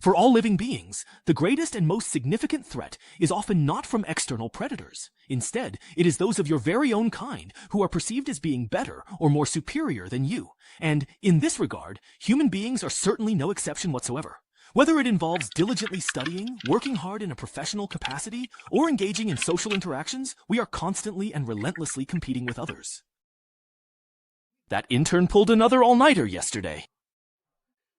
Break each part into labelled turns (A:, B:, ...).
A: For all living beings, the greatest and most significant threat is often not from external predators. Instead, it is those of your very own kind who are perceived as being better or more superior than you. And in this regard, human beings are certainly no exception whatsoever. Whether it involves diligently studying, working hard in a professional capacity, or engaging in social interactions, we are constantly and relentlessly competing with others. That intern pulled another all-nighter yesterday.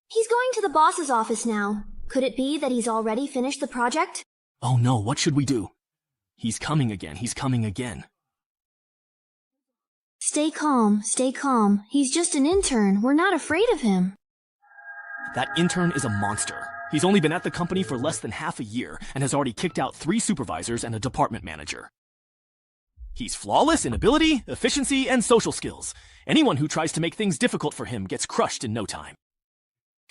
B: He's going to the boss's office now. Could it be that he's already finished the project?
A: Oh no, what should we do? He's coming again, he's coming again.
B: Stay calm, stay calm. He's just an intern. We're not afraid of him.
A: That intern is a monster. He's only been at the company for less than half a year and has already kicked out 3 supervisors and a department manager. He's flawless in ability, efficiency, and social skills. Anyone who tries to make things difficult for him gets crushed in no time.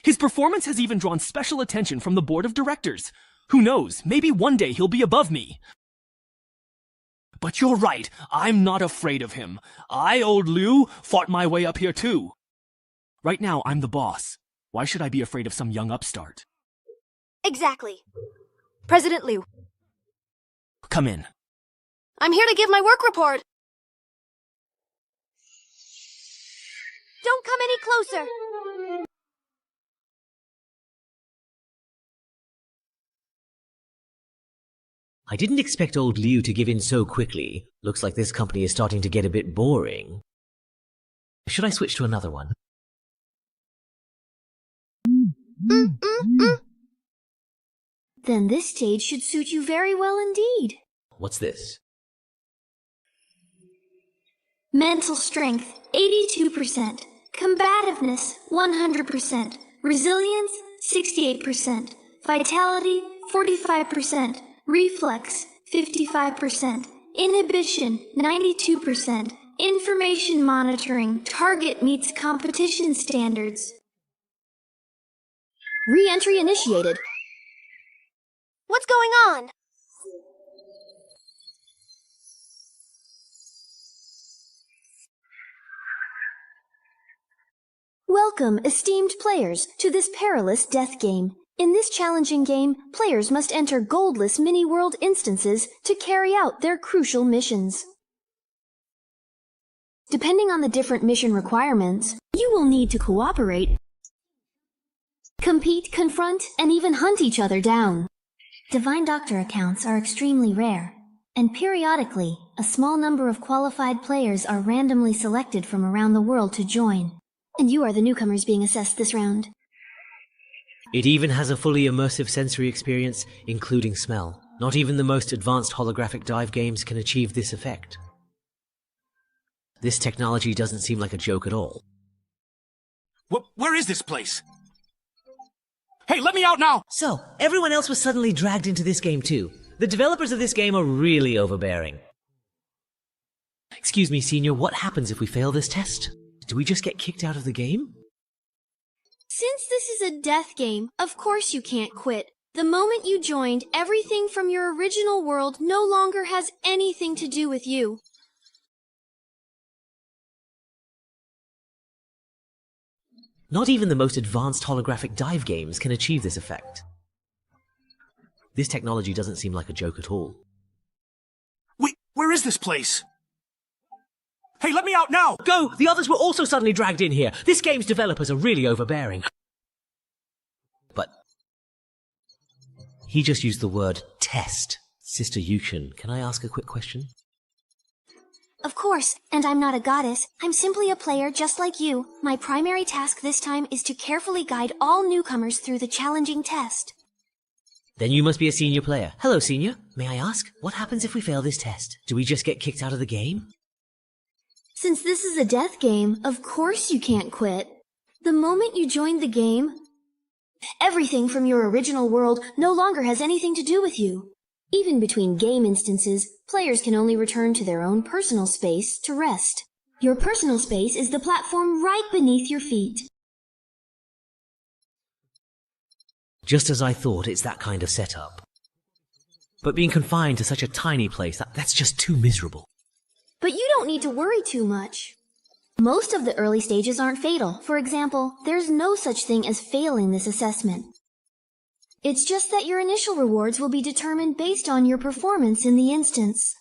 A: His performance has even drawn special attention from the board of directors. Who knows, maybe one day he'll be above me. But you're right, I'm not afraid of him. I, old Liu, fought my way up here too. Right now, I'm the boss. Why should I be afraid of some young upstart?
C: Exactly. President Liu.
A: Come in.
C: I'm here to give my work report. Don't come any closer.
D: I didn't expect old Liu to give in so quickly. Looks like this company is starting to get a bit boring. Should I switch to another one?
B: Then this stage should suit you very well indeed.
D: What's this?
B: Mental strength, 82%. Combativeness, 100%. Resilience, 68%. Vitality, 45%. Reflex, 55%. Inhibition, 92%. Information monitoring. Target meets competition standards. Re-entry initiated.
C: What's going on?
B: Welcome, esteemed players, to this perilous death game. In this challenging game, players must enter goldless mini-world instances to carry out their crucial missions. Depending on the different mission requirements, you will need to cooperate, compete, confront, and even hunt each other down. Divine Doctor accounts are extremely rare, and periodically, a small number of qualified players are randomly selected from around the world to join. And you are the newcomers being assessed this round.
D: It even has a fully immersive sensory experience, including smell. Not even the most advanced holographic dive games can achieve this effect. This technology doesn't seem like a joke at all.
E: Where is this place? Hey, let me out now!
D: So, everyone else was suddenly dragged into this game too. The developers of this game are really overbearing. Excuse me, Senior, what happens if we fail this test? Do we just get kicked out of the game?
B: Since this is a death game, of course you can't quit. The moment you joined, everything from your original world no longer has anything to do with you.
D: Not even the most advanced holographic dive games can achieve this effect. This technology doesn't seem like a joke at all.
E: Wait, where is this place? Hey, let me out now!
D: Go! The others were also suddenly dragged in here. This game's developers are really overbearing. But he just used the word test. Sister Yukshin, can I ask a quick question?
B: Of course, and I'm not a goddess. I'm simply a player just like you. My primary task this time is to carefully guide all newcomers through the challenging test.
D: Then you must be a senior player. Hello, Senior. May I ask, what happens if we fail this test? Do we just get kicked out of the game?
B: Since this is a death game, of course you can't quit. The moment you joined the game, everything from your original world no longer has anything to do with you. Even between game instances, players can only return to their own personal space to rest. Your personal space is the platform right beneath your feet.
D: Just as I thought, it's that kind of setup. But being confined to such a tiny place, that's just too miserable.
B: But you don't need to worry too much. Most of the early stages aren't fatal. For example, there's no such thing as failing this assessment. It's just that your initial rewards will be determined based on your performance in the instance.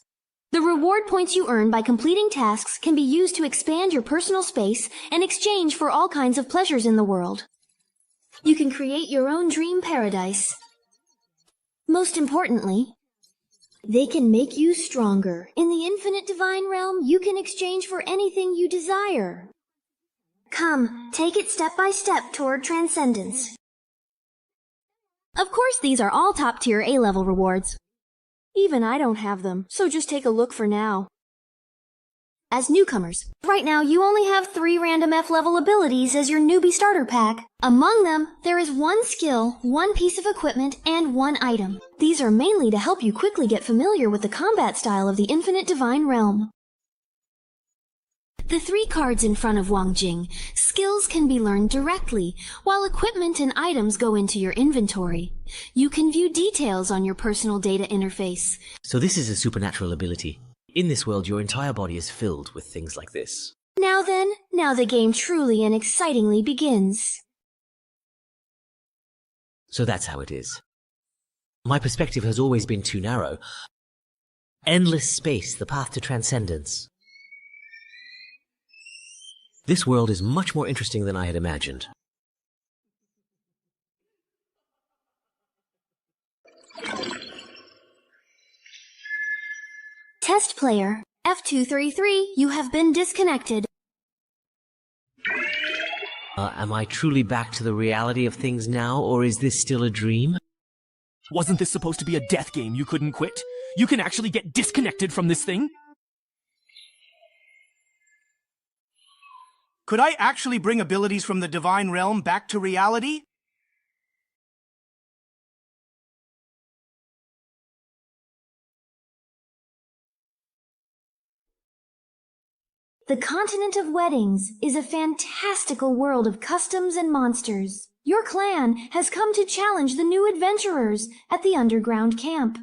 B: The reward points you earn by completing tasks can be used to expand your personal space and exchange for all kinds of pleasures in the world. You can create your own dream paradise. Most importantly, they can make you stronger. In the infinite divine realm, you can exchange for anything you desire. Come, take it step by step toward transcendence. Of course, these are all top-tier A-level rewards. Even I don't have them, so just take a look for now. As newcomers, right now you only have 3 random F-level abilities as your newbie starter pack. Among them, there is 1 skill, 1 piece of equipment, and 1 item. These are mainly to help you quickly get familiar with the combat style of the Infinite Divine Realm. The 3 cards in front of Wang Jing, skills can be learned directly, while equipment and items go into your inventory. You can view details on your personal data interface.
D: So this is a supernatural ability. In this world, your entire body is filled with things like this.
B: Now then, now the game truly and excitingly begins.
D: So that's how it is. My perspective has always been too narrow. Endless space, the path to transcendence. This world is much more interesting than I had imagined.
B: Test player, F233, you have been disconnected.
D: Am I truly back to the reality of things now, or is this still a dream?
A: Wasn't this supposed to be a death game you couldn't quit? You can actually get disconnected from this thing?
E: Could I actually bring abilities from the divine realm back to reality?
B: The continent of weddings is a fantastical world of customs and monsters. Your clan has come to challenge the new adventurers at the underground camp.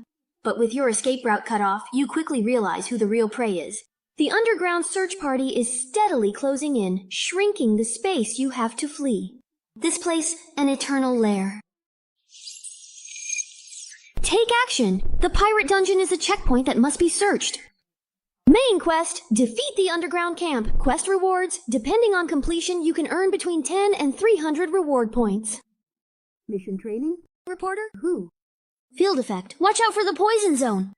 B: But with your escape route cut off, you quickly realize who the real prey is. The underground search party is steadily closing in, shrinking the space you have to flee. This place, an eternal lair. Take action! The pirate dungeon is a checkpoint that must be searched. Main quest, defeat the underground camp. Quest rewards, depending on completion, you can earn between 10 and 300 reward points. Mission training? Reporter? Who? Field effect, watch out for the poison zone.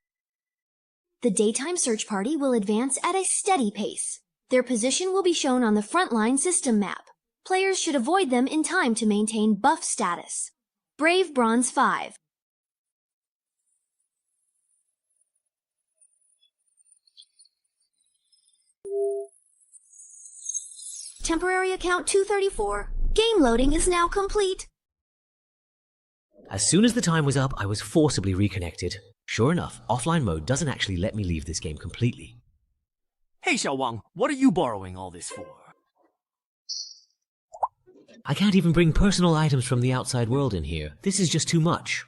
B: The daytime search party will advance at a steady pace. Their position will be shown on the frontline system map. Players should avoid them in time to maintain buff status. Brave Bronze 5. Temporary account 234. Game loading is now complete.
D: As soon as the time was up, I was forcibly reconnected. Sure enough, offline mode doesn't actually let me leave this game completely.
A: Hey Xiao Wang, what are you borrowing all this for?
D: I can't even bring personal items from the outside world in here. This is just too much.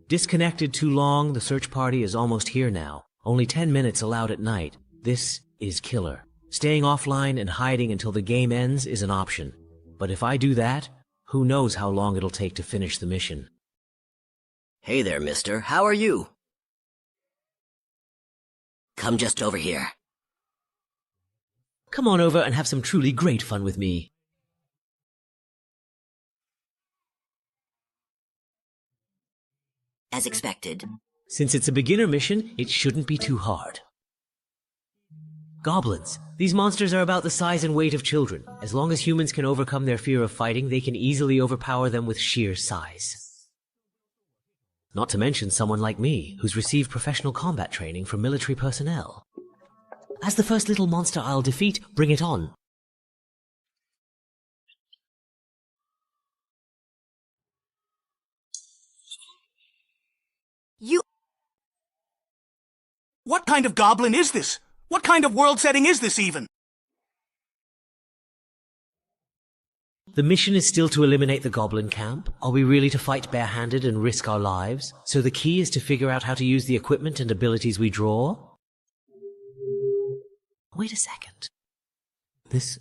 D: Disconnected too long, the search party is almost here now. Only 10 minutes allowed at night. This is killer. Staying offline and hiding until the game ends is an option. But if I do that, who knows how long it'll take to finish the mission.
F: Hey there, mister. How are you? Come just over here.
D: Come on over and have some truly great fun with me.
F: As expected.
D: Since it's a beginner mission, it shouldn't be too hard. Goblins. These monsters are about the size and weight of children. As long as humans can overcome their fear of fighting, they can easily overpower them with sheer size. Not to mention someone like me, who's received professional combat training from military personnel. As the first little monster I'll defeat, bring it on.
E: What kind of goblin is this? What kind of world setting is this even?
D: The mission is still to eliminate the Goblin camp. Are we really to fight barehanded and risk our lives? So the key is to figure out how to use the equipment and abilities we draw? Wait a second. This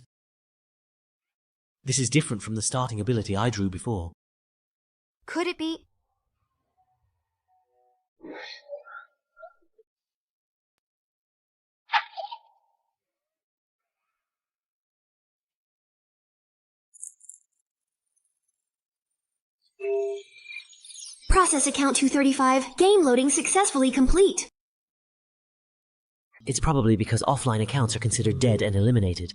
D: This is different from the starting ability I drew before.
C: Could it be?
B: Process account 235. Game loading successfully complete.
D: It's probably because offline accounts are considered dead and eliminated.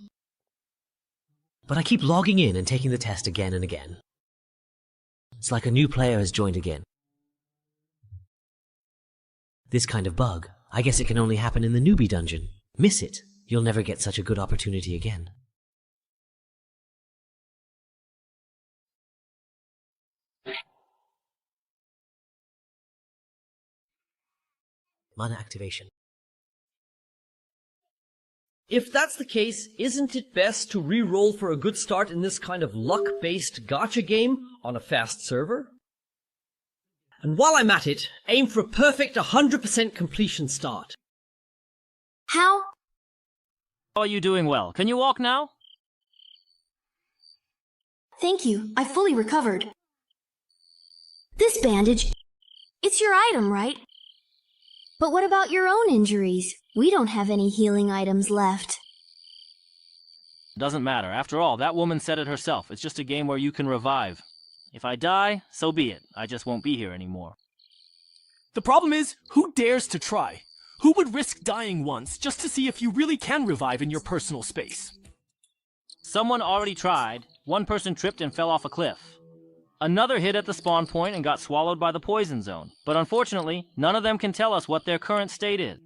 D: But I keep logging in and taking the test again and again. It's like a new player has joined again. This kind of bug, I guess it can only happen in the newbie dungeon. Miss it, you'll never get such a good opportunity again. Mana activation.
G: If that's the case, isn't it best to re-roll for a good start in this kind of luck-based gacha game on a fast server? And while I'm at it, aim for a perfect 100% completion start.
B: How?
A: Are you doing well? Can you walk now?
B: Thank you. I fully recovered. This bandage, it's your item, right? But what about your own injuries? We don't have any healing items left.
A: Doesn't matter. After all, that woman said it herself. It's just a game where you can revive. If I die, so be it. I just won't be here anymore.
E: The problem is, who dares to try? Who would risk dying once just to see if you really can revive in your personal space?
A: Someone already tried. One person tripped and fell off a cliff. Another hit at the spawn point and got swallowed by the poison zone. But unfortunately, none of them can tell us what their current state is.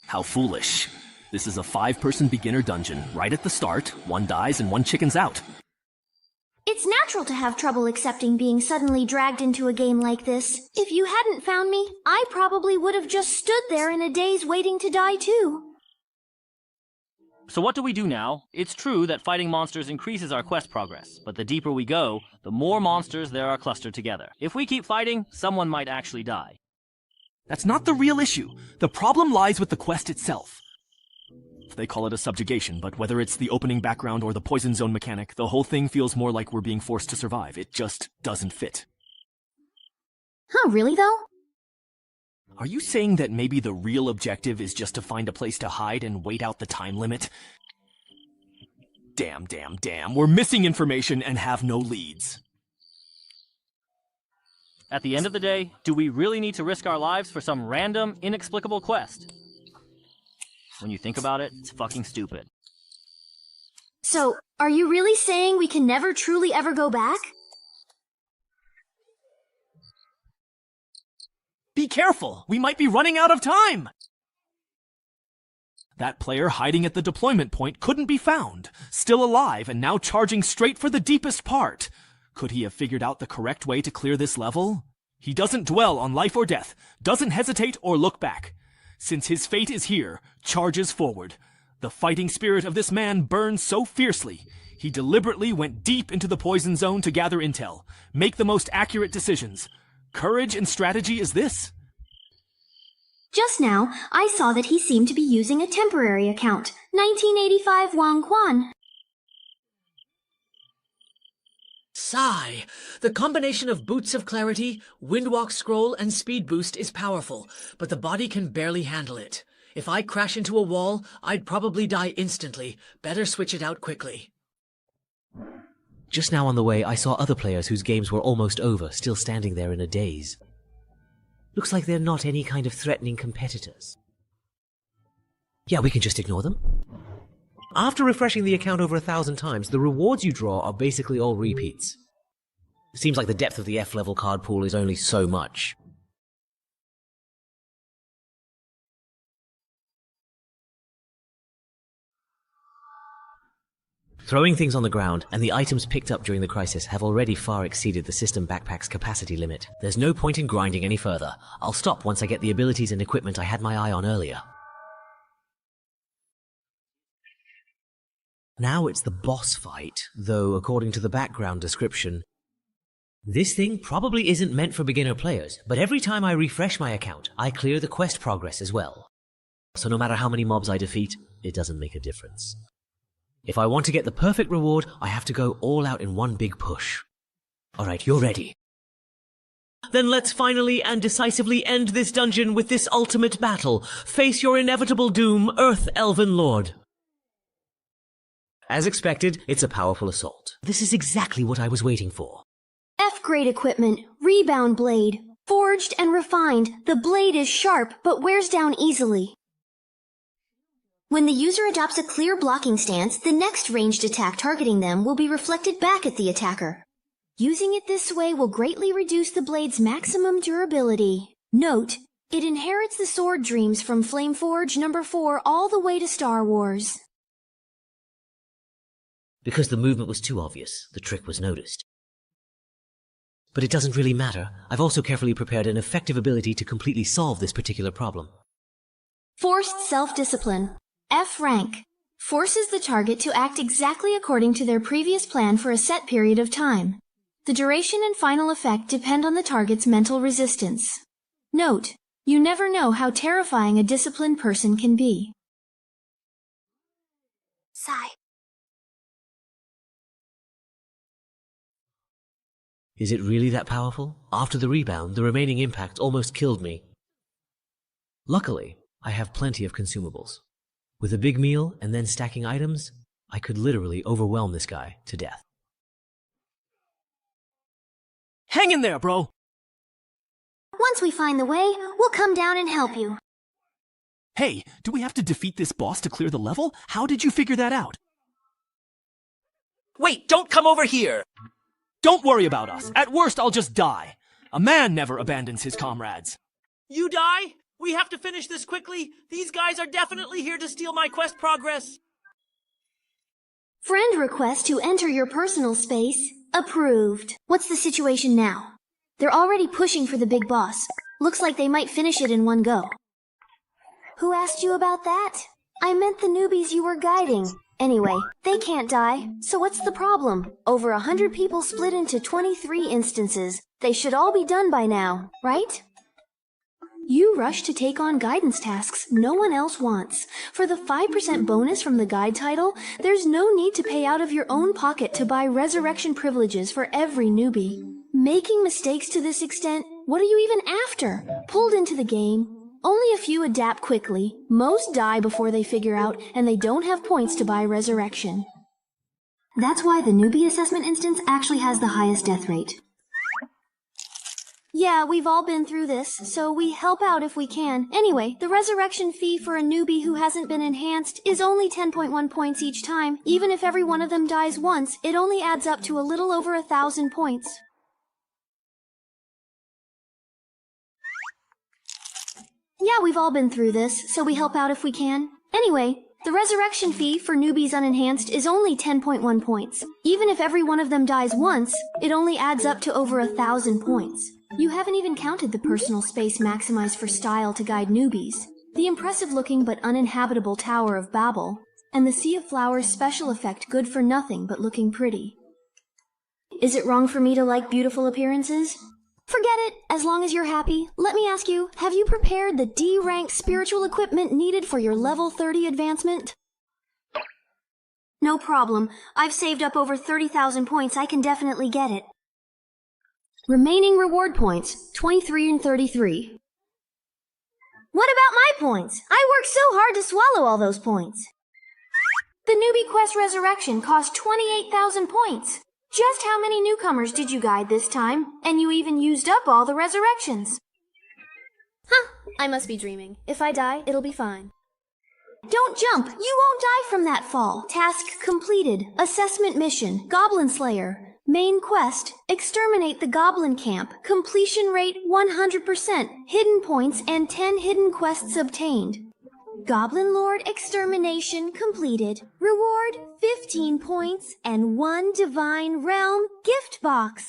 A: How foolish. This is a 5-person beginner dungeon. Right at the start, one dies and one chickens out.
B: It's natural to have trouble accepting being suddenly dragged into a game like this. If you hadn't found me, I probably would have just stood there in a daze waiting to die too.
A: So what do we do now? It's true that fighting monsters increases our quest progress, but the deeper we go, the more monsters there are clustered together. If we keep fighting, someone might actually die.
E: That's not the real issue. The problem lies with the quest itself. They call it a subjugation, but whether it's the opening background or the poison zone mechanic, the whole thing feels more like we're being forced to survive. It just doesn't fit.
B: Huh, really though?
E: Are you saying that maybe the real objective is just to find a place to hide and wait out the time limit? Damn. We're missing information and have no leads.
A: At the end of the day, do we really need to risk our lives for some random, inexplicable quest? When you think about it, it's fucking stupid.
B: So, are you really saying we can never truly ever go back?
E: Be careful! We might be running out of time! That player hiding at the deployment point couldn't be found, still alive and now charging straight for the deepest part. Could he have figured out the correct way to clear this level? He doesn't dwell on life or death, doesn't hesitate or look back. Since his fate is here, charges forward. The fighting spirit of this man burns so fiercely, he deliberately went deep into the poison zone to gather intel, make the most accurate decisions. Courage and strategy is this?
B: Just now, I saw that he seemed to be using a temporary account. 1985 Wang Quan.
H: Sigh. The combination of Boots of Clarity, Windwalk Scroll, and Speed Boost is powerful, but the body can barely handle it. If I crash into a wall, I'd probably die instantly. Better switch it out quickly.
D: Just now on the way, I saw other players whose games were almost over, still standing there in a daze. Looks like they're not any kind of threatening competitors. Yeah, we can just ignore them. After refreshing the account over 1,000 times, the rewards you draw are basically all repeats. Seems like the depth of the F-level card pool is only so much. Throwing things on the ground, and the items picked up during the crisis have already far exceeded the system backpack's capacity limit. There's no point in grinding any further. I'll stop once I get the abilities and equipment I had my eye on earlier. Now it's the boss fight, though according to the background description, this thing probably isn't meant for beginner players, but every time I refresh my account, I clear the quest progress as well. So no matter how many mobs I defeat, it doesn't make a difference. If I want to get the perfect reward, I have to go all out in one big push. Alright, you're ready. Then let's finally and decisively end this dungeon with this ultimate battle. Face your inevitable doom, Earth Elven Lord. As expected, it's a powerful assault. This is exactly what I was waiting for.
B: F-grade equipment, rebound blade. Forged and refined, the blade is sharp but wears down easily. When the user adopts a clear blocking stance, the next ranged attack targeting them will be reflected back at the attacker. Using it this way will greatly reduce the blade's maximum durability. Note, it inherits the sword dreams from Flameforge No. 4 all the way to Star Wars.
D: Because the movement was too obvious, the trick was noticed. But it doesn't really matter. I've also carefully prepared an effective ability to completely solve this particular problem.
B: Forced self-discipline. F rank. Forces the target to act exactly according to their previous plan for a set period of time. The duration and final effect depend on the target's mental resistance. Note, you never know how terrifying a disciplined person can be.
C: Sigh.
D: Is it really that powerful? After the rebound, the remaining impact almost killed me. Luckily, I have plenty of consumables. With a big meal and then stacking items, I could literally overwhelm this guy to death.
A: Hang in there, bro!
B: Once we find the way, we'll come down and help you.
A: Hey, do we have to defeat this boss to clear the level? How did you figure that out?
E: Wait, don't come over here!
A: Don't worry about us. At worst, I'll just die. A man never abandons his comrades.
H: You die? We have to finish this quickly. These guys are definitely here to steal my quest progress.
B: Friend request to enter your personal space. Approved. What's the situation now? They're already pushing for the big boss. Looks like they might finish it in one go. Who asked you about that? I meant the newbies you were guiding. Anyway, they can't die, so what's the problem? Over 100 people split into 23 instances. They should all be done by now, right? You rush to take on guidance tasks no one else wants. For the 5% bonus from the guide title, there's no need to pay out of your own pocket to buy resurrection privileges for every newbie. Making mistakes to this extent, what are you even after? Pulled into the game. Only a few adapt quickly, most die before they figure out, and they don't have points to buy resurrection. That's why the newbie assessment instance actually has the highest death rate. Yeah, we've all been through this, so we help out if we can. Anyway, the resurrection fee for a newbie who hasn't been enhanced is only 10.1 points each time. Even if every one of them dies once, it only adds up to a little over 1,000 points. Yeah, we've all been through this, so we help out if we can. Anyway, the resurrection fee for newbies unenhanced is only 10.1 points. Even if every one of them dies once, it only adds up to over 1,000 points. You haven't even counted the personal space maximized for style to guide newbies, the impressive-looking but uninhabitable Tower of Babel, and the Sea of Flowers special effect good for nothing but looking pretty. Is it wrong for me to like beautiful appearances? Forget it, as long as you're happy. Let me ask you, have you prepared the D-rank spiritual equipment needed for your level 30 advancement? No problem. I've saved up over 30,000 points. I can definitely get it. Remaining reward points, 23 and 33. What about my points? I worked so hard to swallow all those points. The newbie quest resurrection cost 28,000 points. Just how many newcomers did you guide this time? And you even used up all the resurrections. Huh, I must be dreaming. If I die, it'll be fine. Don't jump! You won't die from that fall. Task completed. Assessment mission. Goblin Slayer. Main quest. Exterminate the Goblin camp. Completion rate 100%. Hidden points and 10 hidden quests obtained. Goblin Lord extermination completed. Reward 15 points and 1 Divine Realm gift box.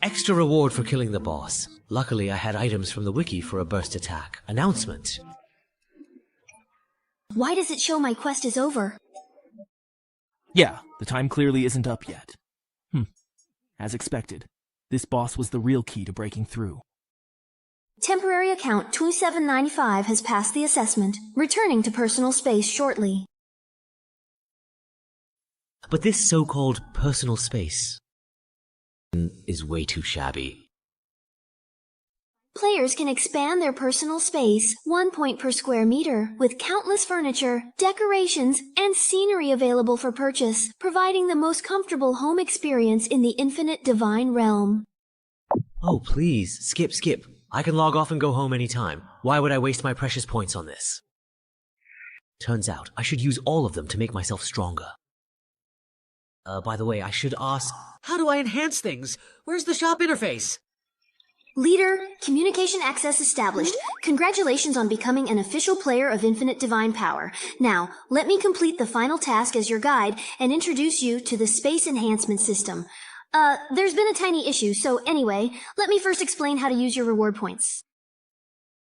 D: Extra reward for killing the boss. Luckily, I had items from the wiki for a burst attack. Announcement.
B: Why does it show my quest is over?
A: Yeah, the time clearly isn't up yet. As expected, this boss was the real key to breaking through.
B: Temporary account 2795 has passed the assessment, returning to personal space shortly.
D: But this so-called personal space is way too shabby.
B: Players can expand their personal space 1 point per square meter with countless furniture, decorations, and scenery available for purchase, providing the most comfortable home experience in the infinite divine realm.
D: Oh, please, skip. I can log off and go home anytime. Why would I waste my precious points on this? Turns out, I should use all of them to make myself stronger. By the way, I should ask...
H: How do I enhance things? Where's the shop interface?
B: Leader, communication access established. Congratulations on becoming an official player of Infinite Divine Power. Now, let me complete the final task as your guide and introduce you to the Space Enhancement System. There's been a tiny issue, so anyway, let me first explain how to use your reward points.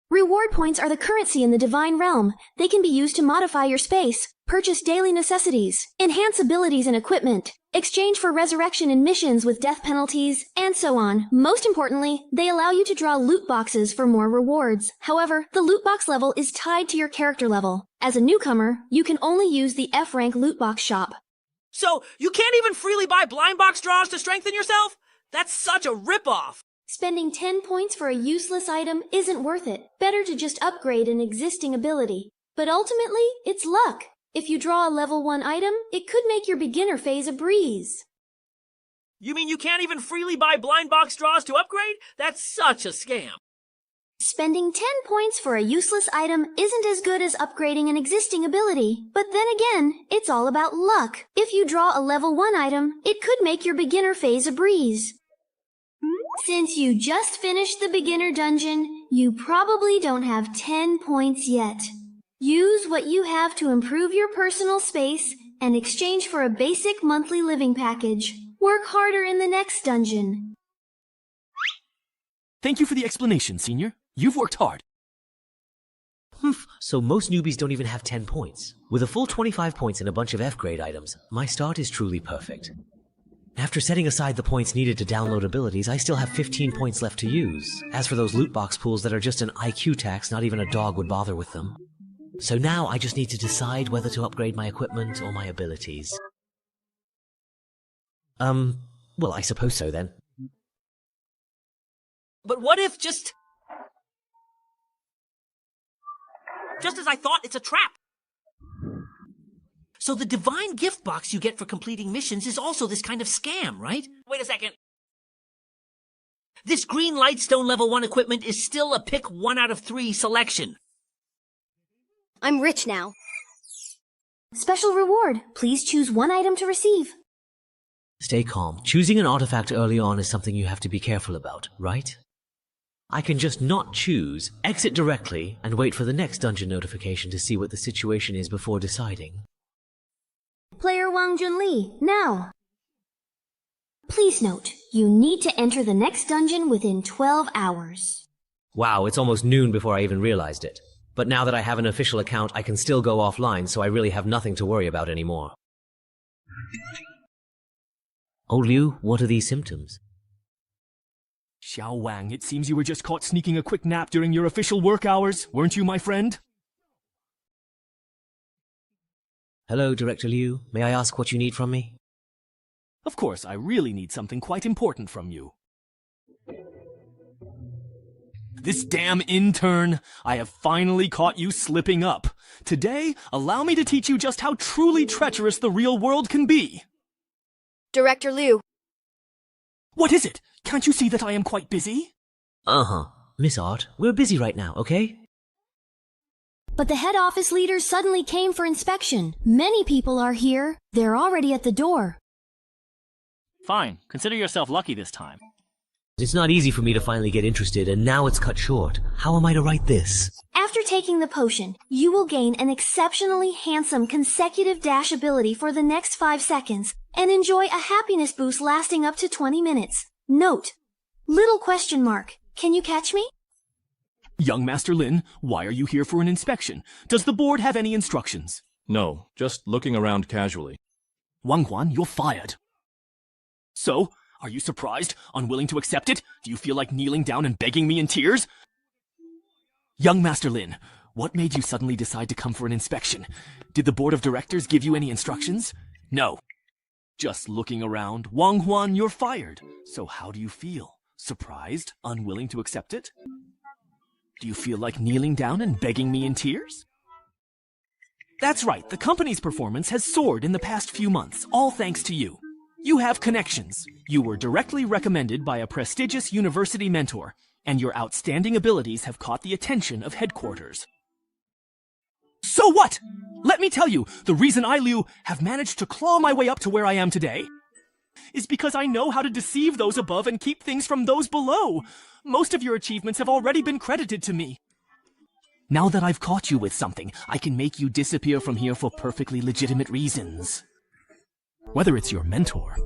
B: Reward points are the currency in the Divine Realm. They can be used to modify your space, purchase daily necessities, enhance abilities and equipment, exchange for resurrection in missions with death penalties, and so on. Most importantly, they allow you to draw loot boxes for more rewards. However, the loot box level is tied to your character level. As a newcomer, you can only use the F-rank loot box shop.
I: So, you can't even freely buy blind box draws to strengthen yourself? That's such a ripoff!
B: Spending 10 points for a useless item isn't worth it. Better to just upgrade an existing ability. But ultimately, it's luck. If you draw a level 1 item, it could make your beginner phase a breeze.
I: You mean you can't even freely buy blind box draws to upgrade? That's such a scam.
B: Spending 10 points for a useless item isn't as good as upgrading an existing ability. But then again, it's all about luck. If you draw a level 1 item, it could make your beginner phase a breeze. Since you just finished the beginner dungeon, you probably don't have 10 points yet. Use what you have to improve your personal space and exchange for a basic monthly living package. Work harder in the next dungeon.
A: Thank you for the explanation, Senior. You've worked hard.
D: So most newbies don't even have 10 points. With a full 25 points and a bunch of F-grade items, my start is truly perfect. After setting aside the points needed to download abilities, I still have 15 points left to use. As for those loot box pools that are just an IQ tax, not even a dog would bother with them. So now I just need to decide whether to upgrade my equipment or my abilities. Well, I suppose so then.
I: But what if just as I thought, it's a trap? So the divine gift box you get for completing missions is also this kind of scam, right? Wait a second. This green lightstone level 1 equipment is still a pick 1 out of 3 selection.
C: I'm rich now.
B: Special reward. Please choose 1 item to receive.
D: Stay calm. Choosing an artifact early on is something you have to be careful about, right? I can just not choose, exit directly, and wait for the next dungeon notification to see what the situation is before deciding.
B: Player Wang Junli, now. Please note, you need to enter the next dungeon within 12 hours.
D: Wow, it's almost noon before I even realized it. But now that I have an official account, I can still go offline, so I really have nothing to worry about anymore. Oh, Liu, what are these symptoms?
A: Xiao Wang, it seems you were just caught sneaking a quick nap during your official work hours, weren't you, my friend?
D: Hello, Director Liu. May I ask what you need from me?
A: Of course, I really need something quite important from you. This damn intern! I have finally caught you slipping up. Today, allow me to teach you just how truly treacherous the real world can be.
C: Director Liu.
A: What is it? Can't you see that I am quite busy?
D: Uh-huh. Miss Art, we're busy right now, okay?
B: But the head office leaders suddenly came for inspection. Many people are here. They're already at the door.
E: Fine. Consider yourself lucky this time.
D: It's not easy for me to finally get interested, and now it's cut short. How am I to write this?
B: After taking the potion, you will gain an exceptionally handsome consecutive dash ability for the next 5 seconds and enjoy a happiness boost lasting up to 20 minutes. Note, little question mark. Can you catch me?
A: Young Master Lin, why are you here for an inspection? Does the board have any instructions?
J: No, just looking around casually.
A: Wang Guan, you're fired. So, are you surprised? Unwilling to accept it? Do you feel like kneeling down and begging me in tears? Young Master Lin, what made you suddenly decide to come for an inspection? Did the board of directors give you any instructions? No.
E: Just looking around, Wang Huan, you're fired. So how do you feel? Surprised? Unwilling to accept it? Do you feel like kneeling down and begging me in tears? That's right, the company's performance has soared in the past few months, all thanks to you. You have connections. You were directly recommended by a prestigious university mentor, and your outstanding abilities have caught the attention of headquarters. So what? Let me tell you, the reason I, Liu, have managed to claw my way up to where I am today is because I know how to deceive those above and keep things from those below. Most of your achievements have already been credited to me. Now that I've caught you with something, I can make you disappear from here for perfectly legitimate reasons. Whether it's your mentor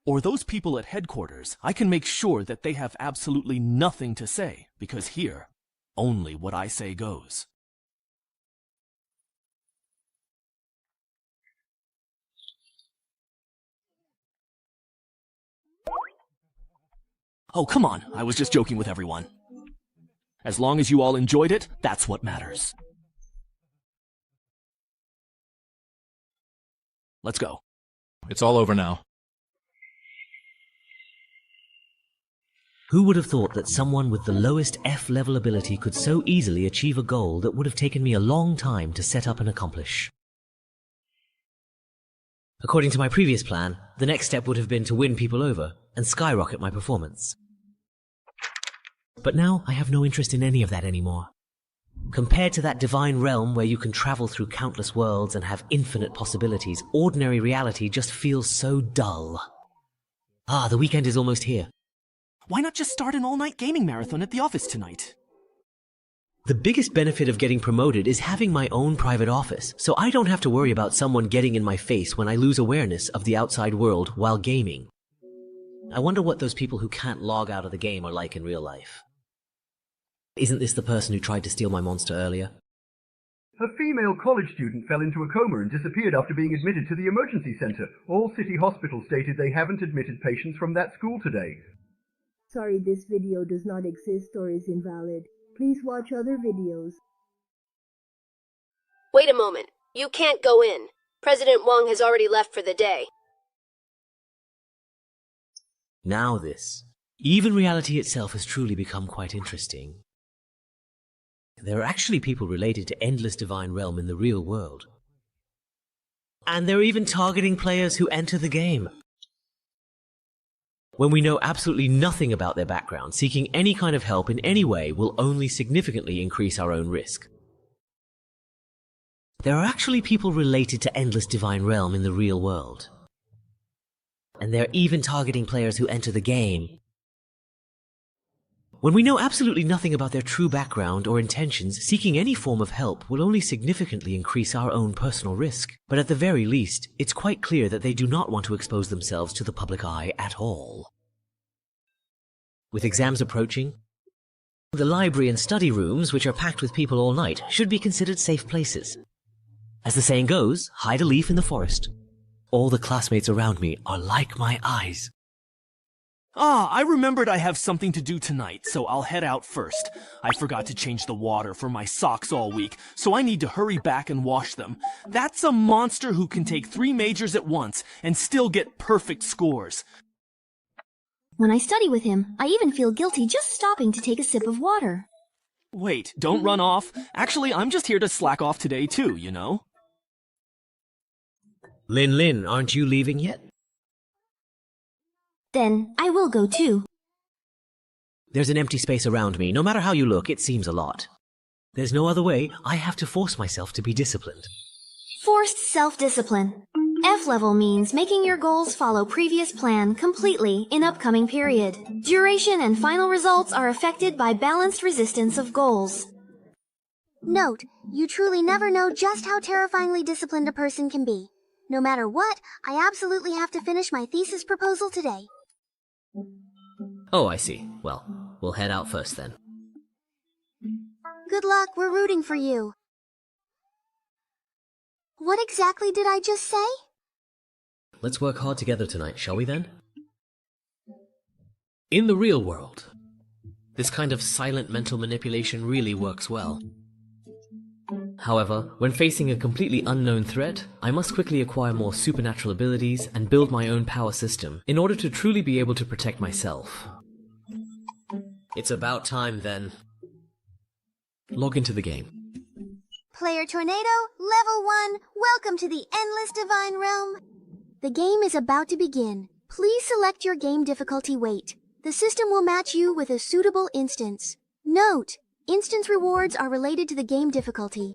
E: or those people at headquarters, I can make sure that they have absolutely nothing to say, because here, only what I say goes. Oh, come on, I was just joking with everyone. As long as you all enjoyed it, that's what matters. Let's go.
J: It's all over now.
D: Who would have thought that someone with the lowest F-level ability could so easily achieve a goal that would have taken me a long time to set up and accomplish? According to my previous plan, the next step would have been to win people over and skyrocket my performance. But now I have no interest in any of that anymore. Compared to that divine realm where you can travel through countless worlds and have infinite possibilities, ordinary reality just feels so dull. Ah, the weekend is almost here.
E: Why not just start an all-night gaming marathon at the office tonight?
D: The biggest benefit of getting promoted is having my own private office, so I don't have to worry about someone getting in my face when I lose awareness of the outside world while gaming. I wonder what those people who can't log out of the game are like in real life. Isn't this the person who tried to steal my monster earlier?
K: A female college student fell into a coma and disappeared after being admitted to the emergency center. All city hospitals stated they haven't admitted patients from that school today.
L: Sorry, this video does not exist or is invalid. Please watch other videos.
C: Wait a moment. You can't go in. President Wang has already left for the day.
D: Now this. Even reality itself has truly become quite interesting. There are actually people related to Endless Divine Realm in the real world. And they're even targeting players who enter the game. When we know absolutely nothing about their background, seeking any kind of help in any way will only significantly increase our own risk. There are actually people related to Endless Divine Realm in the real world. And they're even targeting players who enter the game. When we know absolutely nothing about their true background or intentions, seeking any form of help will only significantly increase our own personal risk. But at the very least, it's quite clear that they do not want to expose themselves to the public eye at all. With exams approaching, the library and study rooms, which are packed with people all night, should be considered safe places. As the saying goes, hide a leaf in the forest. All the classmates around me are like my eyes.
E: Ah, I remembered I have something to do tonight, so I'll head out first. I forgot to change the water for my socks all week, so I need to hurry back and wash them. That's a monster who can take 3 majors at once and still get perfect scores.
B: When I study with him, I even feel guilty just stopping to take a sip of water.
E: Wait, don't run off. Actually, I'm just here to slack off today too, you know?
D: Lin, aren't you leaving yet?
B: Then I will go too.
D: There's an empty space around me. No matter how you look, it seems a lot. There's no other way. I have to force myself to be disciplined.
B: Forced self-discipline. F-level means making your goals follow previous plan completely in upcoming period. Duration and final results are affected by balanced resistance of goals.
M: Note, you truly never know just how terrifyingly disciplined a person can be. No matter what, I absolutely have to finish my thesis proposal today.
D: Oh, I see. Well, we'll head out first then.
M: Good luck, we're rooting for you. What exactly did I just say?
D: Let's work hard together tonight, shall we then? In the real world, this kind of silent mental manipulation really works well. However, when facing a completely unknown threat, I must quickly acquire more supernatural abilities and build my own power system in order to truly be able to protect myself. It's about time then. Log into the game.
M: Player Tornado, Level 1, welcome to the Endless Divine Realm. The game is about to begin. Please select your game difficulty weight. The system will match you with a suitable instance. Note, instance rewards are related to the game difficulty.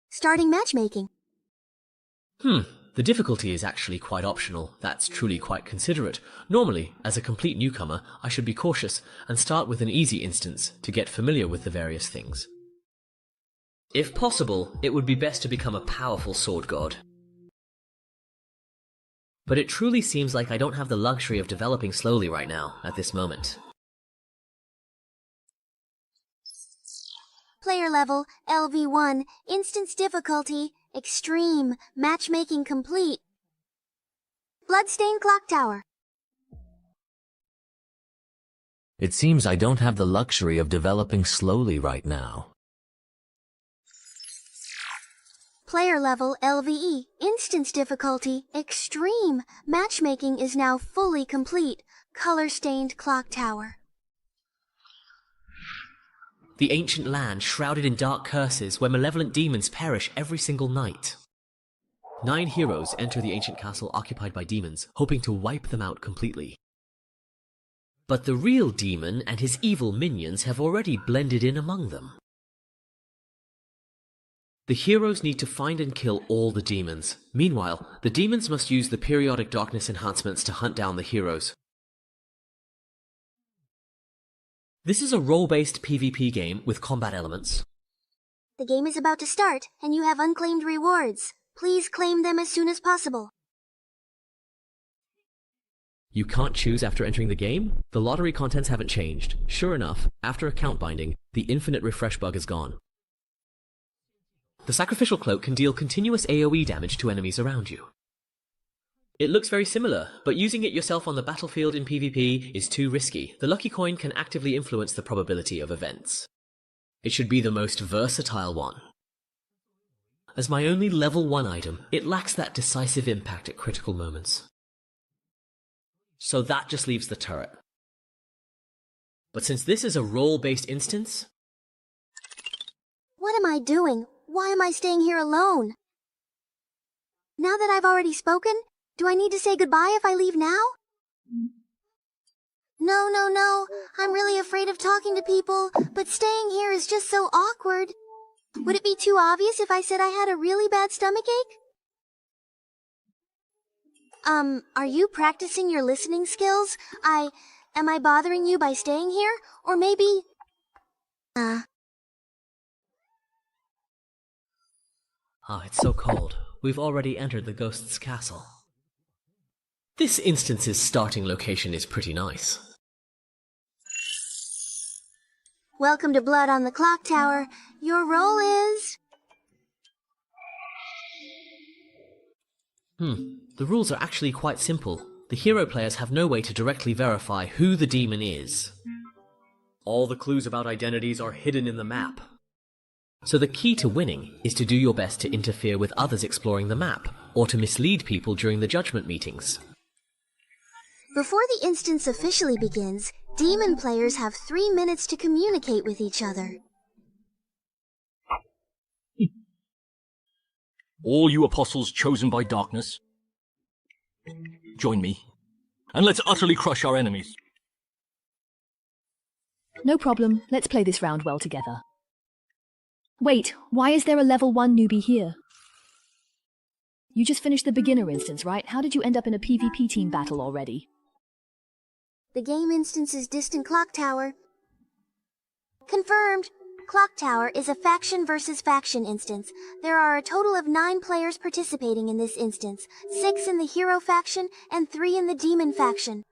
M: Starting matchmaking.
D: The difficulty is actually quite optional. That's truly quite considerate. Normally, as a complete newcomer, I should be cautious and start with an easy instance to get familiar with the various things. If possible, it would be best to become a powerful sword god. But it truly seems like I don't have the luxury of developing slowly right now, at this moment.
M: Player level, LV1, instance difficulty, extreme, matchmaking complete. Bloodstained Clock Tower.
N: It seems I don't have the luxury of developing slowly right now.
M: Player level, LVE, instance difficulty, extreme, matchmaking is now fully complete. Color-stained Clock Tower.
D: The ancient land shrouded in dark curses where malevolent demons perish every single night. 9 heroes enter the ancient castle occupied by demons, hoping to wipe them out completely. But the real demon and his evil minions have already blended in among them. The heroes need to find and kill all the demons. Meanwhile, the demons must use the periodic darkness enhancements to hunt down the heroes. This is a role-based PvP game with combat elements.
M: The game is about to start, and you have unclaimed rewards. Please claim them as soon as possible.
D: You can't choose after entering the game? The lottery contents haven't changed. Sure enough, after account binding, the infinite refresh bug is gone. The sacrificial cloak can deal continuous AoE damage to enemies around you. It looks very similar, but using it yourself on the battlefield in PvP is too risky. The lucky coin can actively influence the probability of events. It should be the most versatile one. As my only level 1 item, it lacks that decisive impact at critical moments. So that just leaves the turret. But since this is a role-based instance...
M: What am I doing? Why am I staying here alone? Now that I've already spoken, do I need to say goodbye if I leave now? No. I'm really afraid of talking to people, but staying here is just so awkward. Would it be too obvious if I said I had a really bad stomachache? Are you practicing your listening skills? Am I bothering you by staying here? Or maybe...
D: it's so cold. We've already entered the ghost's castle. This instance's starting location is pretty nice.
M: Welcome to Blood on the Clock Tower. Your role is...
D: The rules are actually quite simple. The hero players have no way to directly verify who the demon is. All the clues about identities are hidden in the map. So the key to winning is to do your best to interfere with others exploring the map, or to mislead people during the judgment meetings.
M: Before the instance officially begins, demon players have 3 minutes to communicate with each other.
E: All you apostles chosen by darkness, join me, and let's utterly crush our enemies.
O: No problem. Let's play this round well together. Wait, why is there a level 1 newbie here? You just finished the beginner instance, right? How did you end up in a PvP team battle already?
M: The game instance is Distant Clock Tower. Confirmed! Clock Tower is a faction versus faction instance. There are a total of 9 players participating in this instance, 6 in the hero faction and 3 in the demon faction.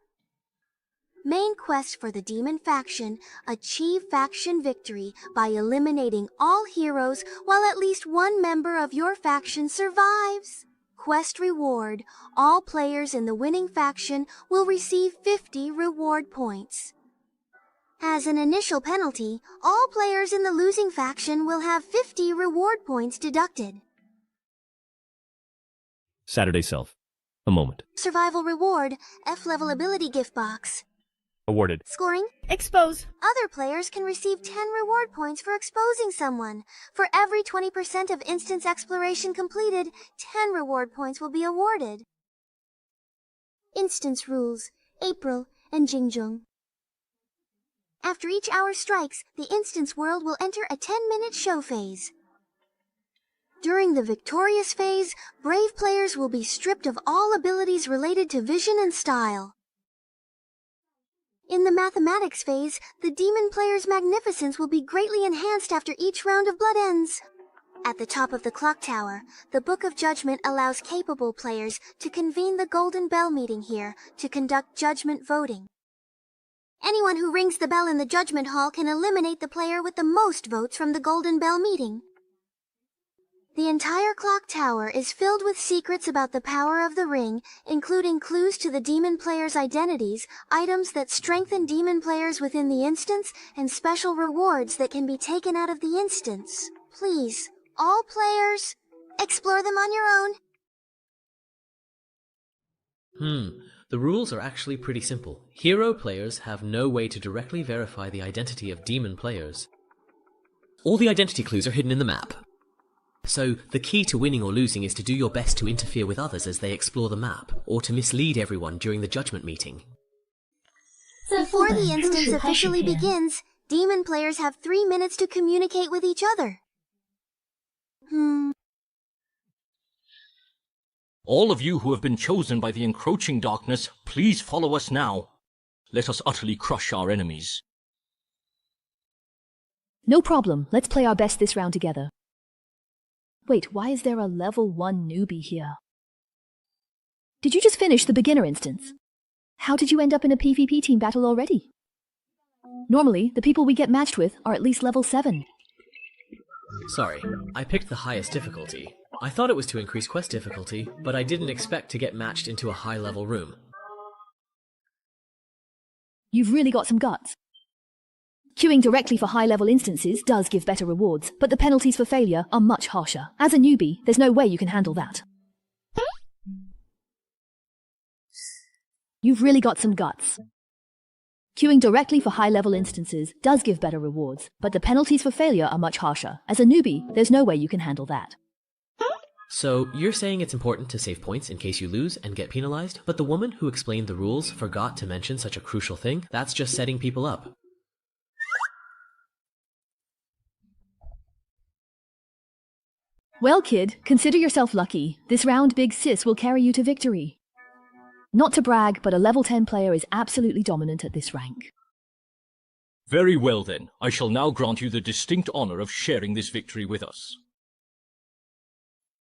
M: Main quest for the demon faction: achieve faction victory by eliminating all heroes while at least 1 member of your faction survives. Quest reward: all players in the winning faction will receive 50 reward points. As an initial penalty, all players in the losing faction will have 50 reward points deducted.
J: Saturday Self. A moment.
M: Survival reward, F-level ability gift box.
J: Awarded.
M: Scoring?
P: Expose.
M: Other players can receive 10 reward points for exposing someone. For every 20% of instance exploration completed, 10 reward points will be awarded. Instance rules, April and Jingjung. After each hour strikes, the instance world will enter a 10-minute show phase. During the victorious phase, brave players will be stripped of all abilities related to vision and style. In the mathematics phase, the demon player's magnificence will be greatly enhanced after each round of blood ends. At the top of the clock tower, the Book of Judgment allows capable players to convene the Golden Bell meeting here to conduct judgment voting. Anyone who rings the bell in the Judgment Hall can eliminate the player with the most votes from the Golden Bell meeting. The entire clock tower is filled with secrets about the power of the ring, including clues to the demon players' identities, items that strengthen demon players within the instance, and special rewards that can be taken out of the instance. Please, all players, explore them on your own.
D: The rules are actually pretty simple. Hero players have no way to directly verify the identity of demon players. All the identity clues are hidden in the map. So, the key to winning or losing is to do your best to interfere with others as they explore the map, or to mislead everyone during the judgment meeting.
M: Before the instance officially begins, demon players have 3 minutes to communicate with each other.
E: All of you who have been chosen by the encroaching darkness, please follow us now. Let us utterly crush our enemies.
O: No problem. Let's play our best this round together. Wait, why is there a level 1 newbie here? Did you just finish the beginner instance? How did you end up in a PvP team battle already? Normally, the people we get matched with are at least level 7.
D: Sorry, I picked the highest difficulty. I thought it was to increase quest difficulty, but I didn't expect to get matched into a high-level room.
O: You've really got some guts. Queuing directly for high-level instances does give better rewards, but the penalties for failure are much harsher. As a newbie, there's no way you can handle that. You've really got some guts. Queuing directly for high-level instances does give better rewards, but the penalties for failure are much harsher. As a newbie, there's no way you can handle that.
D: So, you're saying it's important to save points in case you lose and get penalized, but the woman who explained the rules forgot to mention such a crucial thing? That's just setting people up.
O: Well, kid, consider yourself lucky. This round Big Sis will carry you to victory. Not to brag, but a level 10 player is absolutely dominant at this rank.
E: Very well then, I shall now grant you the distinct honor of sharing this victory with us.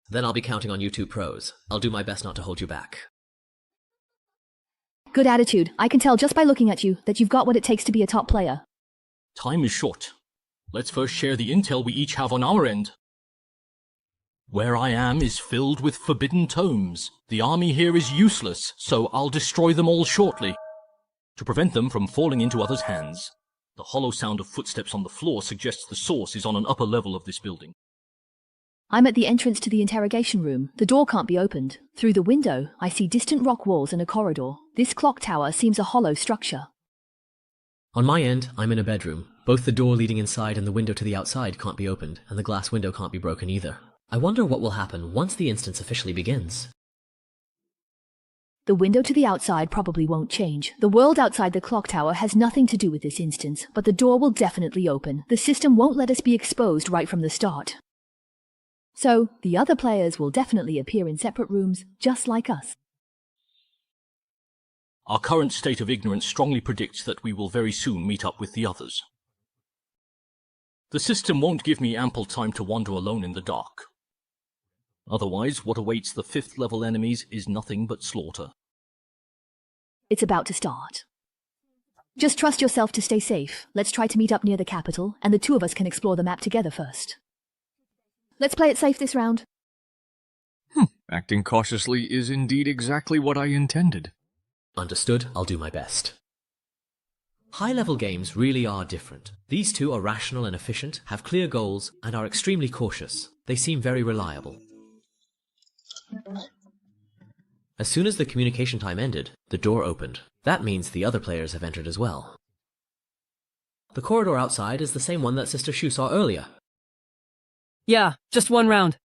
D: Then I'll be counting on you two pros. I'll do my best not to hold you back.
O: Good attitude. I can tell just by looking at you that you've got what it takes to be a top player.
E: Time is short. Let's first share the intel we each have on our end. Where I am is filled with forbidden tomes. The army here is useless, so I'll destroy them all shortly, to prevent them from falling into others' hands. The hollow sound of footsteps on the floor suggests the source is on an upper level of this building.
O: I'm at the entrance to the interrogation room. The door can't be opened. Through the window, I see distant rock walls and a corridor. This clock tower seems a hollow structure.
D: On my end, I'm in a bedroom. Both the door leading inside and the window to the outside can't be opened, and the glass window can't be broken either. I wonder what will happen once the instance officially begins.
O: The window to the outside probably won't change. The world outside the clock tower has nothing to do with this instance, but the door will definitely open. The system won't let us be exposed right from the start. So, the other players will definitely appear in separate rooms, just like us.
E: Our current state of ignorance strongly predicts that we will very soon meet up with the others. The system won't give me ample time to wander alone in the dark. Otherwise, what awaits the 5th level enemies is nothing but slaughter.
O: It's about to start. Just trust yourself to stay safe. Let's try to meet up near the capital, and the two of us can explore the map together first. Let's play it safe this round.
J: Acting cautiously is indeed exactly what I intended.
D: Understood. I'll do my best. High-level games really are different. These two are rational and efficient, have clear goals, and are extremely cautious. They seem very reliable. As soon as the communication time ended, the door opened. That means the other players have entered as well. The corridor outside is the same one that Sister Shu saw earlier.
P: Yeah, just one round.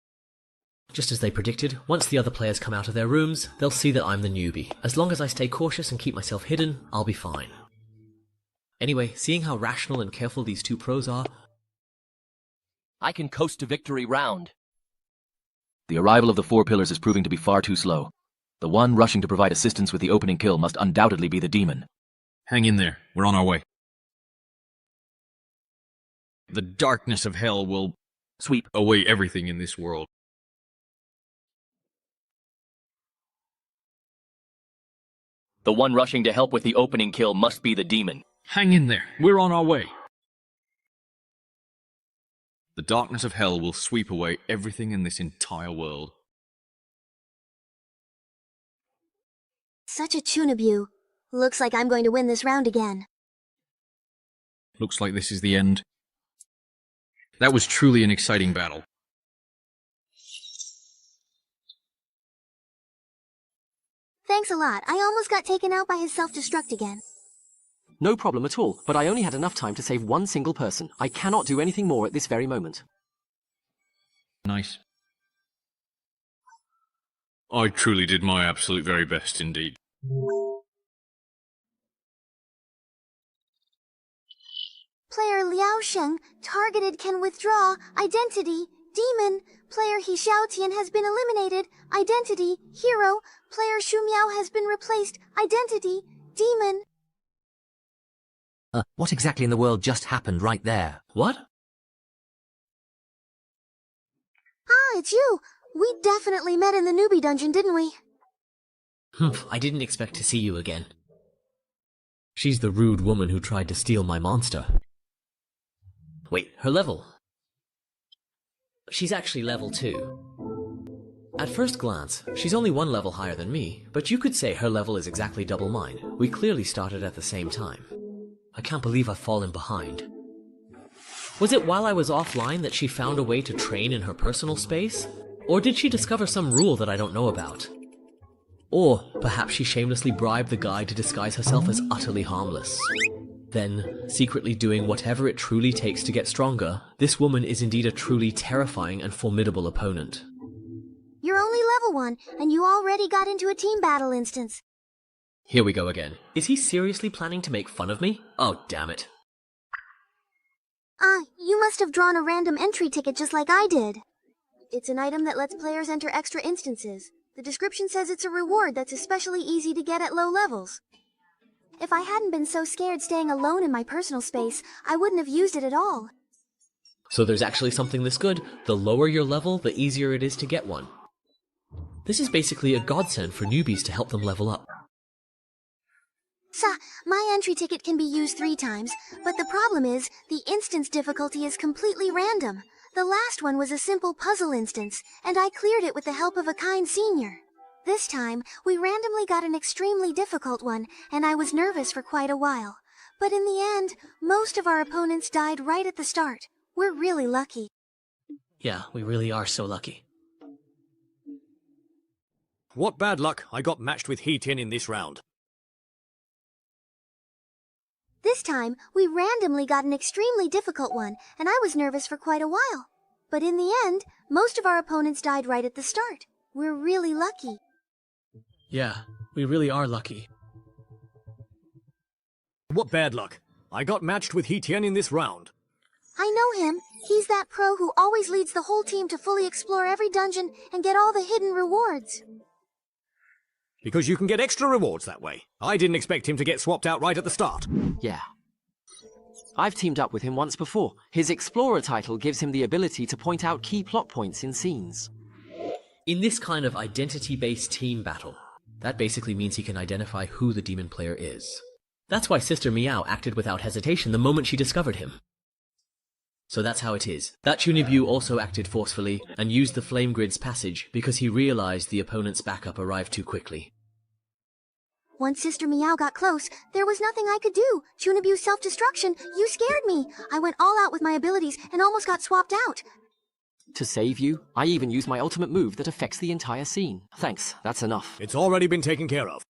D: Just as they predicted, once the other players come out of their rooms, they'll see that I'm the newbie. As long as I stay cautious and keep myself hidden, I'll be fine. Anyway, seeing how rational and careful these two pros are,
Q: I can coast to victory round. The arrival of the four pillars is proving to be far too slow. The one rushing to provide assistance with the opening kill must undoubtedly be the demon.
J: Hang in there. We're on our way. The darkness of hell will
Q: sweep
J: away everything in this world.
Q: The one rushing to help with the opening kill must be the demon.
J: Hang in there. We're on our way. The darkness of hell will sweep away everything in this entire world.
M: Such a Chunabu. Looks like I'm going to win this round again.
J: Looks like this is the end. That was truly an exciting battle.
M: Thanks a lot. I almost got taken out by his self-destruct again.
R: No problem at all, but I only had enough time to save one single person. I cannot do anything more at this very moment.
J: Nice. I truly did my absolute very best indeed.
M: Player Liao Sheng, targeted, can withdraw. Identity, demon. Player He Xiaotian has been eliminated. Identity, hero. Player Shu Miao has been replaced. Identity, demon.
N: What exactly in the world just happened right there?
D: What?
M: Ah, it's you. We definitely met in the newbie dungeon, didn't we?
D: Humph, I didn't expect to see you again. She's the rude woman who tried to steal my monster. Wait, her level? She's actually level 2. At first glance, she's only one level higher than me, but you could say her level is exactly double mine. We clearly started at the same time. I can't believe I've fallen behind. Was it while I was offline that she found a way to train in her personal space? Or did she discover some rule that I don't know about? Or perhaps she shamelessly bribed the guy to disguise herself as utterly harmless. Then, secretly doing whatever it truly takes to get stronger, this woman is indeed a truly terrifying and formidable opponent.
M: You're only level 1, and you already got into a team battle instance.
D: Here we go again. Is he seriously planning to make fun of me? Oh, damn it.
M: You must have drawn a random entry ticket just like I did. It's an item that lets players enter extra instances. The description says it's a reward that's especially easy to get at low levels. If I hadn't been so scared staying alone in my personal space, I wouldn't have used it at all.
D: So there's actually something this good. The lower your level, the easier it is to get one. This is basically a godsend for newbies to help them level up.
M: My entry ticket can be used 3 times, but the problem is, the instance difficulty is completely random. The last one was a simple puzzle instance, and I cleared it with the help of a kind senior. This time, we randomly got an extremely difficult one, and I was nervous for quite a while. But in the end, most of our opponents died right at the start. We're really lucky.
D: Yeah, we really are so lucky.
A: What bad luck, I got matched with He Tian in this round.
M: This time, we randomly got an extremely difficult one, and I was nervous for quite a while. But in the end, most of our opponents died right at the start. We're really lucky.
H: Yeah, we really are lucky.
A: What bad luck, I got matched with He Tian in this round.
M: I know him. He's that pro who always leads the whole team to fully explore every dungeon and get all the hidden rewards.
A: Because you can get extra rewards that way. I didn't expect him to get swapped out right at the start.
R: Yeah. I've teamed up with him once before. His Explorer title gives him the ability to point out key plot points in scenes.
D: In this kind of identity-based team battle, that basically means he can identify who the demon player is. That's why Sister Meow acted without hesitation the moment she discovered him. So that's how it is. That Chunibu also acted forcefully and used the Flame Grid's passage because he realized the opponent's backup arrived too quickly.
M: Once Sister Meow got close, there was nothing I could do. Chunabu's self-destruction, you scared me. I went all out with my abilities and almost got swapped out.
R: To save you, I even used my ultimate move that affects the entire scene. Thanks, that's enough.
S: It's already been taken care of.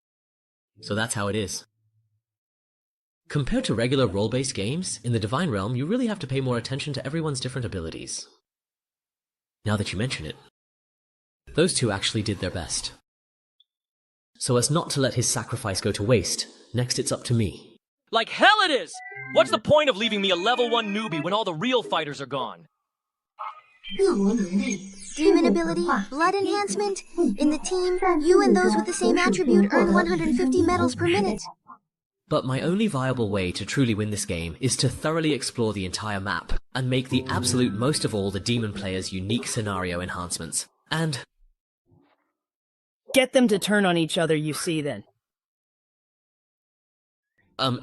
D: So that's how it is. Compared to regular role-based games, in the Divine Realm you really have to pay more attention to everyone's different abilities. Now that you mention it, those two actually did their best. So as not to let his sacrifice go to waste, next it's up to me.
I: Like hell it is! What's the point of leaving me a level 1 newbie when all the real fighters are gone?
M: Demon ability, blood enhancement. In the team, you and those with the same attribute earn 150 medals per minute.
D: But my only viable way to truly win this game is to thoroughly explore the entire map, and make the absolute most of all the demon player's unique scenario enhancements. And
P: get them to turn on each other, you see, then.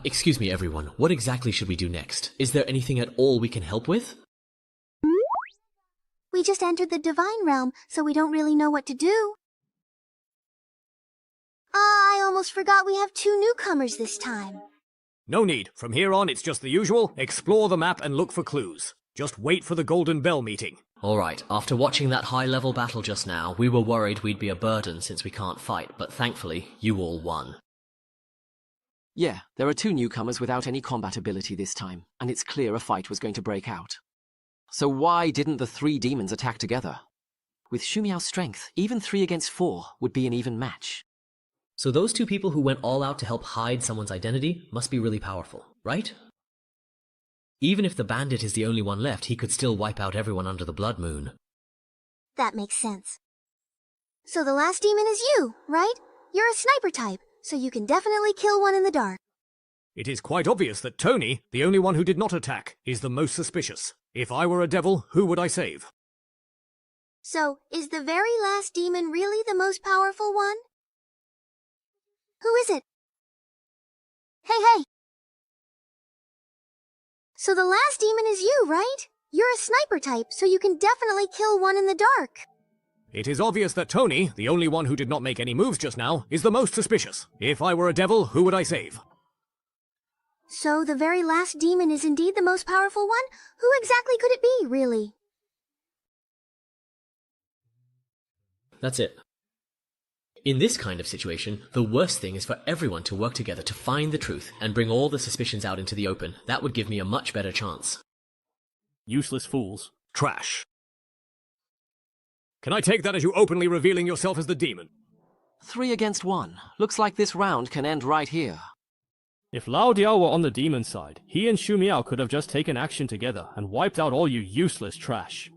D: Excuse me everyone, what exactly should we do next? Is there anything at all we can help with?
M: We just entered the Divine Realm, so we don't really know what to do. I almost forgot we have 2 newcomers this time.
S: No need. From here on, it's just the usual. Explore the map and look for clues. Just wait for the Golden Bell meeting.
D: Alright, after watching that high-level battle just now, we were worried we'd be a burden since we can't fight, but thankfully, you all won.
R: Yeah, there are 2 newcomers without any combat ability this time, and it's clear a fight was going to break out. So why didn't the 3 demons attack together? With Shumiao's strength, even 3 against 4 would be an even match.
D: So those 2 people who went all out to help hide someone's identity must be really powerful, right? Even if the bandit is the only one left, he could still wipe out everyone under the Blood Moon.
M: That makes sense. So the last demon is you, right? You're a sniper type, so you can definitely kill one in the dark.
S: It is quite obvious that Tony, the only one who did not attack, is the most suspicious. If I were a devil, who would I save?
M: So, is the very last demon really the most powerful one? Who is it? Hey! So the last demon is you, right? You're a sniper type, so you can definitely kill one in the dark.
S: It is obvious that Tony, the only one who did not make any moves just now, is the most suspicious. If I were a devil, who would I save?
M: So the very last demon is indeed the most powerful one? Who exactly could it be, really?
D: That's it. In this kind of situation, the worst thing is for everyone to work together to find the truth and bring all the suspicions out into the open. That would give me a much better chance.
E: Useless fools.
S: Trash. Can I take that as you openly revealing yourself as the demon?
R: 3 against 1. Looks like this round can end right here.
E: If Lao Diao were on the demon side, he and Xu Miao could have just taken action together and wiped out all you useless trash.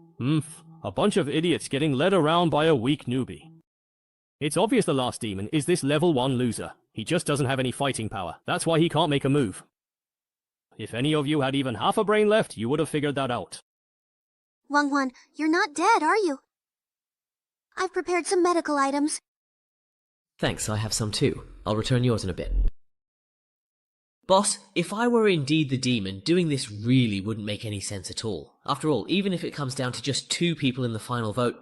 E: A bunch of idiots getting led around by a weak newbie. It's obvious the last demon is this level 1 loser. He just doesn't have any fighting power. That's why he can't make a move. If any of you had even half a brain left, you would have figured that out.
M: Wang, you're not dead, are you? I've prepared some medical items.
D: Thanks, I have some too. I'll return yours in a bit. Boss, if I were indeed the demon, doing this really wouldn't make any sense at all. After all, even if it comes down to just 2 people in the final vote,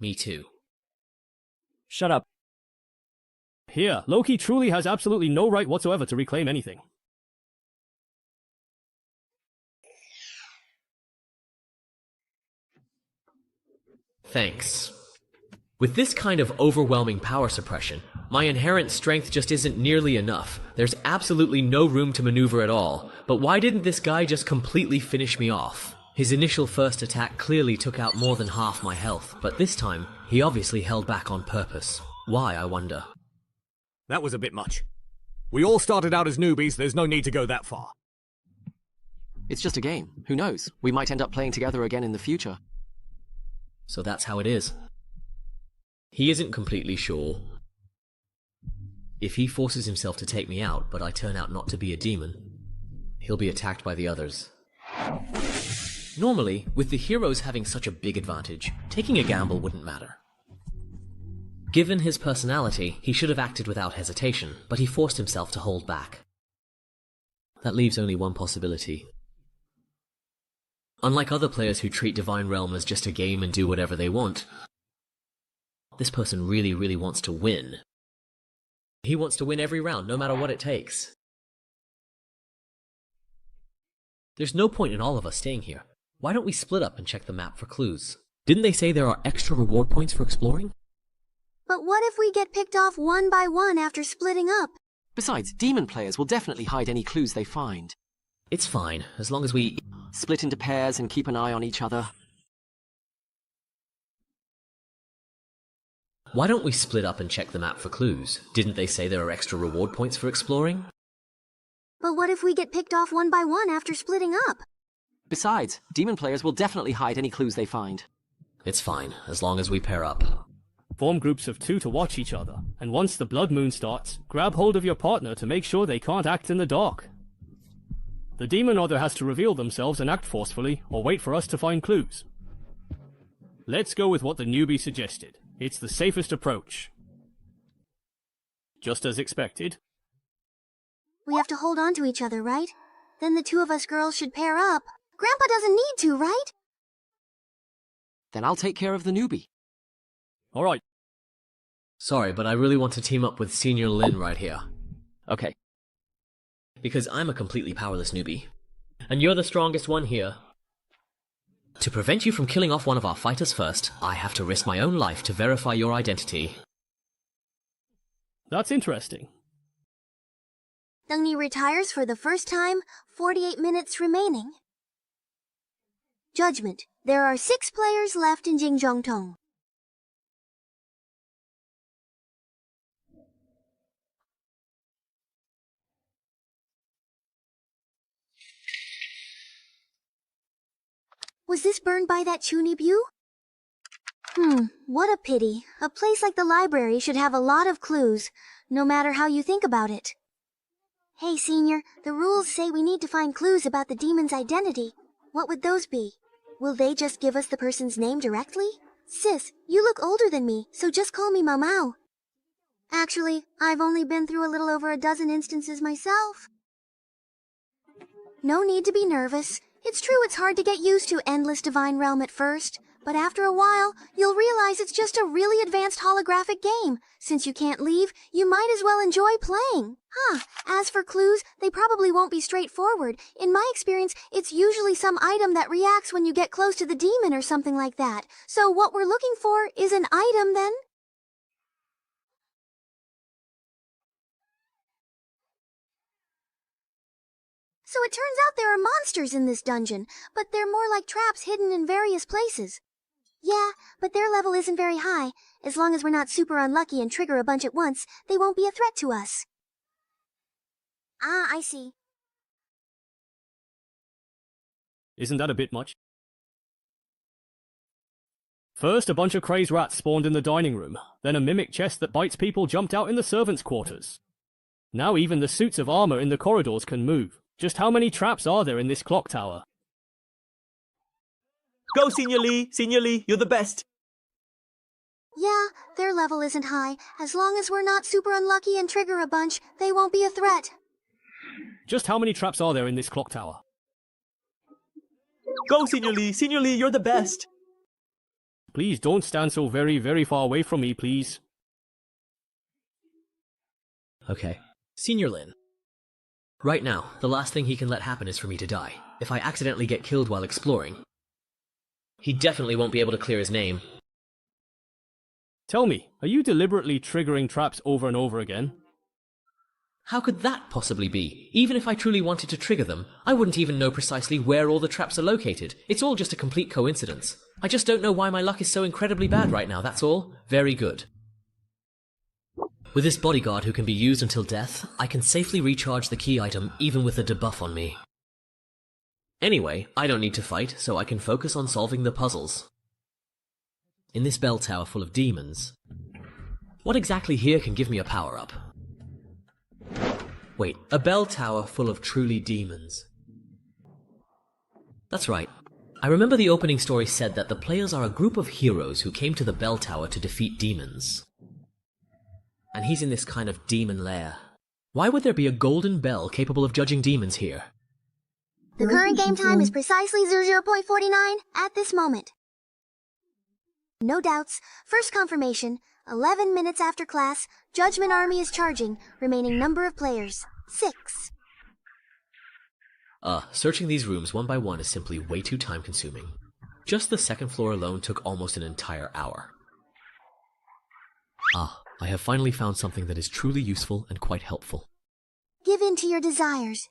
D: me too.
P: Shut up.
E: Here, Loki truly has absolutely no right whatsoever to reclaim anything.
D: Thanks. With this kind of overwhelming power suppression, my inherent strength just isn't nearly enough. There's absolutely no room to maneuver at all. But why didn't this guy just completely finish me off? His initial first attack clearly took out more than half my health, but this time, he obviously held back on purpose. Why, I wonder?
S: That was a bit much. We all started out as newbies, there's no need to go that far.
R: It's just a game. Who knows? We might end up playing together again in the future.
D: So that's how it is. He isn't completely sure. If he forces himself to take me out, but I turn out not to be a demon, he'll be attacked by the others. Normally, with the heroes having such a big advantage, taking a gamble wouldn't matter. Given his personality, he should have acted without hesitation, but he forced himself to hold back. That leaves only one possibility. Unlike other players who treat Divine Realm as just a game and do whatever they want, this person really wants to win. He wants to win every round, no matter what it takes. There's no point in all of us staying here. Why don't we split up and check the map for clues? Didn't they say there are extra reward points for exploring?
M: But what if we get picked off one by one after splitting up?
R: Besides, demon players will definitely hide any clues they find.
D: It's fine, as long as we
R: split into pairs and keep an eye on each other.
D: Why don't we split up and check the map for clues? Didn't they say there are extra reward points for exploring?
M: But what if we get picked off one by one after splitting up?
R: Besides, demon players will definitely hide any clues they find.
D: It's fine, as long as we pair up.
E: Form groups of 2 to watch each other, and once the blood moon starts, grab hold of your partner to make sure they can't act in the dark. The demon either has to reveal themselves and act forcefully, or wait for us to find clues. Let's go with what the newbie suggested. It's the safest approach. Just as expected.
M: We have to hold on to each other, right? Then the 2 of us girls should pair up. Grandpa doesn't need to, right?
R: Then I'll take care of the newbie.
E: Alright.
D: Sorry, but I really want to team up with Senior Lin right here.
R: Okay.
D: Because I'm a completely powerless newbie. And you're the strongest one here. To prevent you from killing off one of our fighters first, I have to risk my own life to verify your identity.
E: That's interesting.
M: Dengni retires for the first time, 48 minutes remaining. Judgment. There are 6 players left in Jingzhongtong. Was this burned by that Chunibu? What a pity. A place like the library should have a lot of clues, no matter how you think about it. Hey, Senior, the rules say we need to find clues about the demon's identity. What would those be? Will they just give us the person's name directly? Sis, you look older than me, so just call me Mao Mao. Actually, I've only been through a little over a dozen instances myself. No need to be nervous. It's true it's hard to get used to Endless Divine Realm at first, but after a while, you'll realize it's just a really advanced holographic game. Since you can't leave, you might as well enjoy playing. As for clues, they probably won't be straightforward. In my experience, it's usually some item that reacts when you get close to the demon or something like that. So what we're looking for is an item then? So it turns out there are monsters in this dungeon, but they're more like traps hidden in various places. Yeah, but their level isn't very high. As long as we're not super unlucky and trigger a bunch at once, they won't be a threat to us. I see.
E: Isn't that a bit much? First, a bunch of crazed rats spawned in the dining room. Then a mimic chest that bites people jumped out in the servants' quarters. Now even the suits of armor in the corridors can move. Just how many traps are there in this clock tower?
I: Go, Senior Lee! Senior Lee, you're the best!
M: Yeah, their level isn't high. As long as we're not super unlucky and trigger a bunch, they won't be a threat.
E: Just how many traps are there in this clock tower?
I: Go, Senior Lee! Senior Lee, you're the best!
E: Please don't stand so very, very far away from me, please.
D: Okay. Senior Lin. Right now, the last thing he can let happen is for me to die. If I accidentally get killed while exploring, he definitely won't be able to clear his name.
E: Tell me, are you deliberately triggering traps over and over again?
D: How could that possibly be? Even if I truly wanted to trigger them, I wouldn't even know precisely where all the traps are located. It's all just a complete coincidence. I just don't know why my luck is so incredibly bad right now, that's all. Very good. With this bodyguard who can be used until death, I can safely recharge the key item even with a debuff on me. Anyway, I don't need to fight, so I can focus on solving the puzzles. In this bell tower full of demons, what exactly here can give me a power-up? Wait, a bell tower full of truly demons. That's right. I remember the opening story said that the players are a group of heroes who came to the bell tower to defeat demons. And he's in this kind of demon lair. Why would there be a golden bell capable of judging demons here?
M: The current game time is precisely 00.49 at this moment. No doubts. First confirmation. 11 minutes after class, Judgment Army is charging. Remaining number of players, 6.
D: Searching these rooms one by one is simply way too time-consuming. Just the second floor alone took almost an entire hour. I have finally found something that is truly useful and quite helpful.
M: Give in to your desires.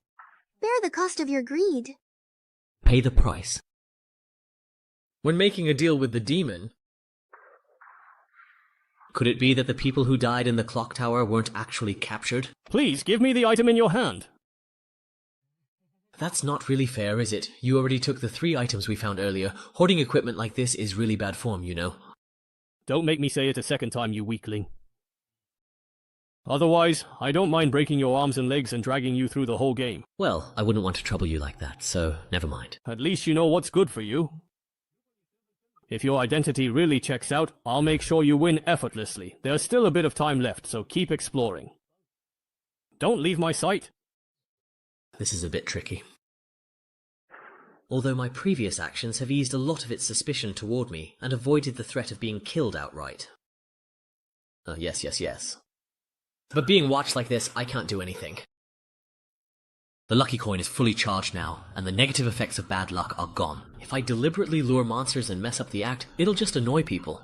M: Bear the cost of your greed.
D: Pay the price. When making a deal with the demon, could it be that the people who died in the clock tower weren't actually captured?
E: Please, give me the item in your hand.
D: That's not really fair, is it? You already took the 3 items we found earlier. Hoarding equipment like this is really bad form, you know.
E: Don't make me say it a second time, you weakling. Otherwise, I don't mind breaking your arms and legs and dragging you through the whole game.
D: Well, I wouldn't want to trouble you like that, so never mind.
E: At least you know what's good for you. If your identity really checks out, I'll make sure you win effortlessly. There's still a bit of time left, so keep exploring. Don't leave my sight.
D: This is a bit tricky. Although my previous actions have eased a lot of its suspicion toward me and avoided the threat of being killed outright. Yes. But being watched like this, I can't do anything. The lucky coin is fully charged now, and the negative effects of bad luck are gone. If I deliberately lure monsters and mess up the act, it'll just annoy people.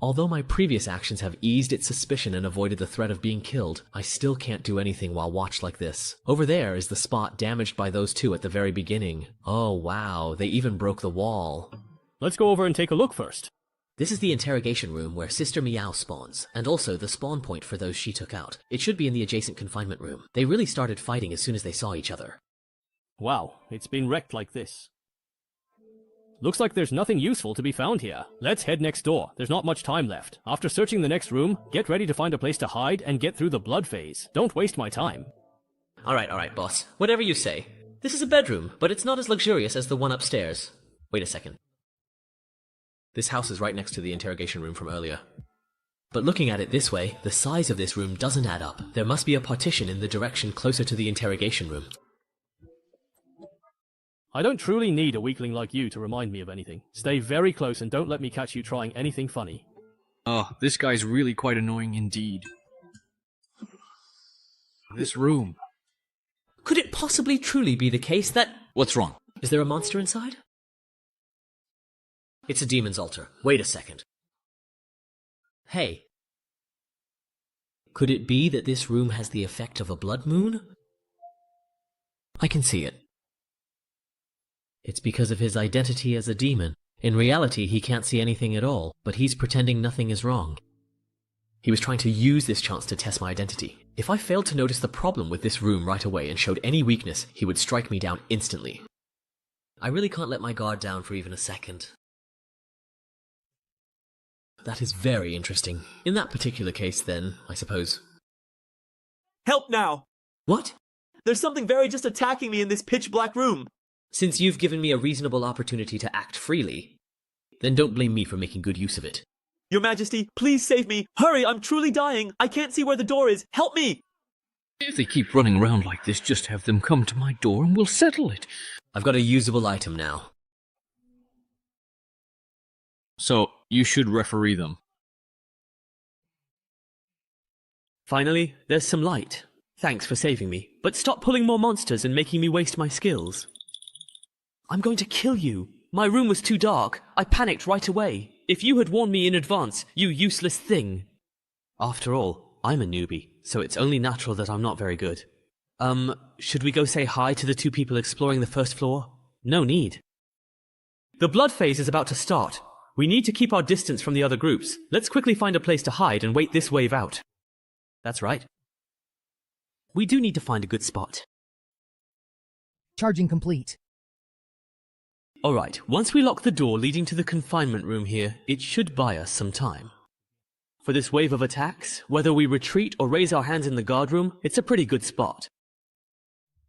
D: Although my previous actions have eased its suspicion and avoided the threat of being killed, I still can't do anything while watched like this. Over there is the spot damaged by those 2 at the very beginning. Oh wow, they even broke the wall.
E: Let's go over and take a look first.
D: This is the interrogation room where Sister Meow spawns, and also the spawn point for those she took out. It should be in the adjacent confinement room. They really started fighting as soon as they saw each other.
E: Wow, it's been wrecked like this. Looks like there's nothing useful to be found here. Let's head next door. There's not much time left. After searching the next room, get ready to find a place to hide and get through the blood phase. Don't waste my time.
D: Alright, boss. Whatever you say. This is a bedroom, but it's not as luxurious as the one upstairs. Wait a second. This house is right next to the interrogation room from earlier. But looking at it this way, the size of this room doesn't add up. There must be a partition in the direction closer to the interrogation room.
E: I don't truly need a weakling like you to remind me of anything. Stay very close and don't let me catch you trying anything funny.
J: Oh, this guy's really quite annoying indeed. This room.
D: Could it possibly truly be the case that...
J: What's wrong?
D: Is there a monster inside? It's a demon's altar. Wait a second. Hey. Could it be that this room has the effect of a blood moon? I can see it. It's because of his identity as a demon. In reality, he can't see anything at all, but he's pretending nothing is wrong. He was trying to use this chance to test my identity. If I failed to notice the problem with this room right away and showed any weakness, he would strike me down instantly. I really can't let my guard down for even a second. That is very interesting. In that particular case, then, I suppose.
I: Help now!
D: What?
I: There's something very just attacking me in this pitch-black room.
D: Since you've given me a reasonable opportunity to act freely, then don't blame me for making good use of it.
I: Your Majesty, please save me! Hurry, I'm truly dying! I can't see where the door is! Help me!
J: If they keep running around like this, just have them come to my door and we'll settle it.
D: I've got a usable item now.
J: So, you should referee them.
I: Finally, there's some light. Thanks for saving me, but stop pulling more monsters and making me waste my skills. I'm going to kill you. My room was too dark. I panicked right away. If you had warned me in advance, you useless thing. After all, I'm a newbie, so it's only natural that I'm not very good. Should we go say hi to the 2 people exploring the first floor? No need. The blood phase is about to start. We need to keep our distance from the other groups. Let's quickly find a place to hide and wait this wave out. That's right. We do need to find a good spot.
H: Charging complete.
I: Alright, once we lock the door leading to the confinement room here, it should buy us some time. For this wave of attacks, whether we retreat or raise our hands in the guard room, it's a pretty good spot.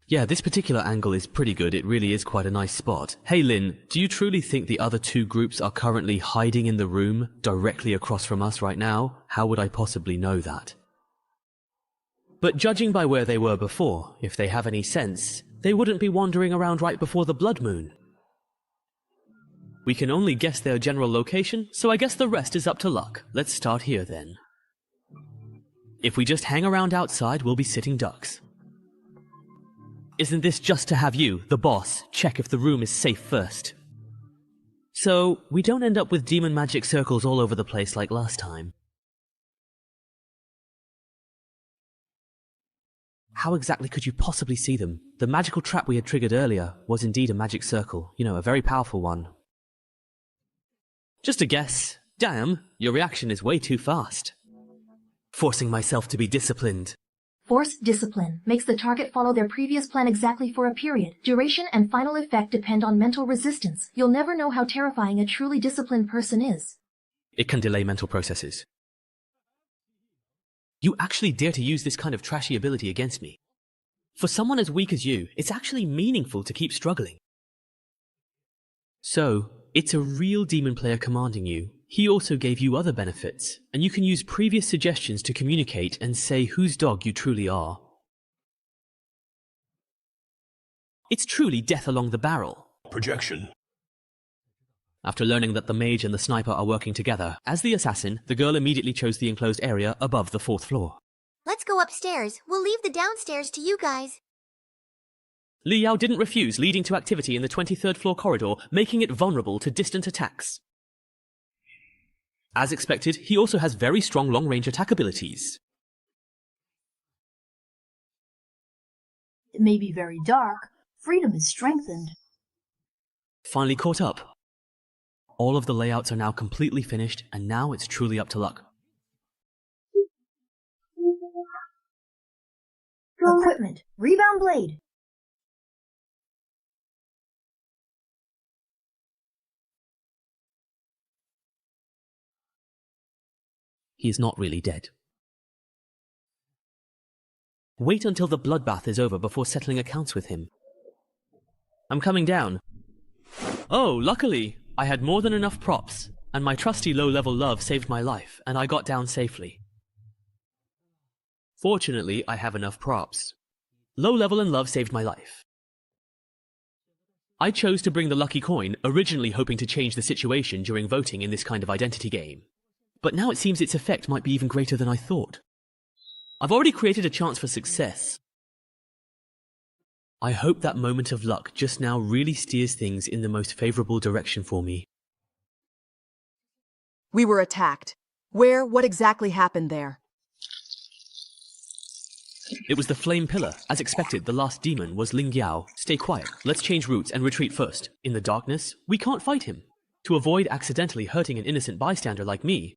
I: Yeah, this particular angle is pretty good, it really is quite a nice spot. Hey Lynn, do you truly think the other 2 groups are currently hiding in the room directly across from us right now? How would I possibly know that? But judging by where they were before, if they have any sense, they wouldn't be wandering around right before the blood moon. We can only guess their general location, so I guess the rest is up to luck. Let's start here then. If we just hang around outside, we'll be sitting ducks. Isn't this just to have you, the boss, check if the room is safe first? So, we don't end up with demon magic circles all over the place like last time. How exactly could you possibly see them? The magical trap we had triggered earlier was indeed a magic circle, you know, a very powerful one. Just a guess. Damn, your reaction is way too fast. Forcing myself to be disciplined.
B: Forced discipline makes the target follow their previous plan exactly for a period. Duration and final effect depend on mental resistance. You'll never know how terrifying a truly disciplined person is.
I: It can delay mental processes. You actually dare to use this kind of trashy ability against me. For someone as weak as you, it's actually meaningful to keep struggling. So, it's a real demon player commanding you. He also gave you other benefits, and you can use previous suggestions to communicate and say whose dog you truly are. It's truly death along the barrel.
T: Projection.
I: After learning that the mage and the sniper are working together, as the assassin, the girl immediately chose the enclosed area above the 4th floor.
M: Let's go upstairs. We'll leave the downstairs to you guys.
I: Li Yao didn't refuse, leading to activity in the 23rd floor corridor, making it vulnerable to distant attacks. As expected, he also has very strong long-range attack abilities.
U: It may be very dark. Freedom is strengthened.
I: Finally caught up. All of the layouts are now completely finished, and now it's truly up to luck.
U: Equipment. Rebound blade.
I: He is not really dead. Wait until the bloodbath is over before settling accounts with him. I'm coming down. Oh, luckily, I had more than enough props, and my trusty low-level love saved my life, and I got down safely. Fortunately, I have enough props. Low-level and love saved my life. I chose to bring the lucky coin, originally hoping to change the situation during voting in this kind of identity game. But now it seems its effect might be even greater than I thought. I've already created a chance for success. I hope that moment of luck just now really steers things in the most favorable direction for me.
V: We were attacked. Where? What exactly happened there?
I: It was the flame pillar. As expected, the last demon was Ling Yao. Stay quiet. Let's change routes and retreat first. In the darkness, we can't fight him. To avoid accidentally hurting an innocent bystander like me,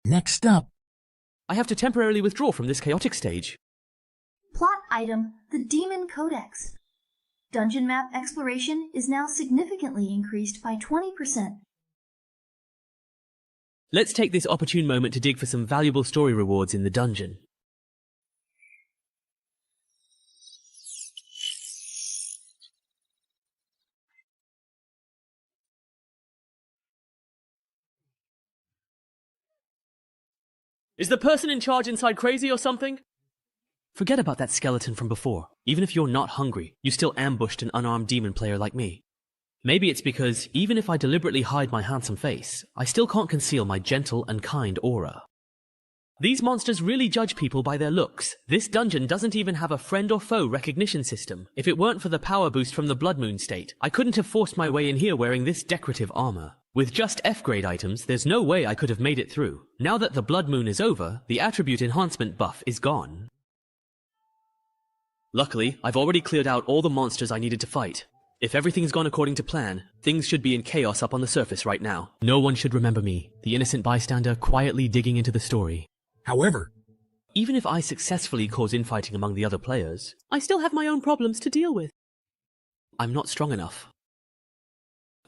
T: Next up.
I: I have to temporarily withdraw from this chaotic stage.
U: Plot item, the Demon Codex. Dungeon map exploration is now significantly increased by 20%.
I: Let's take this opportune moment to dig for some valuable story rewards in the dungeon. Is the person in charge inside crazy or something? Forget about that skeleton from before. Even if you're not hungry, you still ambushed an unarmed demon player like me. Maybe it's because, even if I deliberately hide my handsome face, I still can't conceal my gentle and kind aura. These monsters really judge people by their looks. This dungeon doesn't even have a friend or foe recognition system. If it weren't for the power boost from the Blood Moon state, I couldn't have forced my way in here wearing this decorative armor. With just F-grade items, there's no way I could have made it through. Now that the Blood Moon is over, the attribute enhancement buff is gone. Luckily, I've already cleared out all the monsters I needed to fight. If everything's gone according to plan, things should be in chaos up on the surface right now. No one should remember me, the innocent bystander quietly digging into the story.
T: However,
I: even if I successfully cause infighting among the other players, I still have my own problems to deal with. I'm not strong enough.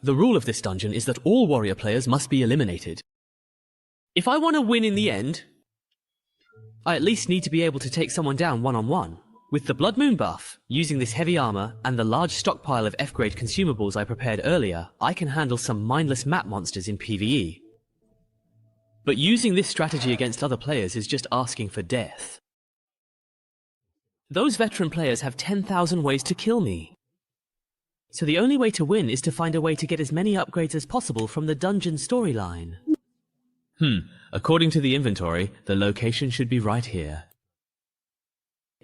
I: The rule of this dungeon is that all warrior players must be eliminated. If I want to win in the end, I at least need to be able to take someone down one-on-one. With the Blood Moon buff, using this heavy armor, and the large stockpile of F-grade consumables I prepared earlier, I can handle some mindless map monsters in PvE. But using this strategy against other players is just asking for death. Those veteran players have 10,000 ways to kill me. So the only way to win is to find a way to get as many upgrades as possible from the dungeon storyline. According to the inventory, the location should be right here.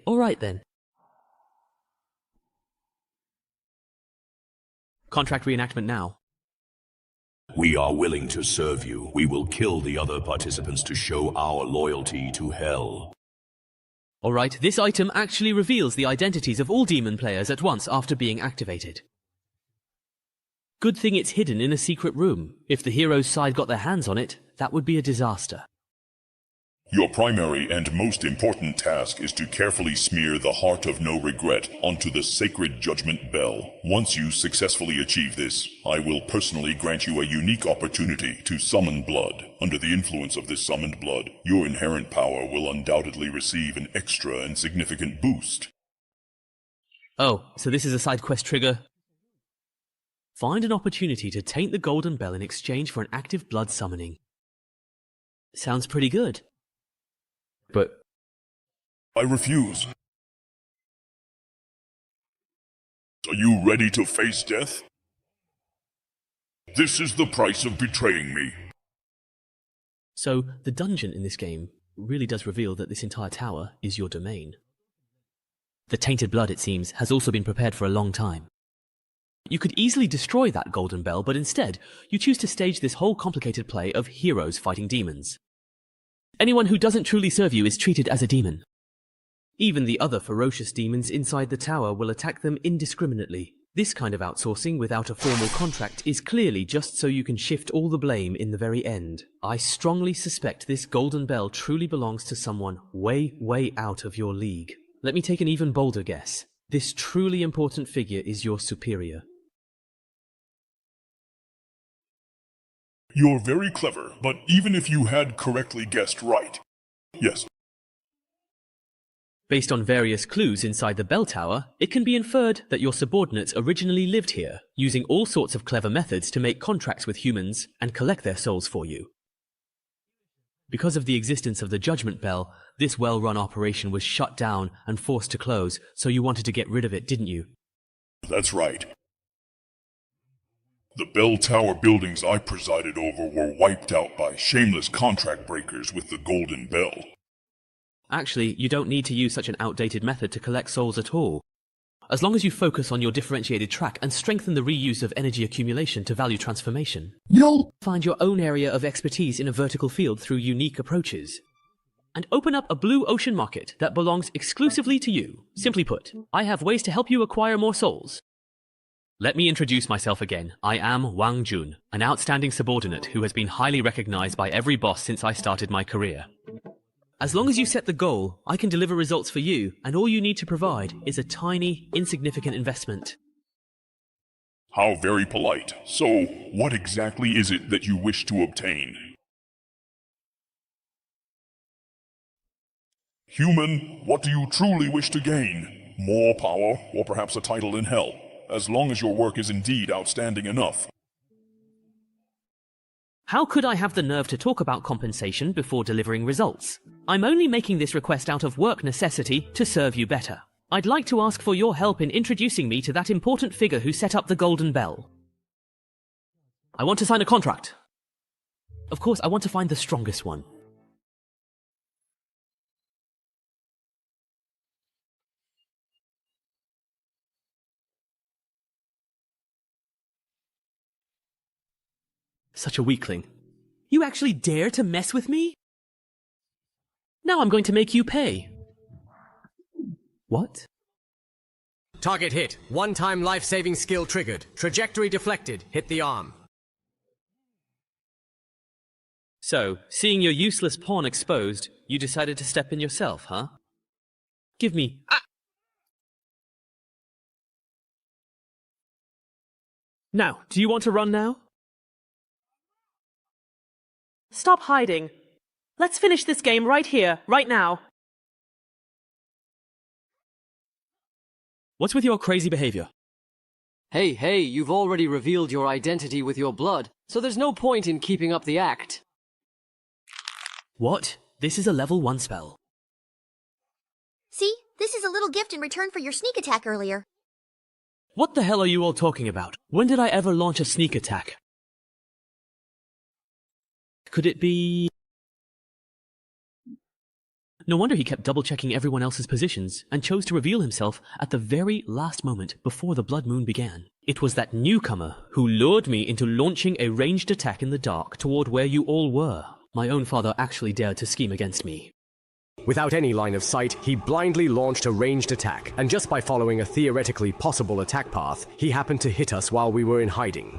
I: Alright then. Contract reenactment now.
T: We are willing to serve you. We will kill the other participants to show our loyalty to hell.
I: Alright, this item actually reveals the identities of all demon players at once after being activated. Good thing it's hidden in a secret room. If the hero's side got their hands on it, that would be a disaster.
F: Your primary and most important task is to carefully smear the Heart of No Regret onto the sacred judgment bell. Once you successfully achieve this, I will personally grant you a unique opportunity to summon blood. Under the influence of this summoned blood, your inherent power will undoubtedly receive an extra and significant boost.
I: Oh, so this is a side quest trigger? Find an opportunity to taint the golden bell in exchange for an active blood summoning. Sounds pretty good. But
F: I refuse. Are you ready to face death? This is the price of betraying me.
I: So, the dungeon in this game really does reveal that this entire tower is your domain. The tainted blood, it seems, has also been prepared for a long time. You could easily destroy that golden bell, but instead, you choose to stage this whole complicated play of heroes fighting demons. Anyone who doesn't truly serve you is treated as a demon. Even the other ferocious demons inside the tower will attack them indiscriminately. This kind of outsourcing without a formal contract is clearly just so you can shift all the blame in the very end. I strongly suspect this golden bell truly belongs to someone way, way out of your league. Let me take an even bolder guess. This truly important figure is your superior.
F: You're very clever, but even if you had correctly guessed right. Yes.
I: Based on various clues inside the bell tower, it can be inferred that your subordinates originally lived here, using all sorts of clever methods to make contracts with humans and collect their souls for you. Because of the existence of the Judgment Bell, this well-run operation was shut down and forced to close, so you wanted to get rid of it, didn't you?
F: That's right. The bell tower buildings I presided over were wiped out by shameless contract breakers with the Golden Bell.
I: Actually, you don't need to use such an outdated method to collect souls at all. As long as you focus on your differentiated track and strengthen the reuse of energy accumulation to value transformation. Find your own area of expertise in a vertical field through unique approaches. And open up a blue ocean market that belongs exclusively to you. Simply put, I have ways to help you acquire more souls. Let me introduce myself again. I am Wang Jun, an outstanding subordinate who has been highly recognized by every boss since I started my career. As long as you set the goal, I can deliver results for you, and all you need to provide is a tiny, insignificant investment.
F: How very polite. So, what exactly is it that you wish to obtain? Human, what do you truly wish to gain? More power, or perhaps a title in hell? As long as your work is indeed outstanding enough.
I: How could I have the nerve to talk about compensation before delivering results? I'm only making this request out of work necessity to serve you better. I'd like to ask for your help in introducing me to that important figure who set up the Golden Bell. I want to sign a contract. Of course, I want to find the strongest one. Such a weakling. You actually dare to mess with me? Now I'm going to make you pay. What?
S: Target hit. One-time life-saving skill triggered. Trajectory deflected. Hit the arm.
I: So, seeing your useless pawn exposed, you decided to step in yourself, huh? Give me... Ah! Now, do you want to run now? Stop hiding. Let's finish this game right here, right now. What's with your crazy behavior?
R: Hey, you've already revealed your identity with your blood, so there's no point in keeping up the act.
I: What? This is a level 1 spell.
M: See? This is a little gift in return for your sneak attack earlier.
I: What the hell are you all talking about? When did I ever launch a sneak attack? Could it be... No wonder he kept double-checking everyone else's positions and chose to reveal himself at the very last moment before the blood moon began. It was that newcomer who lured me into launching a ranged attack in the dark toward where you all were. My own father actually dared to scheme against me.
S: Without any line of sight, he blindly launched a ranged attack, and just by following a theoretically possible attack path, he happened to hit us while we were in hiding.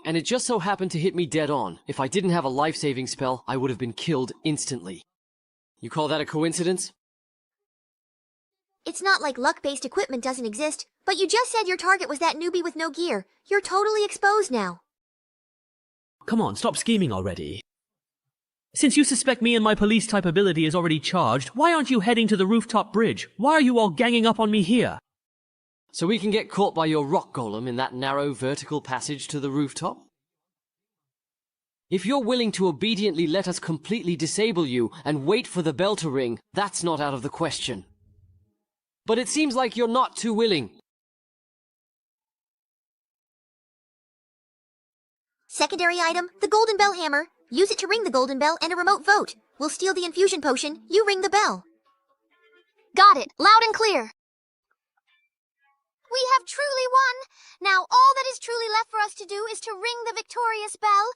R: And it just so happened to hit me dead on. If I didn't have a life-saving spell, I would have been killed instantly. You call that a coincidence?
M: It's not like luck-based equipment doesn't exist, but you just said your target was that newbie with no gear. You're totally exposed now.
I: Come on, stop scheming already. Since you suspect me and my police-type ability is already charged, why aren't you heading to the rooftop bridge? Why are you all ganging up on me here?
R: So we can get caught by your rock golem in that narrow vertical passage to the rooftop? If you're willing to obediently let us completely disable you and wait for the bell to ring, that's not out of the question. But it seems like you're not too willing.
M: Secondary item, the Golden Bell Hammer. Use it to ring the Golden Bell and a remote vote. We'll steal the infusion potion, you ring the bell. Got it, loud and clear. We have truly won. Now all that is truly left for us to do is to ring the victorious bell.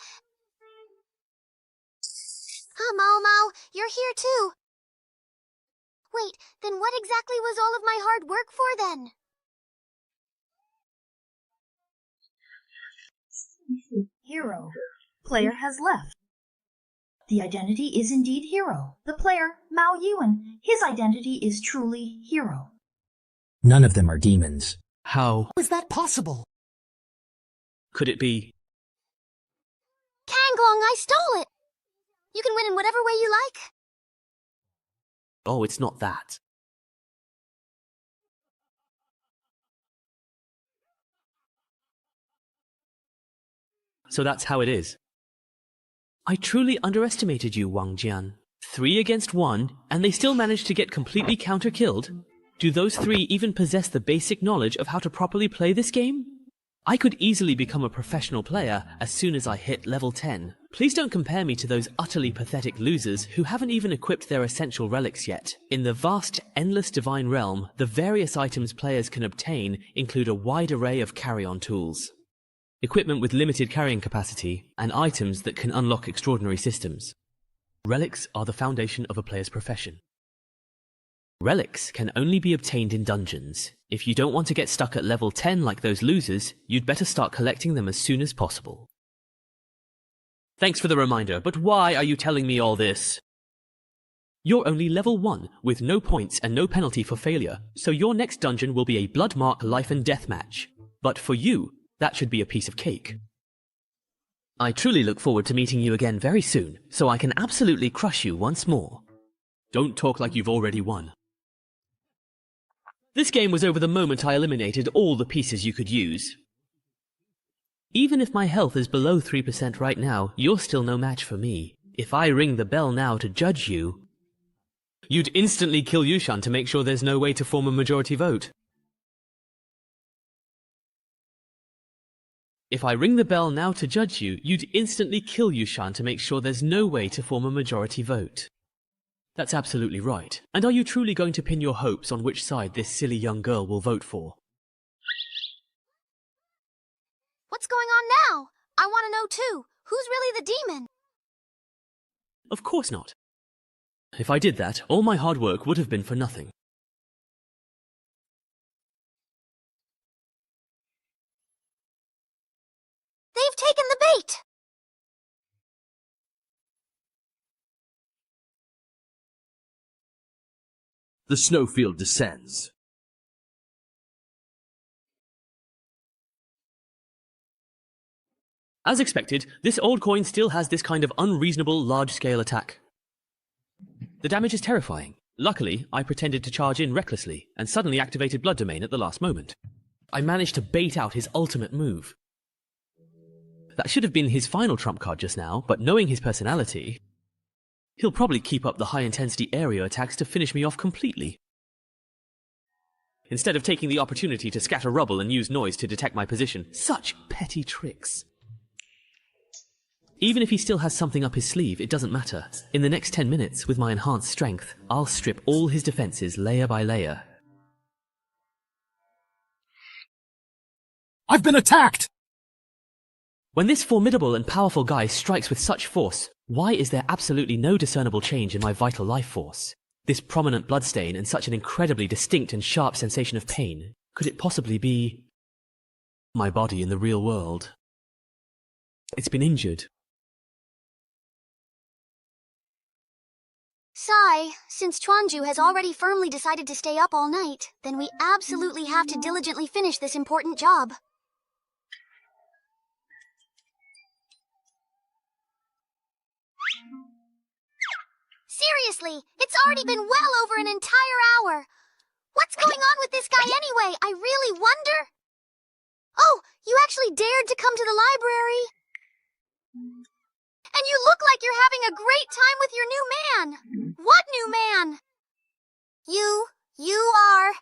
M: Mau, you're here too. Wait, then what exactly was all of my hard work for then?
U: Hero. Player has left. The identity is indeed Hero. The player, Mao Yuan, his identity is truly Hero.
G: None of them are demons.
I: How
U: is that possible?
I: Could it be?
M: Kanglong, I stole it! You can win in whatever way you like.
I: Oh, it's not that. So that's how it is. I truly underestimated you, Wang Jian. 3 against 1, and they still managed to get completely counter-killed? Do those 3 even possess the basic knowledge of how to properly play this game? I could easily become a professional player as soon as I hit level 10. Please don't compare me to those utterly pathetic losers who haven't even equipped their essential relics yet. In the vast, endless divine realm, the various items players can obtain include a wide array of carry-on tools, equipment with limited carrying capacity, and items that can unlock extraordinary systems. Relics are the foundation of a player's profession. Relics can only be obtained in dungeons. If you don't want to get stuck at level 10 like those losers, you'd better start collecting them as soon as possible. Thanks for the reminder, but why are you telling me all this? You're only level 1, with no points and no penalty for failure, so your next dungeon will be a Bloodmark life and death match. But for you, that should be a piece of cake. I truly look forward to meeting you again very soon, so I can absolutely crush you once more. Don't talk like you've already won. This game was over the moment I eliminated all the pieces you could use. Even if my health is below 3% right now, you're still no match for me. If I ring the bell now to judge you, you'd instantly kill Yushan to make sure there's no way to form a majority vote. If I ring the bell now to judge you, you'd instantly kill Yushan to make sure there's no way to form a majority vote. That's absolutely right. And are you truly going to pin your hopes on which side this silly young girl will vote for?
M: What's going on now? I want to know too. Who's really the demon?
I: Of course not. If I did that, all my hard work would have been for nothing.
M: They've taken the bait!
K: The snowfield descends.
I: As expected, this old coin still has this kind of unreasonable large-scale attack. The damage is terrifying. Luckily, I pretended to charge in recklessly, and suddenly activated Blood Domain at the last moment. I managed to bait out his ultimate move. That should have been his final trump card just now, but knowing his personality, he'll probably keep up the high-intensity area attacks to finish me off completely. instead of taking the opportunity to scatter rubble and use noise to detect my position. Such petty tricks. Even if he still has something up his sleeve, it doesn't matter. In the next 10 minutes, with my enhanced strength, I'll strip all his defenses layer by layer.
E: I've been attacked!
I: When this formidable and powerful guy strikes with such force, why is there absolutely no discernible change in my vital life force? This prominent bloodstain and such an incredibly distinct and sharp sensation of pain, could it possibly be my body in the real world? It's been injured.
M: Sigh, since Chuanju has already firmly decided to stay up all night, then we absolutely have to diligently finish this important job. Seriously, it's already been well over an entire hour. What's going on with this guy anyway? I really wonder. Oh, you actually dared to come to the library. And you look like you're having a great time with your new man. What new man? You are...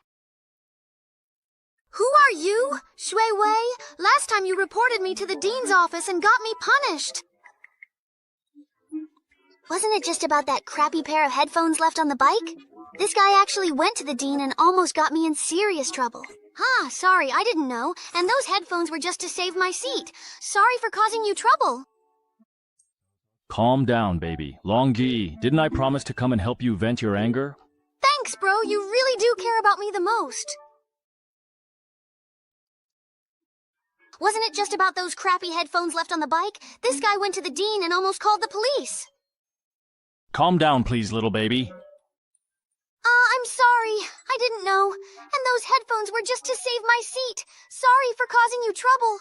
M: Who are you? Shui Wei? Last time you reported me to the dean's office and got me punished. Wasn't it just about that crappy pair of headphones left on the bike? This guy actually went to the dean and almost got me in serious trouble. Ah, sorry, I didn't know. And those headphones were just to save my seat. Sorry for causing you trouble.
C: Calm down, baby. Longji, didn't I promise to come and help you vent your anger?
M: Thanks, bro. You really do care about me the most. Wasn't it just about those crappy headphones left on the bike? This guy went to the dean and almost called the police.
C: Calm down, please, little baby.
M: I'm sorry. I didn't know. And those headphones were just to save my seat. Sorry for causing you trouble.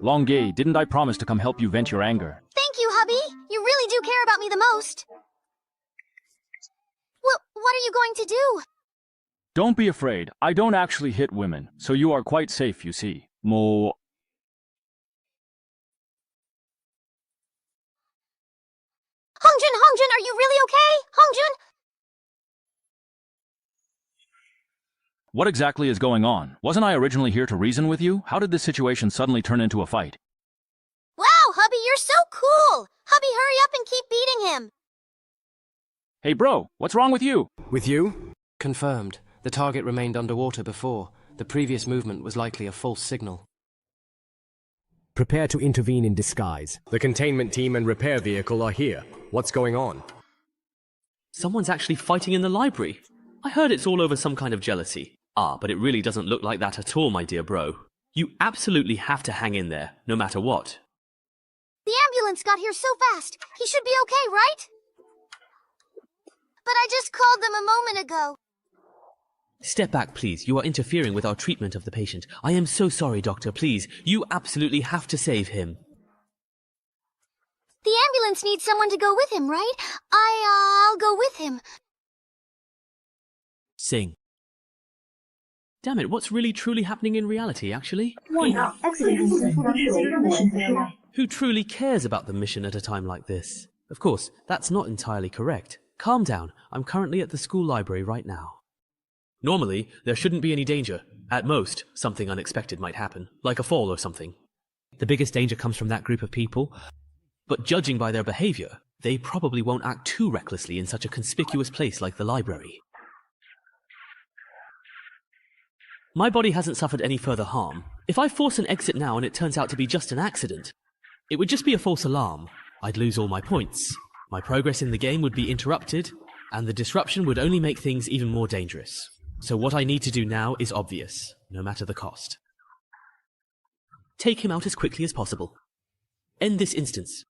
C: Longji, didn't I promise to come help you vent your anger?
M: Thank you, hubby. You really do care about me the most. Well, what are you going to do?
C: Don't be afraid. I don't actually hit women, so you are quite safe, you see. Mo...
M: Hongjun, are you really okay? Hongjun?
C: What exactly is going on? Wasn't I originally here to reason with you? How did this situation suddenly turn into a fight?
M: Wow, hubby, you're so cool! Hubby, hurry up and keep beating him!
C: Hey bro, what's wrong with you?
R: With you? Confirmed. The target remained underwater before. The previous movement was likely a false signal.
S: Prepare to intervene in disguise. The containment team and repair vehicle are here. What's going on?
I: Someone's actually fighting in the library. I heard it's all over some kind of jealousy. Ah, but it really doesn't look like that at all, my dear bro. You absolutely have to hang in there, no matter what.
M: The ambulance got here so fast. He should be okay, right? But I just called them a moment ago.
I: Step back, please. You are interfering with our treatment of the patient. I am so sorry, doctor. Please, you absolutely have to save him.
M: The ambulance needs someone to go with him, right? I'll go with him.
I: Sing. Damn it, what's really truly happening in reality, actually? Who truly cares about the mission at a time like this? Of course, that's not entirely correct. Calm down. I'm currently at the school library right now. Normally, there shouldn't be any danger. At most, something unexpected might happen, like a fall or something. The biggest danger comes from that group of people, but judging by their behavior, they probably won't act too recklessly in such a conspicuous place like the library. My body hasn't suffered any further harm. If I force an exit now and it turns out to be just an accident, it would just be a false alarm. I'd lose all my points. My progress in the game would be interrupted, and the disruption would only make things even more dangerous. So what I need to do now is obvious, no matter the cost. Take him out as quickly as possible. End this instance.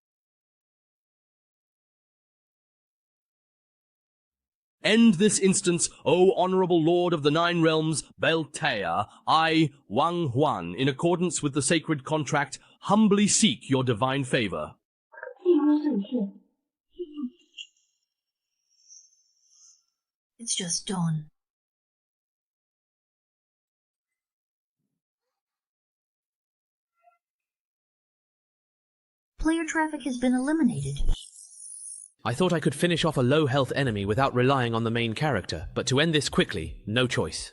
K: End this instance, O Honorable Lord of the Nine Realms, Beltea, I, Wang Huan, in accordance with the sacred contract, humbly seek your divine favor.
U: It's just dawn. Player traffic has been eliminated.
I: I thought I could finish off a low-health enemy without relying on the main character, but to end this quickly, no choice.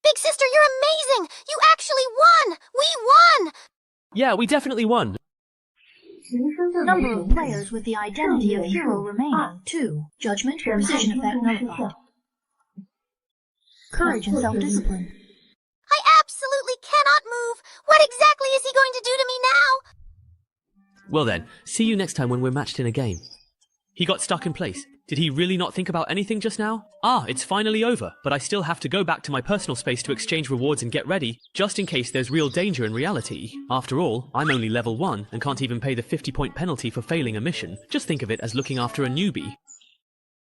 M: Big sister, you're amazing! You actually won! We won!
I: Yeah, we definitely won.
U: Number of players with the identity of hero remaining, 2. Judgment, precision effect notified. Courage and self-discipline.
M: I absolutely cannot move! What exactly is he going to do to me now?
I: Well then, see you next time when we're matched in a game. He got stuck in place. Did he really not think about anything just now? Ah, it's finally over, but I still have to go back to my personal space to exchange rewards and get ready, just in case there's real danger in reality. After all, I'm only level 1 and can't even pay the 50-point penalty for failing a mission. Just think of it as looking after a newbie.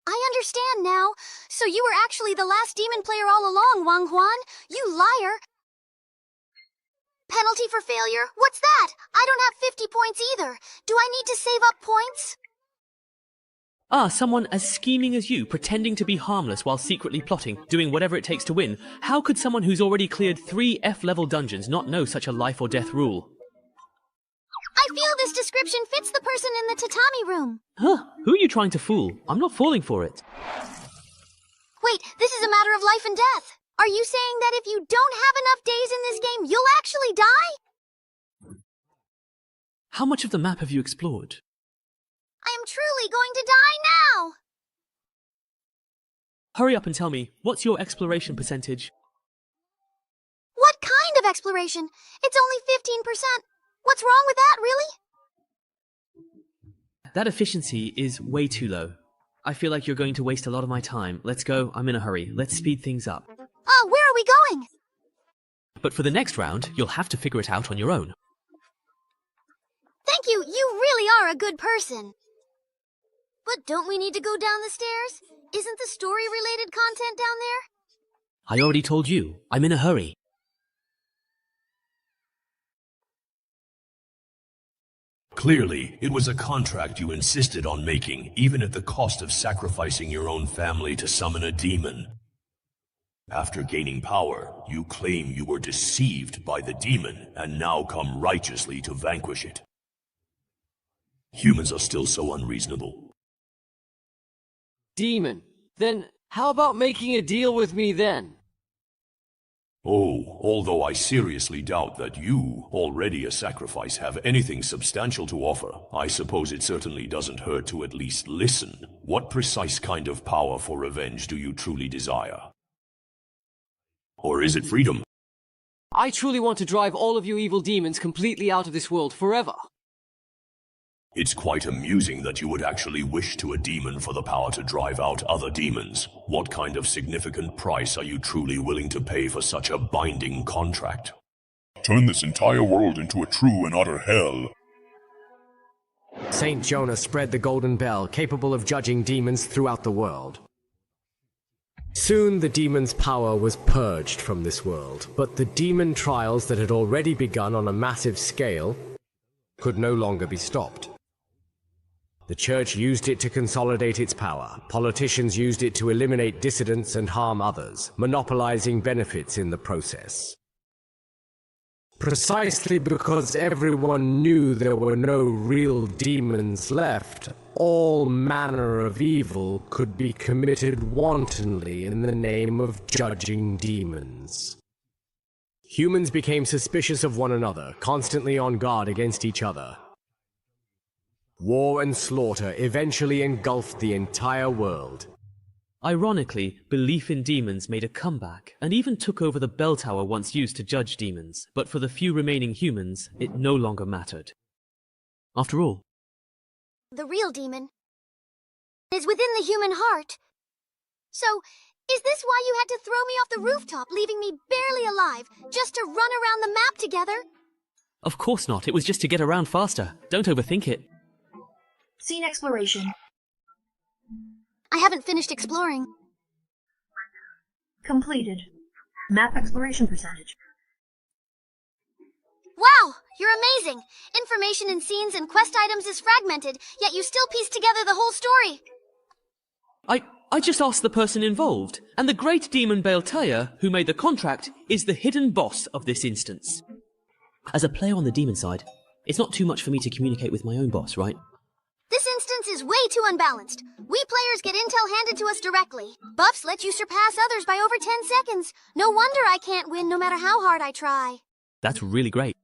M: I understand now. So you were actually the last demon player all along, Wang Huan. You liar. Penalty for failure? What's that? I don't have 50 points either. Do I need to save up points?
I: Ah, someone as scheming as you, pretending to be harmless while secretly plotting, doing whatever it takes to win. How could someone who's already cleared 3 F-level dungeons not know such a life or death rule?
M: I feel this description fits the person in the tatami room.
I: Huh? Who are you trying to fool? I'm not falling for it.
M: Wait, this is a matter of life and death. Are you saying that if you don't have enough days in this game, you'll actually die?
I: How much of the map have you explored?
M: I am truly going to die now!
I: Hurry up and tell me, what's your exploration percentage?
M: What kind of exploration? It's only 15%. What's wrong with that, really?
I: That efficiency is way too low. I feel like you're going to waste a lot of my time. Let's go, I'm in a hurry. Let's speed things up.
M: Oh, where are we going?
I: But for the next round, you'll have to figure it out on your own.
M: Thank you, you really are a good person. But don't we need to go down the stairs? Isn't the story-related content down there?
I: I already told you, I'm in a hurry.
T: Clearly, it was a contract you insisted on making, even at the cost of sacrificing your own family to summon a demon. After gaining power, you claim you were deceived by the demon and now come righteously to vanquish it. Humans are still so unreasonable.
R: Demon. Then how about making a deal with me then?
T: Oh, although I seriously doubt that you, already a sacrifice, have anything substantial to offer, I suppose it certainly doesn't hurt to at least listen. What precise kind of power for revenge do you truly desire? Or is it freedom?
R: I truly want to drive all of you evil demons completely out of this world forever.
T: It's quite amusing that you would actually wish to a demon for the power to drive out other demons. What kind of significant price are you truly willing to pay for such a binding contract?
F: Turn this entire world into a true and utter hell.
S: Saint Jonah spread the golden bell, capable of judging demons throughout the world. Soon the demon's power was purged from this world, but the demon trials that had already begun on a massive scale could no longer be stopped. The church used it to consolidate its power. Politicians used it to eliminate dissidents and harm others, monopolizing benefits in the process. Precisely because everyone knew there were no real demons left, all manner of evil could be committed wantonly in the name of judging demons. Humans became suspicious of one another, constantly on guard against each other. War and slaughter eventually engulfed the entire world.
I: Ironically, belief in demons made a comeback, and even took over the bell tower once used to judge demons, but for the few remaining humans, it no longer mattered. After all,
M: The real demon is within the human heart. So, is this why you had to throw me off the rooftop, leaving me barely alive, just to run around the map together?
I: of course not, it was just to get around faster. Don't overthink it.
U: Scene exploration.
M: I haven't finished exploring.
U: Completed. Map exploration percentage.
M: Wow, you're amazing! Information in scenes and quest items is fragmented, yet you still piece together the whole story.
I: I just asked the person involved, and the great demon Baeltaya, who made the contract, is the hidden boss of this instance. As a player on the demon side, it's not too much for me to communicate with my own boss, right?
M: This instance is way too unbalanced. We players get intel handed to us directly. Buffs let you surpass others by over 10 seconds. No wonder I can't win no matter how hard I try.
I: That's really great.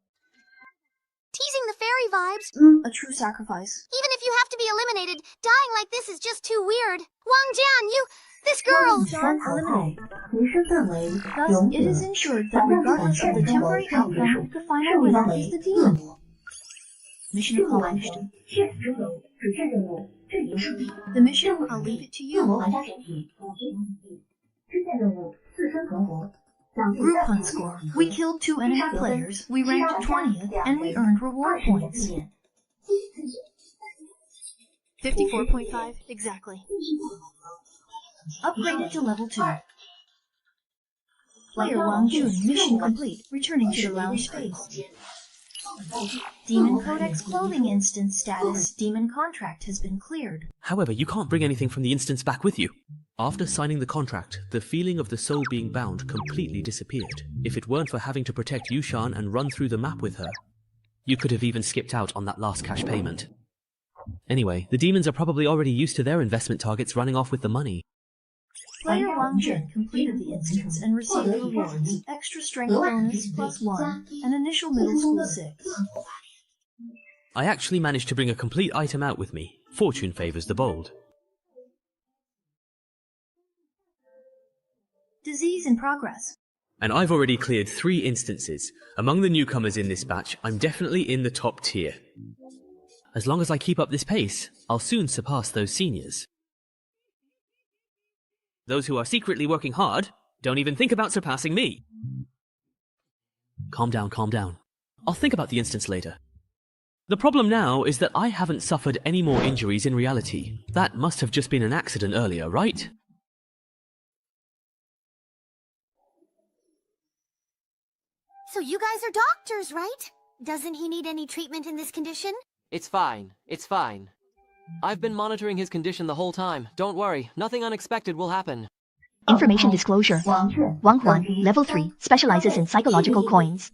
M: Teasing the fairy vibes.
U: A true sacrifice.
M: Even if you have to be eliminated, dying like this is just too weird. Wang Jian, this girl!
U: Eliminate. Thus, it is ensured that regardless of the temporary outcome, the final winner is the demon. Mission accomplished. The mission, I'll leave it to you. Group hunt score. We killed 2 enemy players, we ranked 20th, and we earned reward points. 54.5, exactly. Upgraded to level 2. Player Wang Jun, mission complete, returning to the lounge space. Demon Codex clothing instance status. Demon contract has been cleared.
I: However, you can't bring anything from the instance back with you. After signing the contract, the feeling of the soul being bound completely disappeared. If it weren't for having to protect Yushan and run through the map with her, you could have even skipped out on that last cash payment. Anyway, the demons are probably already used to their investment targets running off with the money.
U: Player Wang Jun completed the instance and received rewards. Extra strength bonus +1, and initial middle school 6.
I: I actually managed to bring a complete item out with me. Fortune favors the bold.
U: Disease in progress.
I: And I've already cleared 3 instances. Among the newcomers in this batch, I'm definitely in the top tier. As long as I keep up this pace, I'll soon surpass those seniors. Those who are secretly working hard, don't even think about surpassing me. Calm down, calm down. I'll think about the instance later. The problem now is that I haven't suffered any more injuries in reality. That must have just been an accident earlier, right?
M: So you guys are doctors, right? Doesn't he need any treatment in this condition?
R: It's fine. It's fine. I've been monitoring his condition the whole time. Don't worry, nothing unexpected will happen.
L: Information disclosure. Wang Huan, level 3, specializes in psychological coins.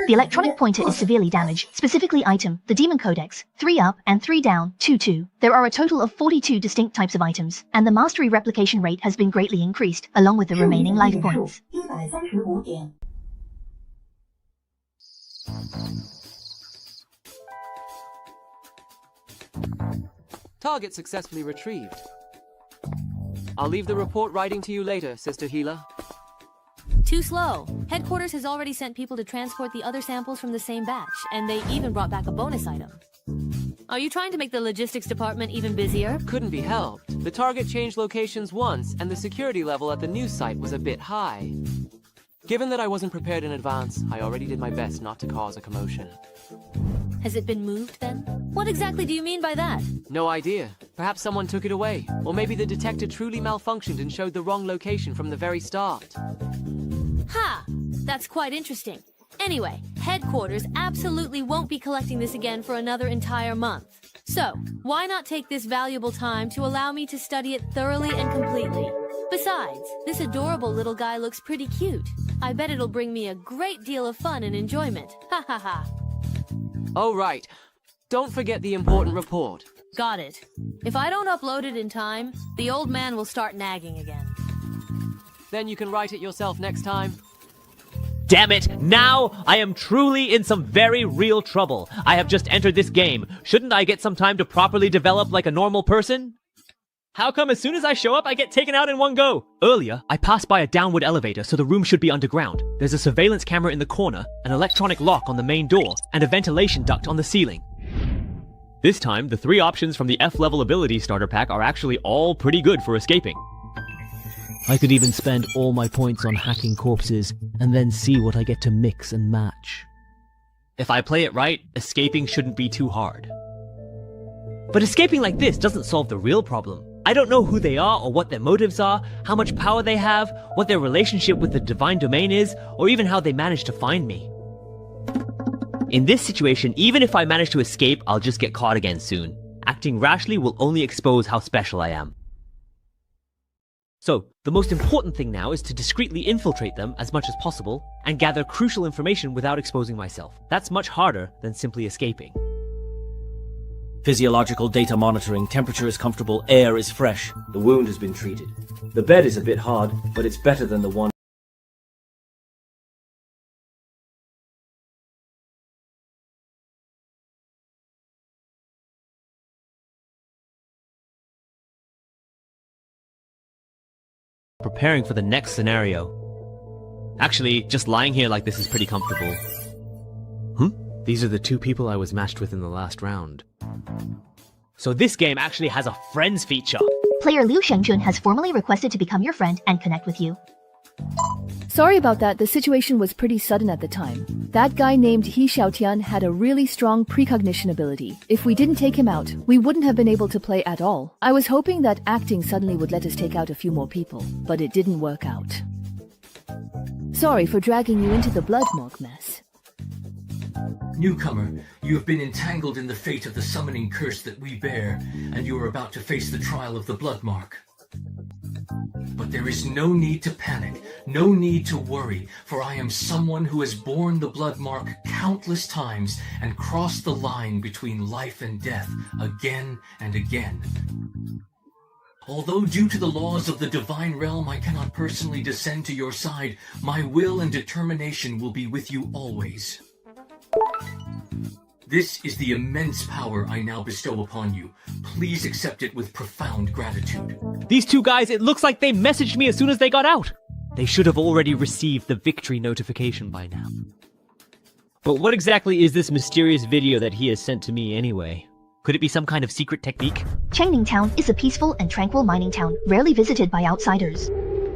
L: The electronic pointer is severely damaged, specifically item, the Demon Codex, 3 up and 3 down, 2-2. There are a total of 42 distinct types of items, and the mastery replication rate has been greatly increased, along with the remaining life points.
R: Target successfully retrieved. I'll leave the report writing to you later, Sister Healer.
O: Too slow. Headquarters has already sent people to transport the other samples from the same batch, and they even brought back a bonus item. Are you trying to make the logistics department even busier?
R: Couldn't be helped. The target changed locations once, and the security level at the new site was a bit high. Given that I wasn't prepared in advance, I already did my best not to cause a commotion.
O: Has it been moved, then? What exactly do you mean by that?
R: No idea. Perhaps someone took it away. Or maybe the detector truly malfunctioned and showed the wrong location from the very start.
O: Ha! That's quite interesting. Anyway, headquarters absolutely won't be collecting this again for another entire month. So, why not take this valuable time to allow me to study it thoroughly and completely? Besides, this adorable little guy looks pretty cute. I bet it'll bring me a great deal of fun and enjoyment. Ha ha ha.
R: Oh, right. Don't forget the important report.
O: Got it. If I don't upload it in time, the old man will start nagging again.
R: Then you can write it yourself next time.
W: Damn it! Now I am truly in some very real trouble. I have just entered this game. Shouldn't I get some time to properly develop like a normal person? How come as soon as I show up, I get taken out in one go? Earlier, I passed by a downward elevator, so the room should be underground. There's a surveillance camera in the corner, an electronic lock on the main door, and a ventilation duct on the ceiling. This time, the 3 options from the F-level ability starter pack are actually all pretty good for escaping. I could even spend all my points on hacking corpses, and then see what I get to mix and match. If I play it right, escaping shouldn't be too hard. But escaping like this doesn't solve the real problem. I don't know who they are or what their motives are, how much power they have, what their relationship with the divine domain is, or even how they managed to find me. In this situation, even if I manage to escape, I'll just get caught again soon. Acting rashly will only expose how special I am. So, the most important thing now is to discreetly infiltrate them as much as possible, and gather crucial information without exposing myself. That's much harder than simply escaping.
A: Physiological data monitoring, temperature is comfortable, air is fresh. The wound has been treated. The bed is a bit hard, but it's better than the one.
W: Preparing for the next scenario. Actually, just lying here like this is pretty comfortable.
D: These are the two people I was matched with in the last round.
W: So this game actually has a friends feature.
L: Player Liu Shengjun has formally requested to become your friend and connect with you.
N: Sorry about that, the situation was pretty sudden at the time. That guy named He Xiaotian had a really strong precognition ability. If we didn't take him out, we wouldn't have been able to play at all. I was hoping that acting suddenly would let us take out a few more people, but it didn't work out. Sorry for dragging you into the blood morgue mess.
T: Newcomer, you have been entangled in the fate of the summoning curse that we bear, and you are about to face the trial of the blood mark. But there is no need to panic, no need to worry, for I am someone who has borne the blood mark countless times and crossed the line between life and death again and again. Although due to the laws of the divine realm I cannot personally descend to your side, my will and determination will be with you always. This is the immense power I now bestow upon you. Please accept it with profound gratitude.
W: These two guys, it looks like they messaged me as soon as they got out. They should have already received the victory notification by now. But what exactly is this mysterious video that he has sent to me anyway? Could it be some kind of secret technique?
L: Changning Town is a peaceful and tranquil mining town, rarely visited by outsiders.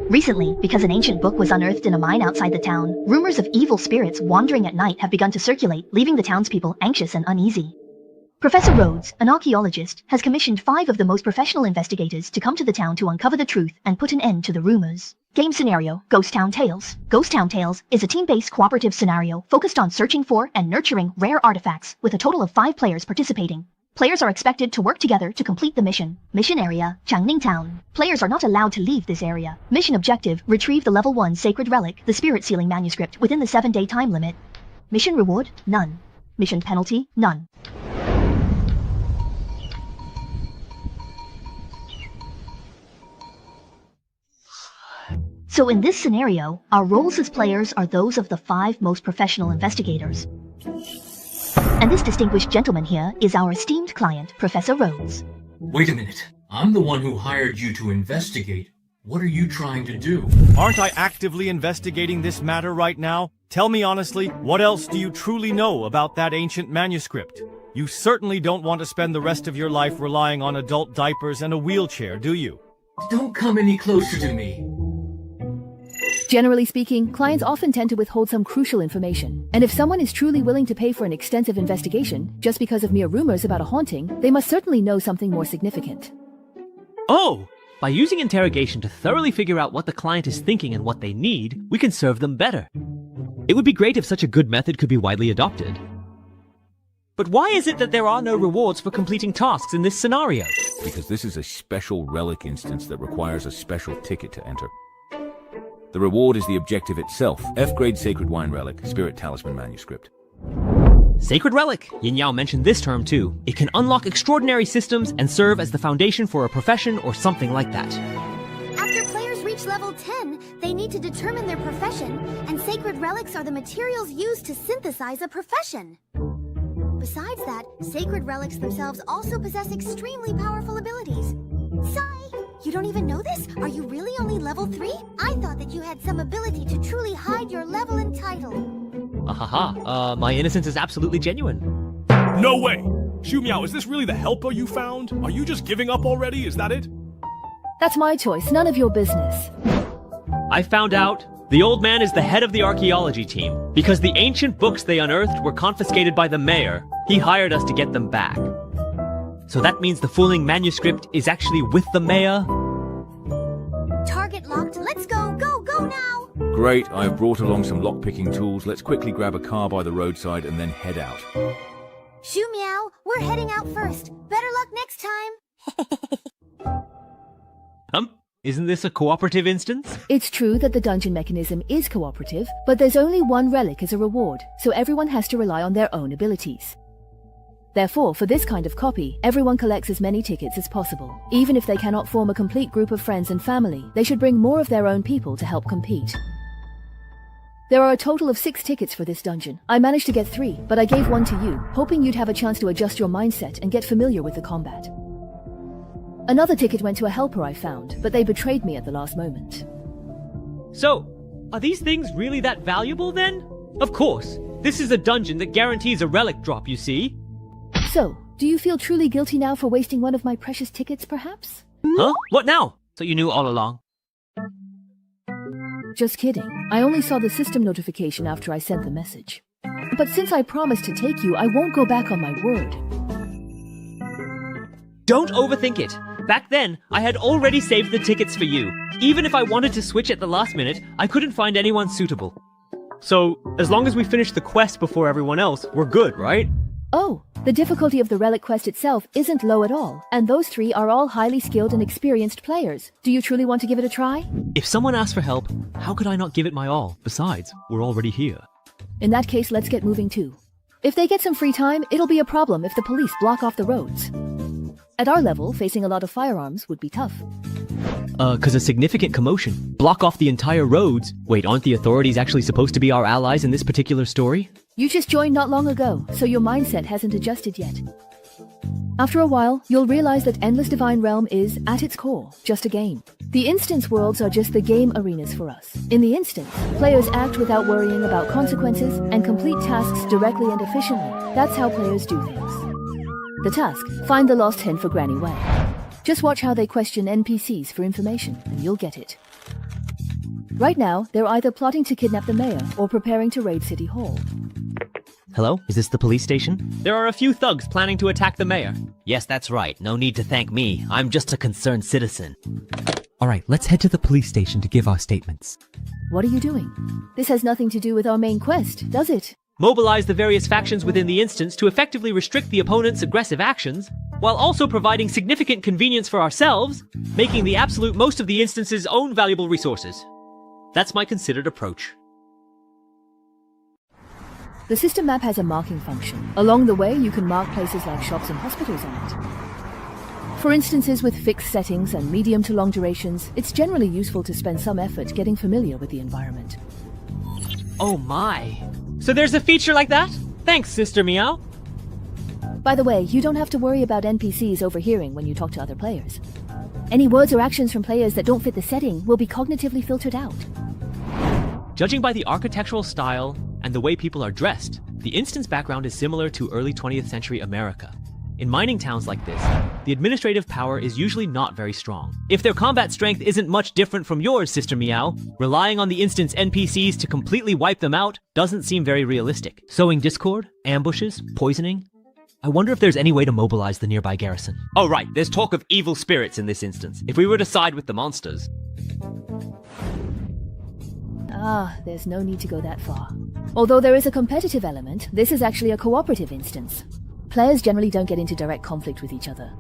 L: Recently, because an ancient book was unearthed in a mine outside the town, rumors of evil spirits wandering at night have begun to circulate, leaving the townspeople anxious and uneasy. Professor Rhodes, an archaeologist, has commissioned 5 of the most professional investigators to come to the town to uncover the truth and put an end to the rumors. Game scenario, Ghost Town Tales. Ghost Town Tales is a team-based cooperative scenario focused on searching for and nurturing rare artifacts, with a total of 5 players participating. Players are expected to work together to complete the mission. Mission area, Changning Town. Players are not allowed to leave this area. Mission objective, retrieve the level 1 sacred relic, the spirit sealing manuscript, within the 7-day time limit. Mission reward, none. Mission penalty, none. So in this scenario, our roles as players are those of the 5 most professional investigators. And this distinguished gentleman here is our esteemed client, Professor Rhodes.
T: Wait a minute. I'm the one who hired you to investigate. What are you trying to do?
Q: Aren't I actively investigating this matter right now? Tell me honestly, what else do you truly know about that ancient manuscript? You certainly don't want to spend the rest of your life relying on adult diapers and a wheelchair, do you?
T: Don't come any closer to me.
N: Generally speaking, clients often tend to withhold some crucial information, and if someone is truly willing to pay for an extensive investigation just because of mere rumors about a haunting, they must certainly know something more significant.
W: Oh! By using interrogation to thoroughly figure out what the client is thinking and what they need, we can serve them better. It would be great if such a good method could be widely adopted. But why is it that there are no rewards for completing tasks in this scenario?
C: Because this is a special relic instance that requires a special ticket to enter. The reward is the objective itself. F-grade Sacred Wine Relic, Spirit Talisman Manuscript.
W: Sacred Relic. Yin Yao mentioned this term too. It can unlock extraordinary systems and serve as the foundation for a profession or something like that.
M: After players reach level 10, they need to determine their profession, and sacred relics are the materials used to synthesize a profession. Besides that, sacred relics themselves also possess extremely powerful abilities. Sai, you don't even know this? Are you really only level 3? I thought that you had some ability to truly hide your level and title.
W: My innocence is absolutely genuine.
X: No way! Xu Miao, is this really the helper you found? Are you just giving up already? Is that it?
N: That's my choice, none of your business.
W: I found out the old man is the head of the archaeology team. Because the ancient books they unearthed were confiscated by the mayor, he hired us to get them back. So that means the fooling manuscript is actually with the mayor?
M: Target locked. Let's go. Go, go now.
C: Great, I've brought along some lockpicking tools. Let's quickly grab a car by the roadside and then head out.
M: Xu Miao, we're heading out first. Better luck next time.
W: Isn't this a cooperative instance?
N: It's true that the dungeon mechanism is cooperative, but there's only one relic as a reward, so everyone has to rely on their own abilities. Therefore, for this kind of copy, everyone collects as many tickets as possible. Even if they cannot form a complete group of friends and family, they should bring more of their own people to help compete. There are a total of 6 tickets for this dungeon. I managed to get 3, but I gave 1 to you, hoping you'd have a chance to adjust your mindset and get familiar with the combat. Another ticket went to a helper I found, but they betrayed me at the last moment.
W: So, are these things really that valuable then? Of course. This is a dungeon that guarantees a relic drop, you see.
N: So, do you feel truly guilty now for wasting one of my precious tickets, perhaps?
W: Huh? What now? So you knew all along?
N: Just kidding. I only saw the system notification after I sent the message. But since I promised to take you, I won't go back on my word.
W: Don't overthink it. Back then, I had already saved the tickets for you. Even if I wanted to switch at the last minute, I couldn't find anyone suitable. So, as long as we finish the quest before everyone else, we're good, right?
N: Oh, the difficulty of the relic quest itself isn't low at all, and those 3 are all highly skilled and experienced players. Do you truly want to give it a try?
W: If someone asks for help, how could I not give it my all? Besides, we're already here.
N: In that case, let's get moving too. If they get some free time, it'll be a problem if the police block off the roads. At our level, facing a lot of firearms would be tough.
W: 'Cause a significant commotion. Block off the entire roads. Wait, aren't the authorities actually supposed to be our allies in this particular story?
N: You just joined not long ago, so your mindset hasn't adjusted yet. After a while, you'll realize that Endless Divine Realm is, at its core, just a game. The instance worlds are just the game arenas for us. In the instance, players act without worrying about consequences and complete tasks directly and efficiently. That's how players do things. The task, find the lost hen for Granny Way. Just watch how they question NPCs for information, and you'll get it. Right now, they're either plotting to kidnap the mayor or preparing to raid City Hall.
W: Hello? Is this the police station? There are a few thugs planning to attack the mayor. Yes, that's right. No need to thank me. I'm just a concerned citizen.
B: Alright, let's head to the police station to give our statements.
N: What are you doing? This has nothing to do with our main quest, does it?
W: Mobilize the various factions within the instance to effectively restrict the opponent's aggressive actions, while also providing significant convenience for ourselves, making the absolute most of the instance's own valuable resources. That's my considered approach.
N: The system map has a marking function. Along the way, you can mark places like shops and hospitals on it. For instances with fixed settings and medium to long durations, it's generally useful to spend some effort getting familiar with the environment.
W: Oh my. So there's a feature like that? Thanks, Sister Meow.
N: By the way, you don't have to worry about NPCs overhearing when you talk to other players. Any words or actions from players that don't fit the setting will be cognitively filtered out.
W: Judging by the architectural style and the way people are dressed, the instance background is similar to early 20th century America. In mining towns like this, the administrative power is usually not very strong. If their combat strength isn't much different from yours, Sister Meow, relying on the instance NPCs to completely wipe them out doesn't seem very realistic. Sowing discord, ambushes, poisoning. I wonder if there's any way to mobilize the nearby garrison. Oh right, there's talk of evil spirits in this instance. If we were to side with the monsters.
N: There's no need to go that far. Although there is a competitive element, this is actually a cooperative instance. Players generally don't get into direct conflict with each other.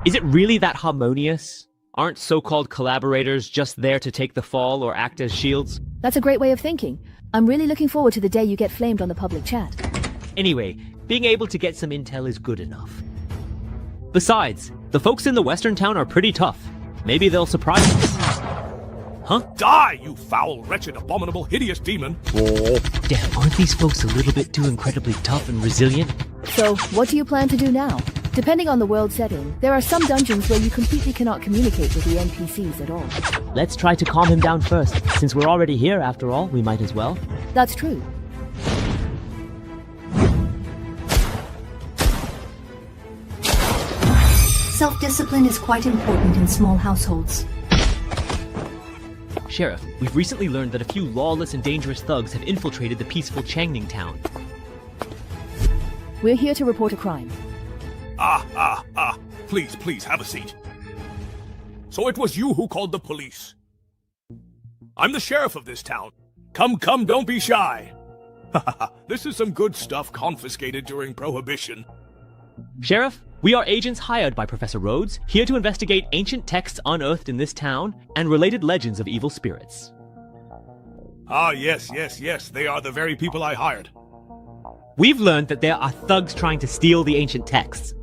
W: Is it really that harmonious? Aren't so-called collaborators just there to take the fall or act as shields?
N: That's a great way of thinking. I'm really looking forward to the day you get flamed on the public chat.
W: Anyway, being able to get some intel is good enough. Besides, the folks in the western town are pretty tough. Maybe they'll surprise us. Huh?
X: Die, you foul, wretched, abominable, hideous demon!
W: Oh, damn, aren't these folks a little bit too incredibly tough and resilient?
N: So, what do you plan to do now? Depending on the world setting, there are some dungeons where you completely cannot communicate with the NPCs at all.
W: Let's try to calm him down first. Since we're already here, after all, we might as well.
N: That's true.
U: Self-discipline is quite important in small households.
W: Sheriff, we've recently learned that a few lawless and dangerous thugs have infiltrated the peaceful Changning town.
N: We're here to report a crime.
X: Please, please, have a seat. So it was you who called the police. I'm the sheriff of this town. Come, don't be shy. This is some good stuff confiscated during Prohibition.
W: Sheriff, we are agents hired by Professor Rhodes, here to investigate ancient texts unearthed in this town and related legends of evil spirits.
X: Yes, they are the very people I hired.
W: We've learned that there are thugs trying to steal the ancient texts.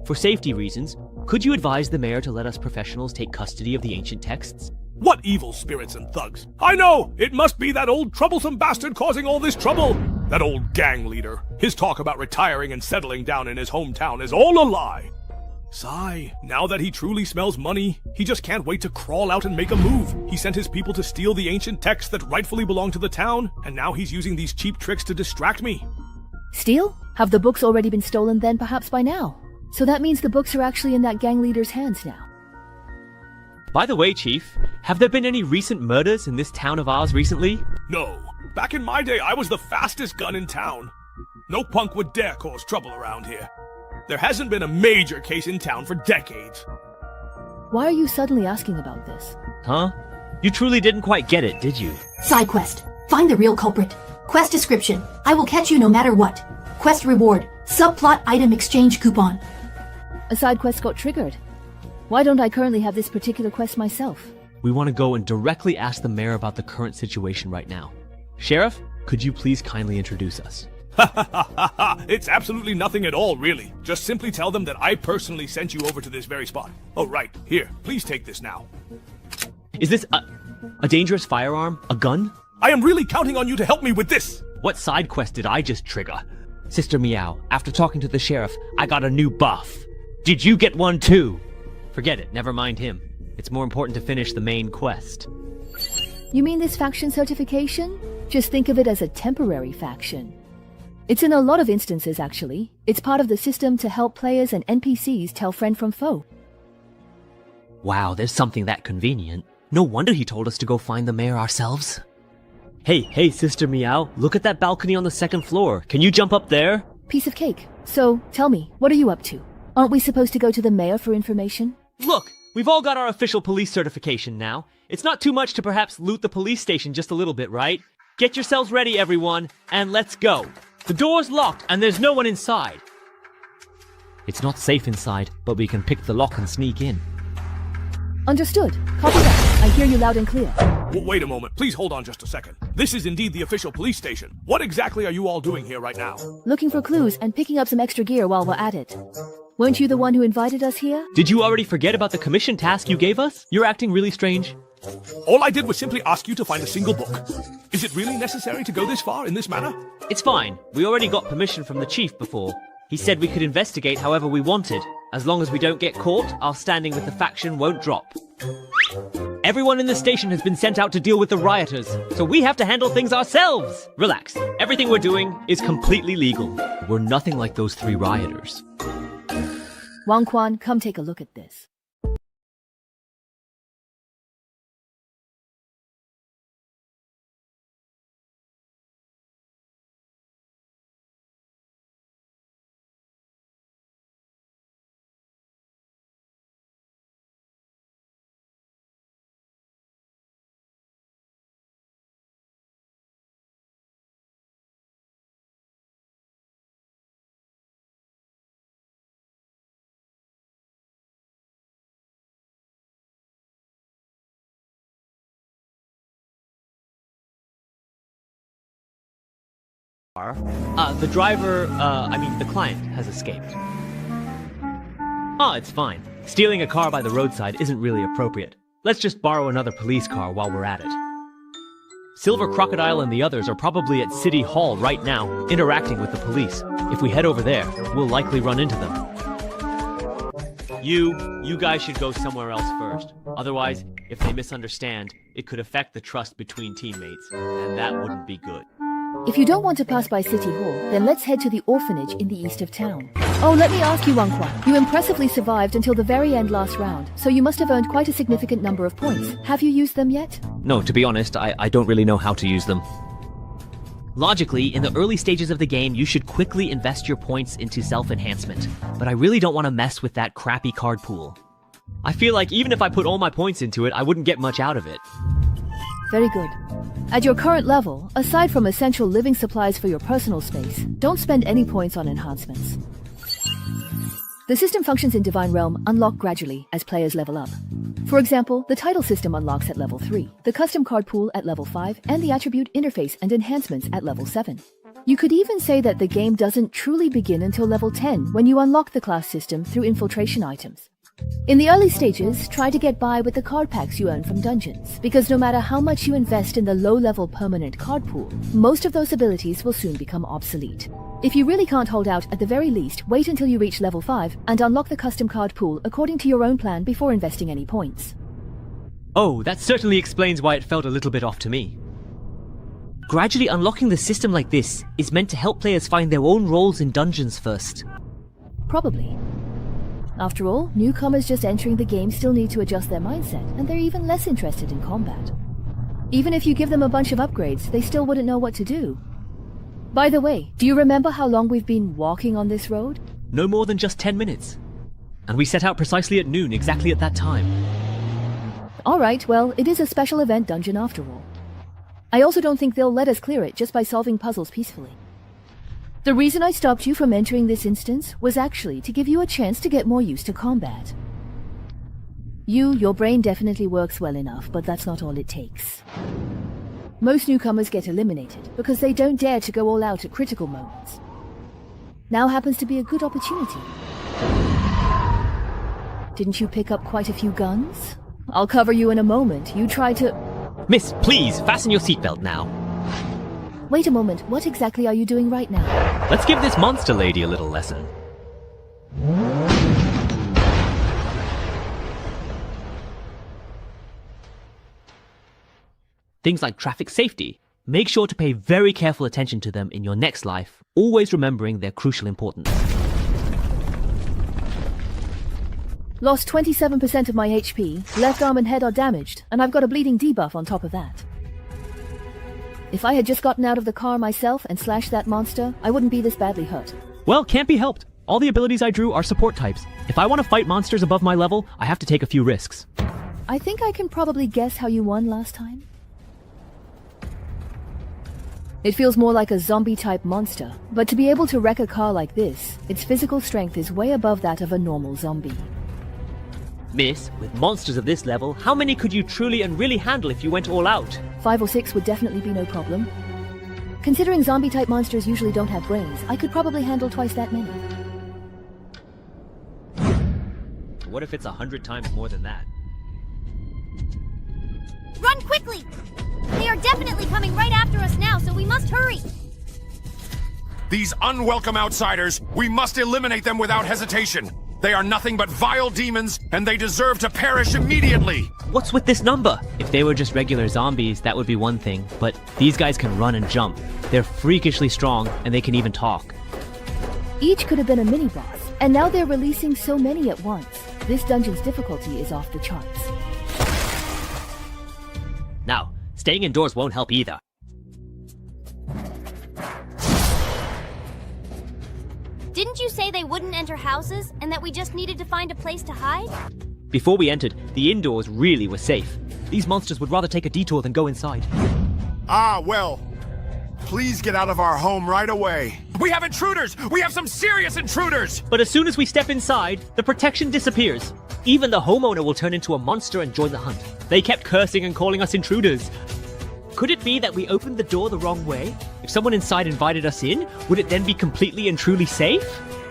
W: For safety reasons, could you advise the mayor to let us professionals take custody of the ancient texts?
X: What evil spirits and thugs? I know! It must be that old troublesome bastard causing all this trouble! That old gang leader. His talk about retiring and settling down in his hometown is all a lie. Sigh, now that he truly smells money, he just can't wait to crawl out and make a move. He sent his people to steal the ancient texts that rightfully belong to the town, and now he's using these cheap tricks to distract me.
N: Steal? Have the books already been stolen then, perhaps by now? So that means the books are actually in that gang leader's hands now.
W: By the way, Chief, have there been any recent murders in this town of ours recently?
X: No. Back in my day, I was the fastest gun in town. No punk would dare cause trouble around here. There hasn't been a major case in town for decades.
N: Why are you suddenly asking about this?
W: Huh? You truly didn't quite get it, did you?
H: Side quest. Find the real culprit. Quest description. I will catch you no matter what. Quest reward. Subplot item exchange coupon.
N: A side quest got triggered. Why don't I currently have this particular quest myself?
W: We want to go and directly ask the mayor about the current situation right now. Sheriff, could you please kindly introduce us?
X: It's absolutely nothing at all, really. Just simply tell them that I personally sent you over to this very spot. Oh, right. Here, please take this now.
W: Is this a dangerous firearm? A gun?
X: I am really counting on you to help me with this!
W: What side quest did I just trigger? Sister Meow, after talking to the sheriff, I got a new buff. Did you get one too? Forget it, never mind him. It's more important to finish the main quest.
N: You mean this faction certification? Just think of it as a temporary faction. It's in a lot of instances, actually. It's part of the system to help players and NPCs tell friend from foe.
W: Wow, there's something that convenient. No wonder he told us to go find the mayor ourselves. Hey, Sister Meow, look at that balcony on the second floor. Can you jump up there?
N: Piece of cake. So, tell me, what are you up to? Aren't we supposed to go to the mayor for information?
W: Look, we've all got our official police certification now. It's not too much to perhaps loot the police station just a little bit, right? Get yourselves ready, everyone, and let's go. The door's locked, and there's no one inside. It's not safe inside, but we can pick the lock and sneak in.
N: Understood. Copy that. I hear you loud and clear.
X: Wait a moment. Please hold on just a second. This is indeed the official police station. What exactly are you all doing here right now?
N: Looking for clues and picking up some extra gear while we're at it. Weren't you the one who invited us here?
W: Did you already forget about the commission task you gave us? You're acting really strange.
X: All I did was simply ask you to find a single book. Is it really necessary to go this far in this manner?
W: It's fine. We already got permission from the chief before. He said we could investigate however we wanted. As long as we don't get caught, our standing with the faction won't drop. Everyone in the station has been sent out to deal with the rioters, so we have to handle things ourselves. Relax. Everything we're doing is completely legal. We're nothing like those 3 rioters.
N: Wang Quan, come take a look at this.
W: The client has escaped. It's fine. Stealing a car by the roadside isn't really appropriate. Let's just borrow another police car while we're at it. Silver Crocodile and the others are probably at City Hall right now, interacting with the police. If we head over there, we'll likely run into them. You guys should go somewhere else first. Otherwise, if they misunderstand, it could affect the trust between teammates, and that wouldn't be good.
N: If you don't want to pass by City Hall, then let's head to the orphanage in the east of town. Oh, let me ask you, Wang Quan. You impressively survived until the very end last round, so you must have earned quite a significant number of points. Have you used them yet?
W: No, to be honest, I don't really know how to use them. Logically, in the early stages of the game, you should quickly invest your points into self-enhancement. But I really don't want to mess with that crappy card pool. I feel like even if I put all my points into it, I wouldn't get much out of it.
N: Very good. At your current level, aside from essential living supplies for your personal space, don't spend any points on enhancements. The system functions in Divine Realm unlock gradually as players level up. For example, the title system unlocks at level 3, the custom card pool at level 5, and the attribute interface and enhancements at level 7. You could even say that the game doesn't truly begin until level 10 when you unlock the class system through infiltration items. In the early stages, try to get by with the card packs you earn from dungeons, because no matter how much you invest in the low-level permanent card pool, most of those abilities will soon become obsolete. If you really can't hold out, at the very least, wait until you reach level 5 and unlock the custom card pool according to your own plan before investing any points.
W: Oh, that certainly explains why it felt a little bit off to me. Gradually unlocking the system like this is meant to help players find their own roles in dungeons first.
N: Probably. After all, newcomers just entering the game still need to adjust their mindset, and they're even less interested in combat. Even if you give them a bunch of upgrades, they still wouldn't know what to do. By the way, do you remember how long we've been walking on this road?
W: No more than just 10 minutes. And we set out precisely at noon, exactly at that time.
N: Alright, well, it is a special event dungeon after all. I also don't think they'll let us clear it just by solving puzzles peacefully. The reason I stopped you from entering this instance was actually to give you a chance to get more used to combat. Your brain definitely works well enough, but that's not all it takes. Most newcomers get eliminated because they don't dare to go all out at critical moments. Now happens to be a good opportunity. Didn't you pick up quite a few guns? I'll cover you in a moment. You tried to...
W: Miss, please, fasten your seatbelt now.
N: Wait a moment, what exactly are you doing right now?
W: Let's give this monster lady a little lesson. Things like traffic safety. Make sure to pay very careful attention to them in your next life, always remembering their crucial importance.
N: Lost 27% of my HP, left arm and head are damaged, and I've got a bleeding debuff on top of that. If I had just gotten out of the car myself and slashed that monster, I wouldn't be this badly hurt.
W: Well, can't be helped. All the abilities I drew are support types. If I want to fight monsters above my level, I have to take a few risks.
N: I think I can probably guess how you won last time. It feels more like a zombie-type monster, but to be able to wreck a car like this, its physical strength is way above that of a normal zombie.
W: Miss, with monsters of this level, how many could you truly and really handle if you went all out?
N: 5 or 6 would definitely be no problem. Considering zombie-type monsters usually don't have brains, I could probably handle twice that many.
W: What if it's 100 times more than that?
M: Run quickly! They are definitely coming right after us now, so we must hurry!
G: These unwelcome outsiders, we must eliminate them without hesitation. They are nothing but vile demons, and they deserve to perish immediately!
W: What's with this number? If they were just regular zombies, that would be one thing, but these guys can run and jump. They're freakishly strong, and they can even talk.
N: Each could have been a mini-boss, and now they're releasing so many at once. This dungeon's difficulty is off the charts.
W: Now, staying indoors won't help either.
M: Didn't you say they wouldn't enter houses, and that we just needed to find a place to hide?
W: Before we entered, the indoors really were safe. These monsters would rather take a detour than go inside.
G: Ah, well. Please get out of our home right away. We have intruders! We have some serious intruders!
W: But as soon as we step inside, the protection disappears. Even the homeowner will turn into a monster and join the hunt. They kept cursing and calling us intruders. Could it be that we opened the door the wrong way? If someone inside invited us in, would it then be completely and truly safe?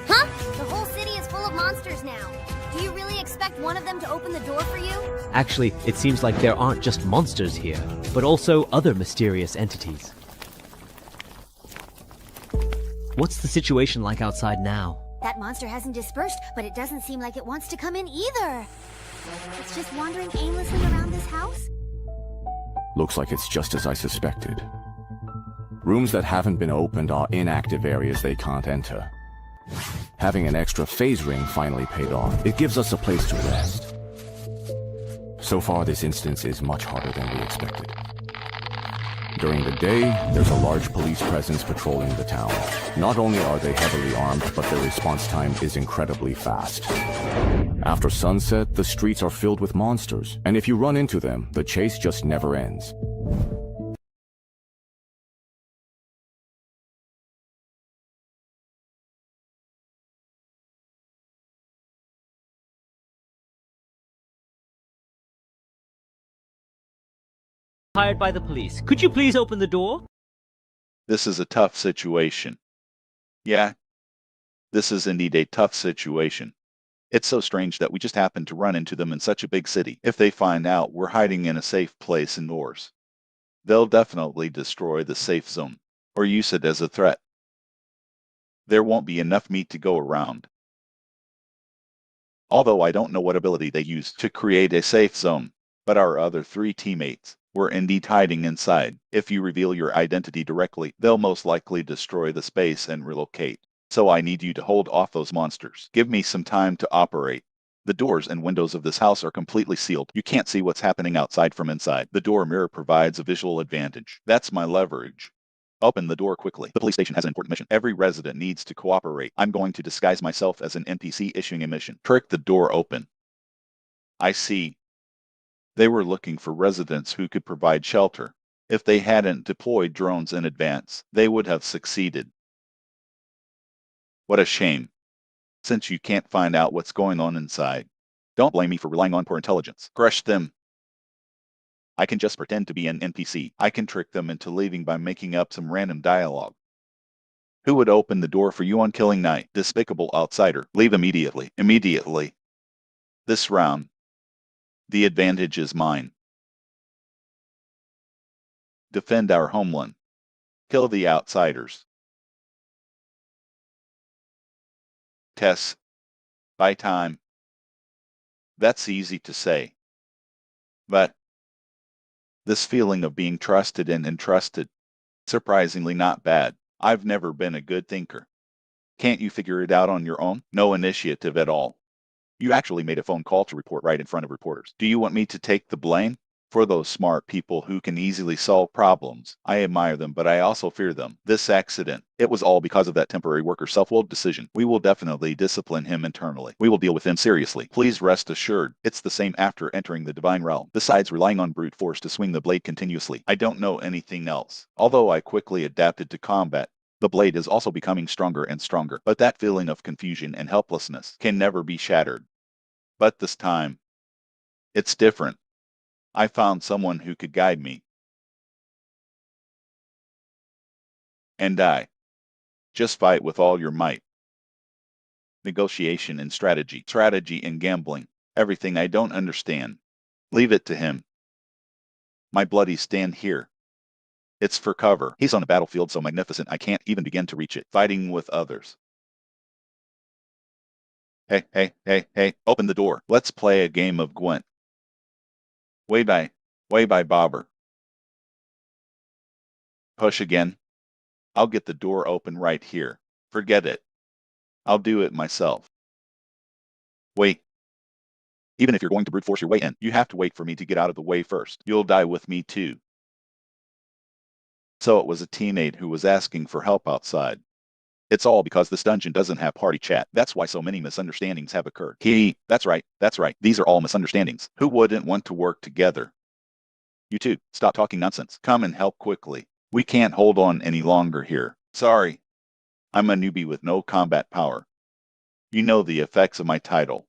M: Huh? The whole city is full of monsters now. Do you really expect one of them to open the door for you?
W: Actually, it seems like there aren't just monsters here, but also other mysterious entities. What's the situation like outside now?
M: That monster hasn't dispersed, but it doesn't seem like it wants to come in either. It's just wandering aimlessly around this house?
J: Looks like it's just as I suspected. Rooms that haven't been opened are inactive areas they can't enter. Having an extra phase ring finally paid off. It gives us a place to rest. So far, this instance is much harder than we expected. During the day, there's a large police presence patrolling the town. Not only are they heavily armed, but their response time is incredibly fast. After sunset, the streets are filled with monsters, and if you run into them, the chase just never ends.
W: Hired by the police. Could you please open the door?
E: This is a tough situation. Yeah, this is indeed a tough situation. It's so strange that we just happened to run into them in such a big city. If they find out we're hiding in a safe place indoors, they'll definitely destroy the safe zone, or use it as a threat. There won't be enough meat to go around. Although I don't know what ability they used to create a safe zone, but our other 3 teammates were indeed hiding inside. If you reveal your identity directly, they'll most likely destroy the space and relocate. So I need you to hold off those monsters. Give me some time to operate. The doors and windows of this house are completely sealed. You can't see what's happening outside from inside. The door mirror provides a visual advantage. That's my leverage. Open the door quickly. The police station has an important mission. Every resident needs to cooperate. I'm going to disguise myself as an NPC issuing a mission. Trick the door open. I see. They were looking for residents who could provide shelter. If they hadn't deployed drones in advance, they would have succeeded. What a shame. Since you can't find out what's going on inside, don't blame me for relying on poor intelligence. Crush them. I can just pretend to be an NPC. I can trick them into leaving by making up some random dialogue. Who would open the door for you on killing night? Despicable outsider. Leave immediately. Immediately. This round, the advantage is mine. Defend our homeland. Kill the outsiders. Tess. Buy time. That's easy to say. But this feeling of being trusted and entrusted, surprisingly not bad. I've never been a good thinker. Can't you figure it out on your own? No initiative at all. You actually made a phone call to report right in front of reporters. Do you want me to take the blame? For those smart people who can easily solve problems, I admire them, but I also fear them. This accident, it was all because of that temporary worker's self-willed decision. We will definitely discipline him internally. We will deal with him seriously. Please rest assured, it's the same after entering the divine realm. Besides relying on brute force to swing the blade continuously, I don't know anything else. Although I quickly adapted to combat, the blade is also becoming stronger and stronger. But that feeling of confusion and helplessness can never be shattered. But this time, it's different. I found someone who could guide me. And just fight with all your might. Negotiation and strategy and gambling, everything I don't understand. Leave it to him. My bloody stand here. It's for cover. He's on a battlefield so magnificent I can't even begin to reach it. Fighting with others. Hey, open the door. Let's play a game of Gwent. Way by Bobber. Push again. I'll get the door open right here. Forget it. I'll do it myself. Wait. Even if you're going to brute force your way in, you have to wait for me to get out of the way first. You'll die with me too. So it was a teammate who was asking for help outside. It's all because this dungeon doesn't have party chat. That's why so many misunderstandings have occurred. That's right. These are all misunderstandings. Who wouldn't want to work together? You two, stop talking nonsense. Come and help quickly. We can't hold on any longer here. Sorry. I'm a newbie with no combat power. You know the effects of my title.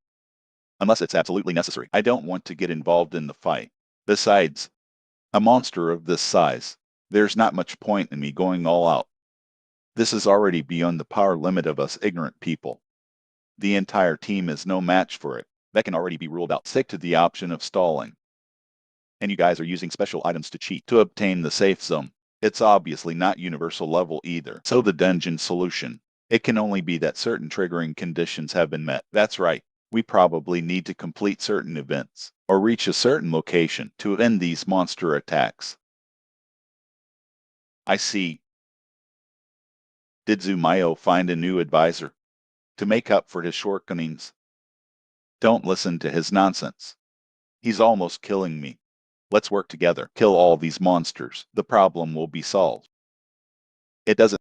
E: Unless it's absolutely necessary. I don't want to get involved in the fight. Besides, a monster of this size, there's not much point in me going all out. This is already beyond the power limit of us ignorant people. The entire team is no match for it. That can already be ruled out. Stick to the option of stalling. And you guys are using special items to cheat to obtain the safe zone. It's obviously not universal level either. So the dungeon solution, it can only be that certain triggering conditions have been met. That's right. We probably need to complete certain events, or reach a certain location to end these monster attacks. I see. Did Zumayo find a new advisor to make up for his shortcomings? Don't listen to his nonsense. He's almost killing me. Let's work together. Kill all these monsters. The problem will be solved. It doesn't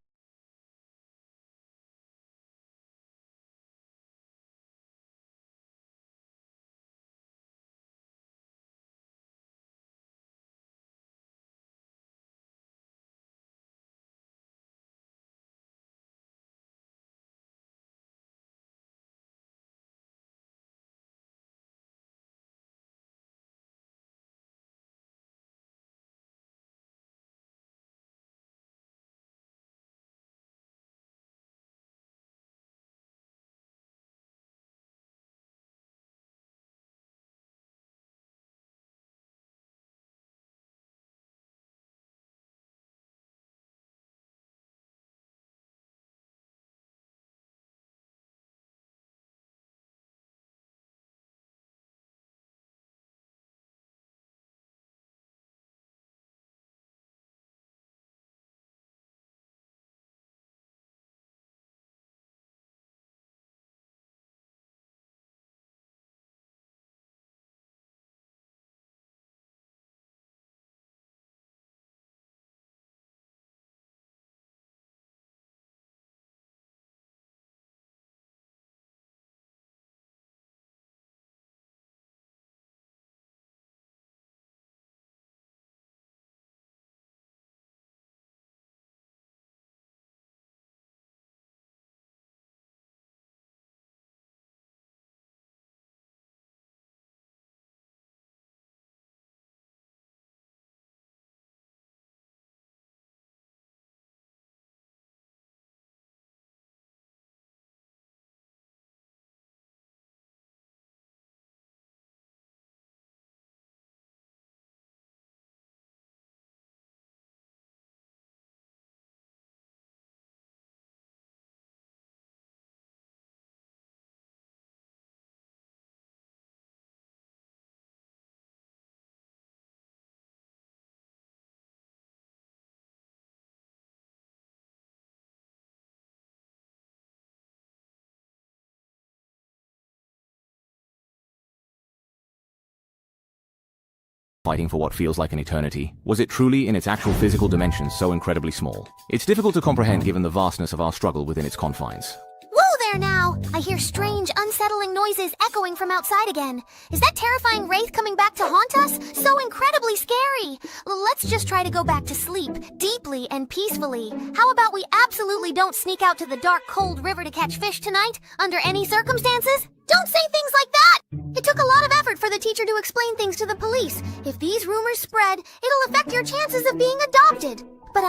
C: fighting for what feels like an eternity? Was it truly in its actual physical dimensions so incredibly small? It's difficult to comprehend given the vastness of our struggle within its confines.
M: Whoa there now! I hear strange, unsettling noises echoing from outside again. Is that terrifying wraith coming back to haunt us? So incredibly scary! Let's just try to go back to sleep, deeply and peacefully. How about we absolutely don't sneak out to the dark, cold river to catch fish tonight, under any circumstances? Don't say things like that! It took a lot of effort for the teacher to explain things to the police. If these rumors spread, it'll affect your chances of being adopted. But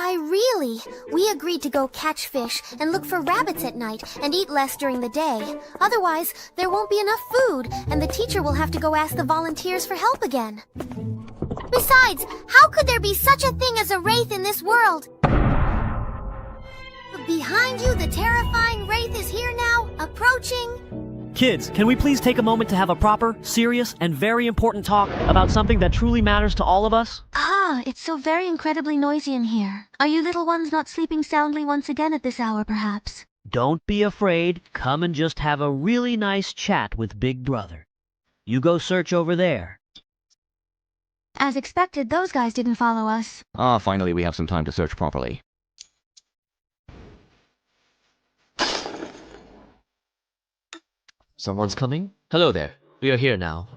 M: we agreed to go catch fish and look for rabbits at night and eat less during the day. Otherwise, there won't be enough food, and the teacher will have to go ask the volunteers for help again. Besides, how could there be such a thing as a wraith in this world? Behind you, the terrifying wraith is here now, approaching.
F: Kids, can we please take a moment to have a proper, serious, and very important talk about something that truly matters to all of us?
L: It's so very incredibly noisy in here. Are you little ones not sleeping soundly once again at this hour, perhaps?
F: Don't be afraid. Come and just have a really nice chat with Big Brother. You go search over there.
L: As expected, those guys didn't follow us.
C: Finally we have some time to search properly.
D: Someone's coming? Hello there. We are here now.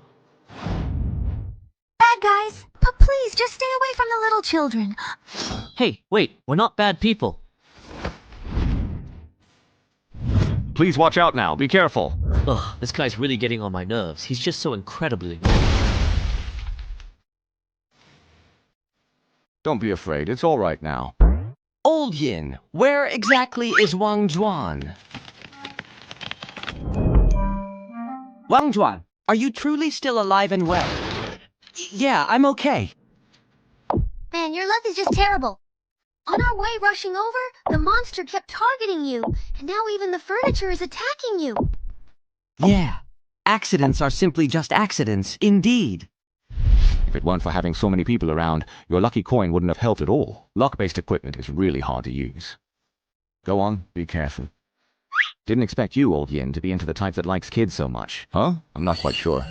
L: Bad guys, but please just stay away from the little children.
F: Hey, wait, we're not bad people.
C: Please watch out now, be careful.
D: Ugh, this guy's really getting on my nerves. He's just so incredibly...
C: Don't be afraid, it's all right now.
K: Old Yin, where exactly is Wang Zhuan? Wang Zhuan, are you truly still alive and well? Yeah, I'm okay.
M: Man, your luck is just terrible. On our way rushing over, the monster kept targeting you, and now even the furniture is attacking you.
K: Yeah, accidents are simply just accidents, indeed.
C: If it weren't for having so many people around, your lucky coin wouldn't have helped at all. Luck-based equipment is really hard to use. Go on, be careful. Didn't expect you, Old Yin, to be into the type that likes kids so much. Huh? I'm not quite sure.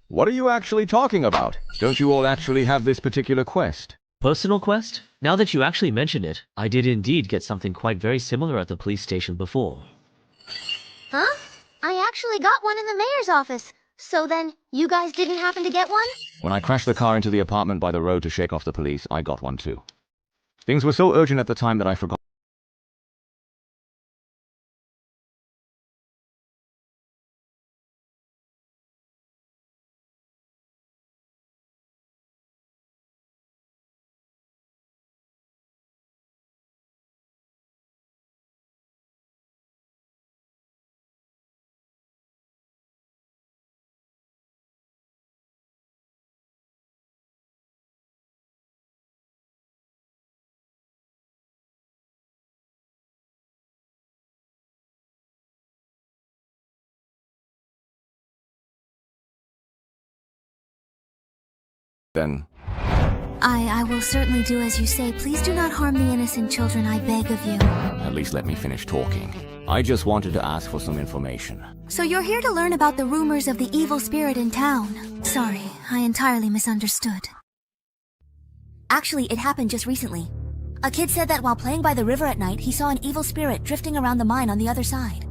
C: What are you actually talking about? Don't you all actually have this particular quest?
D: Personal quest? Now that you actually mention it, I did indeed get something quite very similar at the police station before.
M: Huh? I actually got one in the mayor's office. So then, you guys didn't happen to get one?
C: When I crashed the car into the apartment by the road to shake off the police, I got one too. Things were so urgent at the time that I forgot. Then...
M: I will certainly do as you say. Please do not harm the innocent children, I beg of you.
C: At least let me finish talking. I just wanted to ask for some information.
M: So you're here to learn about the rumors of the evil spirit in town. Sorry, I entirely misunderstood. Actually, it happened just recently. A kid said that while playing by the river at night, he saw an evil spirit drifting around the mine on the other side.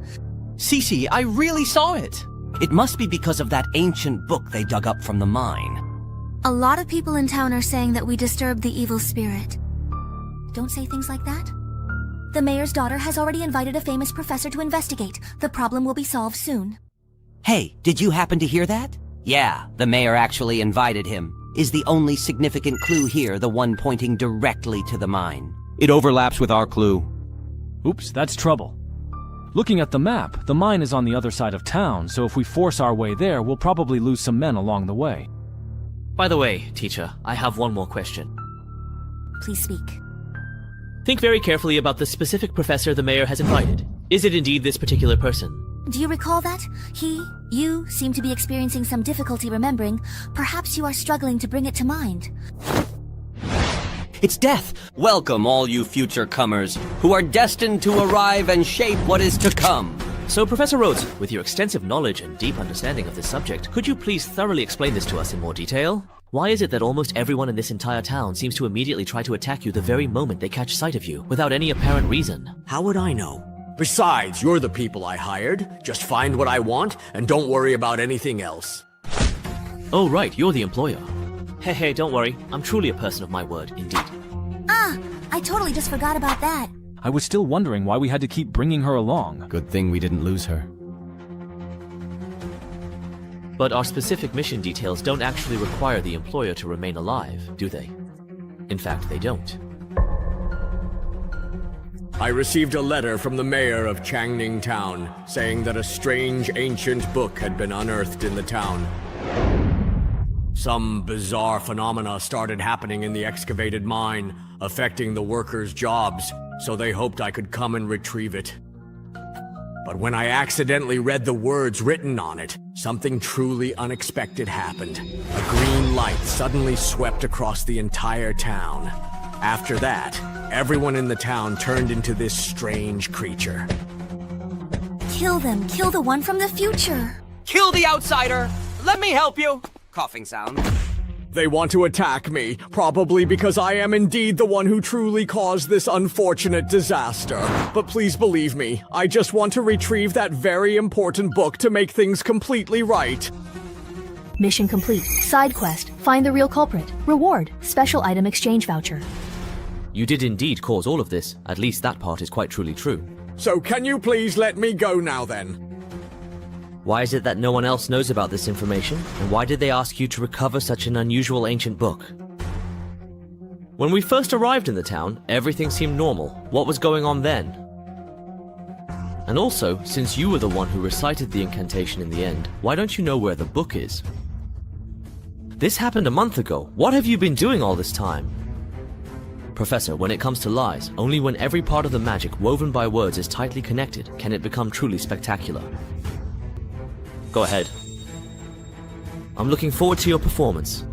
K: Cece, I really saw it. It must be because of that ancient book they dug up from the mine.
M: A lot of people in town are saying that we disturbed the evil spirit. Don't say things like that. The mayor's daughter has already invited a famous professor to investigate. The problem will be solved soon.
K: Hey, did you happen to hear that? Yeah, the mayor actually invited him. Is the only significant clue here the one pointing directly to the mine?
P: It overlaps with our clue.
V: Oops, that's trouble. Looking at the map, the mine is on the other side of town, so if we force our way there, we'll probably lose some men along the way.
D: By the way, teacher, I have one more question.
M: Please speak.
D: Think very carefully about the specific professor the mayor has invited. Is it indeed this particular person?
M: Do you recall that? You seem to be experiencing some difficulty remembering. Perhaps you are struggling to bring it to mind.
K: It's death! Welcome all you future comers, who are destined to arrive and shape what is to come.
I: So, Professor Rhodes, with your extensive knowledge and deep understanding of this subject, could you please thoroughly explain this to us in more detail? Why is it that almost everyone in this entire town seems to immediately try to attack you the very moment they catch sight of you, without any apparent reason?
O: How would I know? Besides, you're the people I hired. Just find what I want, and don't worry about anything else.
I: Oh right, you're the employer. Hey, don't worry. I'm truly a person of my word, indeed.
R: I totally just forgot about that.
V: I was still wondering why we had to keep bringing her along.
B: Good thing we didn't lose her.
I: But our specific mission details don't actually require the employer to remain alive, do they? In fact, they don't.
O: I received a letter from the mayor of Changning Town, saying that a strange ancient book had been unearthed in the town. Some bizarre phenomena started happening in the excavated mine, affecting the workers' jobs, so they hoped I could come and retrieve it. But when I accidentally read the words written on it, something truly unexpected happened. A green light suddenly swept across the entire town. After that, everyone in the town turned into this strange creature.
R: Kill them. Kill the one from the future.
K: Kill the outsider! Let me help you! Coughing sound.
O: They want to attack me, probably because I am indeed the one who truly caused this unfortunate disaster. But please believe me, I just want to retrieve that very important book to make things completely right.
L: Mission complete. Side quest. Find the real culprit. Reward. Special item exchange voucher.
I: You did indeed cause all of this. At least that part is quite truly true.
O: So can you please let me go now then?
I: Why is it that no one else knows about this information? And why did they ask you to recover such an unusual ancient book? When we first arrived in the town, everything seemed normal. What was going on then? And also, since you were the one who recited the incantation in the end, why don't you know where the book is? This happened a month ago. What have you been doing all this time? Professor, when it comes to lies, only when every part of the magic woven by words is tightly connected can it become truly spectacular. Go ahead. I'm looking forward to your performance.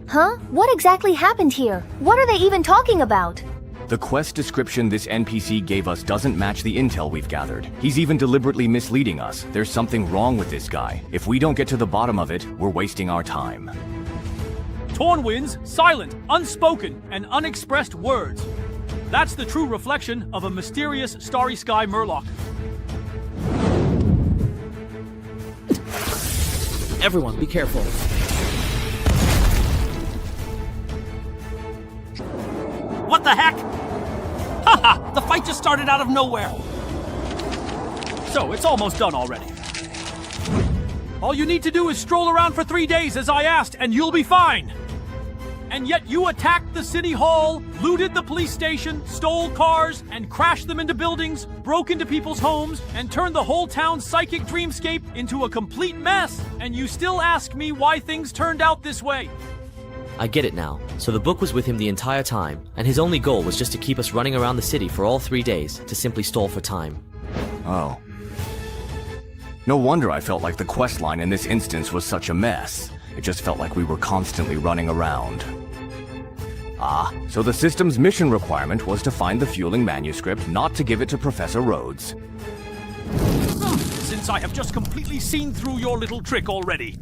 R: Huh? What exactly happened here? What are they even talking about?
J: The quest description this NPC gave us doesn't match the intel we've gathered. He's even deliberately misleading us. There's something wrong with this guy. If we don't get to the bottom of it, we're wasting our time.
Q: Torn winds, silent, unspoken, and unexpressed words. That's the true reflection of a mysterious starry sky murloc.
I: Everyone, be careful.
S: What the heck? Haha! The fight just started out of nowhere.
Q: So, it's almost done already. All you need to do is stroll around for 3 days as I asked, and you'll be fine. And yet you attacked the city hall, looted the police station, stole cars, and crashed them into buildings, broke into people's homes, and turned the whole town's psychic dreamscape into a complete mess. And you still ask me why things turned out this way.
I: I get it now. So the book was with him the entire time, and his only goal was just to keep us running around the city for all 3 days, to simply stall for time.
J: Oh. No wonder I felt like the questline in this instance was such a mess. It just felt like we were constantly running around. Ah, so the system's mission requirement was to find the fueling manuscript, not to give it to Professor Rhodes.
Q: Since I have just completely seen through your little trick already.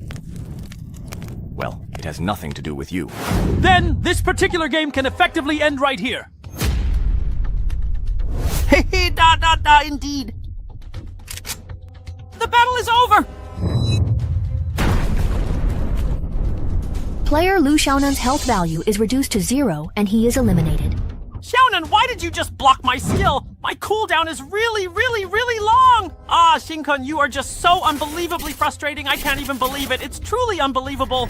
J: Well, it has nothing to do with you.
Q: Then, this particular game can effectively end right here.
S: Hey, indeed. The battle is over!
L: Player Lu Xiaonan's health value is reduced to 0 and he is eliminated.
S: Xiaonan, why did you just block my skill? My cooldown is really long! Ah, Shinkun, you are just so unbelievably frustrating, I can't even believe it. It's truly unbelievable.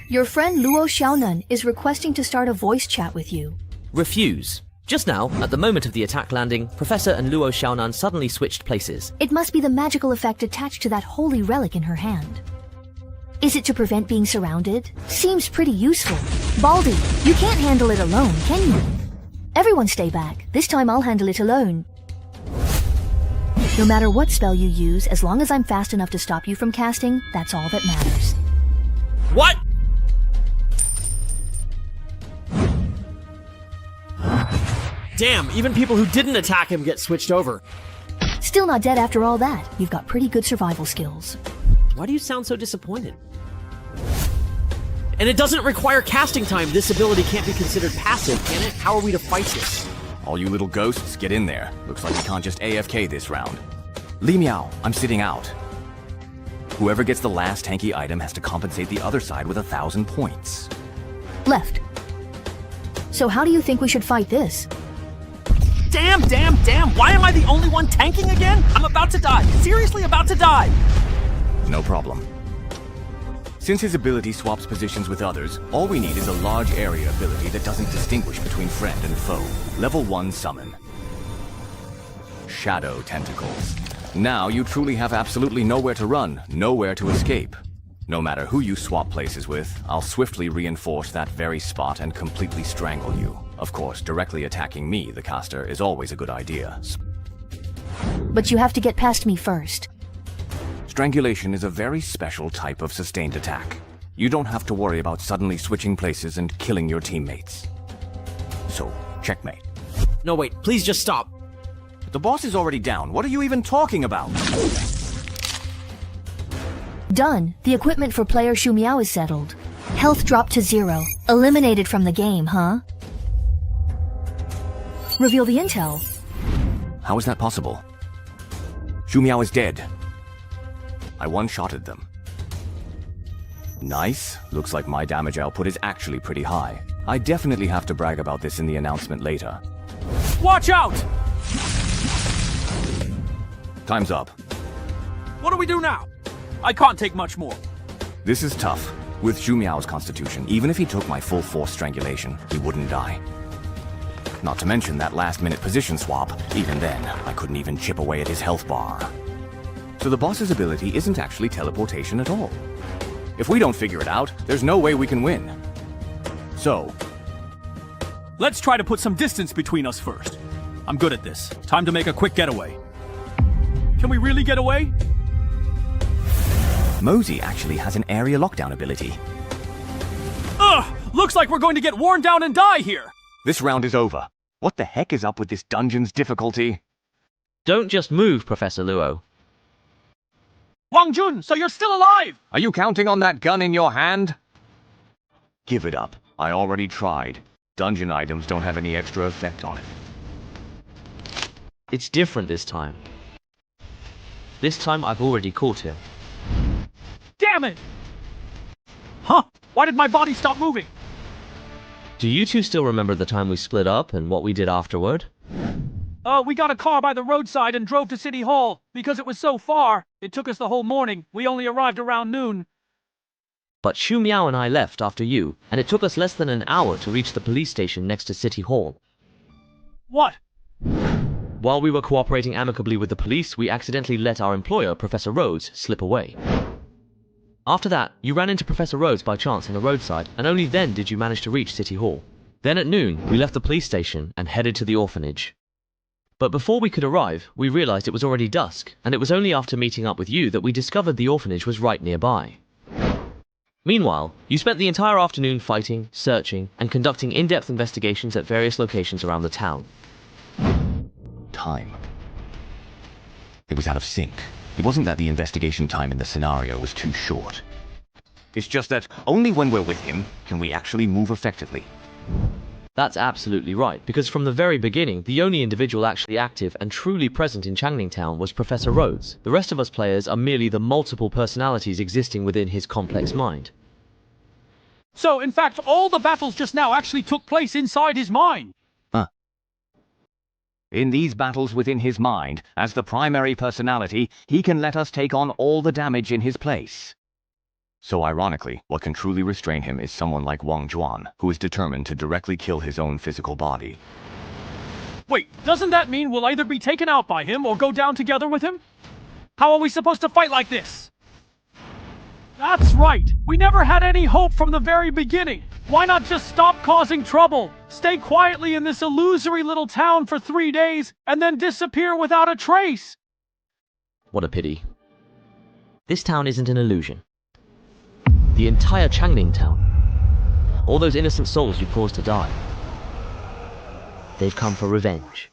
L: Your friend Luo Xiaonan is requesting to start a voice chat with you.
I: Refuse. Just now, at the moment of the attack landing, Professor and Luo Xiaonan suddenly switched places.
L: It must be the magical effect attached to that holy relic in her hand. Is it to prevent being surrounded? Seems pretty useful. Baldy, you can't handle it alone, can you? Everyone stay back. This time I'll handle it alone. No matter what spell you use, as long as I'm fast enough to stop you from casting, that's all that matters.
S: What? Damn, even people who didn't attack him get switched over.
N: Still not dead after all that. You've got pretty good survival skills.
D: Why do you sound so disappointed?
S: And it doesn't require casting time. This ability can't be considered passive, can it? How are we to fight this?
J: All you little ghosts, get in there. Looks like we can't just AFK this round. Li Miao, I'm sitting out. Whoever gets the last tanky item has to compensate the other side with 1,000 points.
N: Left. So how do you think we should fight this?
S: Damn! Why am I the only one tanking again? I'm about to die. Seriously about to die.
J: No problem. Since his ability swaps positions with others, all we need is a large area ability that doesn't distinguish between friend and foe. Level 1 summon. Shadow Tentacles. Now you truly have absolutely nowhere to run, nowhere to escape. No matter who you swap places with, I'll swiftly reinforce that very spot and completely strangle you. Of course, directly attacking me, the caster, is always a good idea.
N: But you have to get past me first.
J: Strangulation is a very special type of sustained attack. You don't have to worry about suddenly switching places and killing your teammates. So, checkmate.
S: No, wait, please just stop.
J: The boss is already down. What are you even talking about?
N: Done. The equipment for player Shu Miao is settled. Health dropped to 0. Eliminated from the game, huh? Reveal the intel.
J: How is that possible? Shu Miao is dead. I one-shotted them. Nice. Looks like my damage output is actually pretty high. I definitely have to brag about this in the announcement later.
S: Watch out!
J: Time's up.
S: What do we do now? I can't take much more.
J: This is tough. With Shu Miao's constitution, even if he took my full force strangulation, he wouldn't die. Not to mention that last-minute position swap. Even then, I couldn't even chip away at his health bar. So the boss's ability isn't actually teleportation at all. If we don't figure it out, there's no way we can win. So,
S: let's try to put some distance between us first. I'm good at this. Time to make a quick getaway. Can we really get away?
J: Mosey actually has an area lockdown ability.
S: Ugh! Looks like we're going to get worn down and die here!
J: This round is over. What the heck is up with this dungeon's difficulty?
W: Don't just move, Professor Luo.
S: Wang Jun, so you're still alive!
J: Are you counting on that gun in your hand? Give it up. I already tried. Dungeon items don't have any extra effect on it.
W: It's different this time. This time I've already caught him.
S: Damn it! Huh? Why did my body stop moving?
W: Do you two still remember the time we split up and what we did afterward?
S: We got a car by the roadside and drove to City Hall. Because it was so far, it took us the whole morning. We only arrived around noon.
W: But Shu Miao and I left after you, and it took us less than an hour to reach the police station next to City Hall.
S: What?
W: While we were cooperating amicably with the police, we accidentally let our employer, Professor Rhodes, slip away. After that, you ran into Professor Rhodes by chance on the roadside, and only then did you manage to reach City Hall. Then at noon, we left the police station and headed to the orphanage. But before we could arrive, we realized it was already dusk, and it was only after meeting up with you that we discovered the orphanage was right nearby. Meanwhile, you spent the entire afternoon fighting, searching, and conducting in-depth investigations at various locations around the town.
C: Time. It was out of sync. It wasn't that the investigation time in the scenario was too short. It's just that only when we're with him can we actually move effectively.
W: That's absolutely right, because from the very beginning, the only individual actually active and truly present in Changning Town was Professor Rhodes. The rest of us players are merely the multiple personalities existing within his complex mind.
S: So, in fact, all the battles just now actually took place inside his mind.
J: In these battles within his mind, as the primary personality, he can let us take on all the damage in his place. So ironically, what can truly restrain him is someone like Wang Juan, who is determined to directly kill his own physical body.
S: Wait, doesn't that mean we'll either be taken out by him or go down together with him? How are we supposed to fight like this? That's right! We never had any hope from the very beginning! Why not just stop causing trouble? Stay quietly in this illusory little town for 3 days, and then disappear without a trace!
W: What a pity. This town isn't an illusion. The entire Changning Town. All those innocent souls you caused to die.
A: They've come for revenge.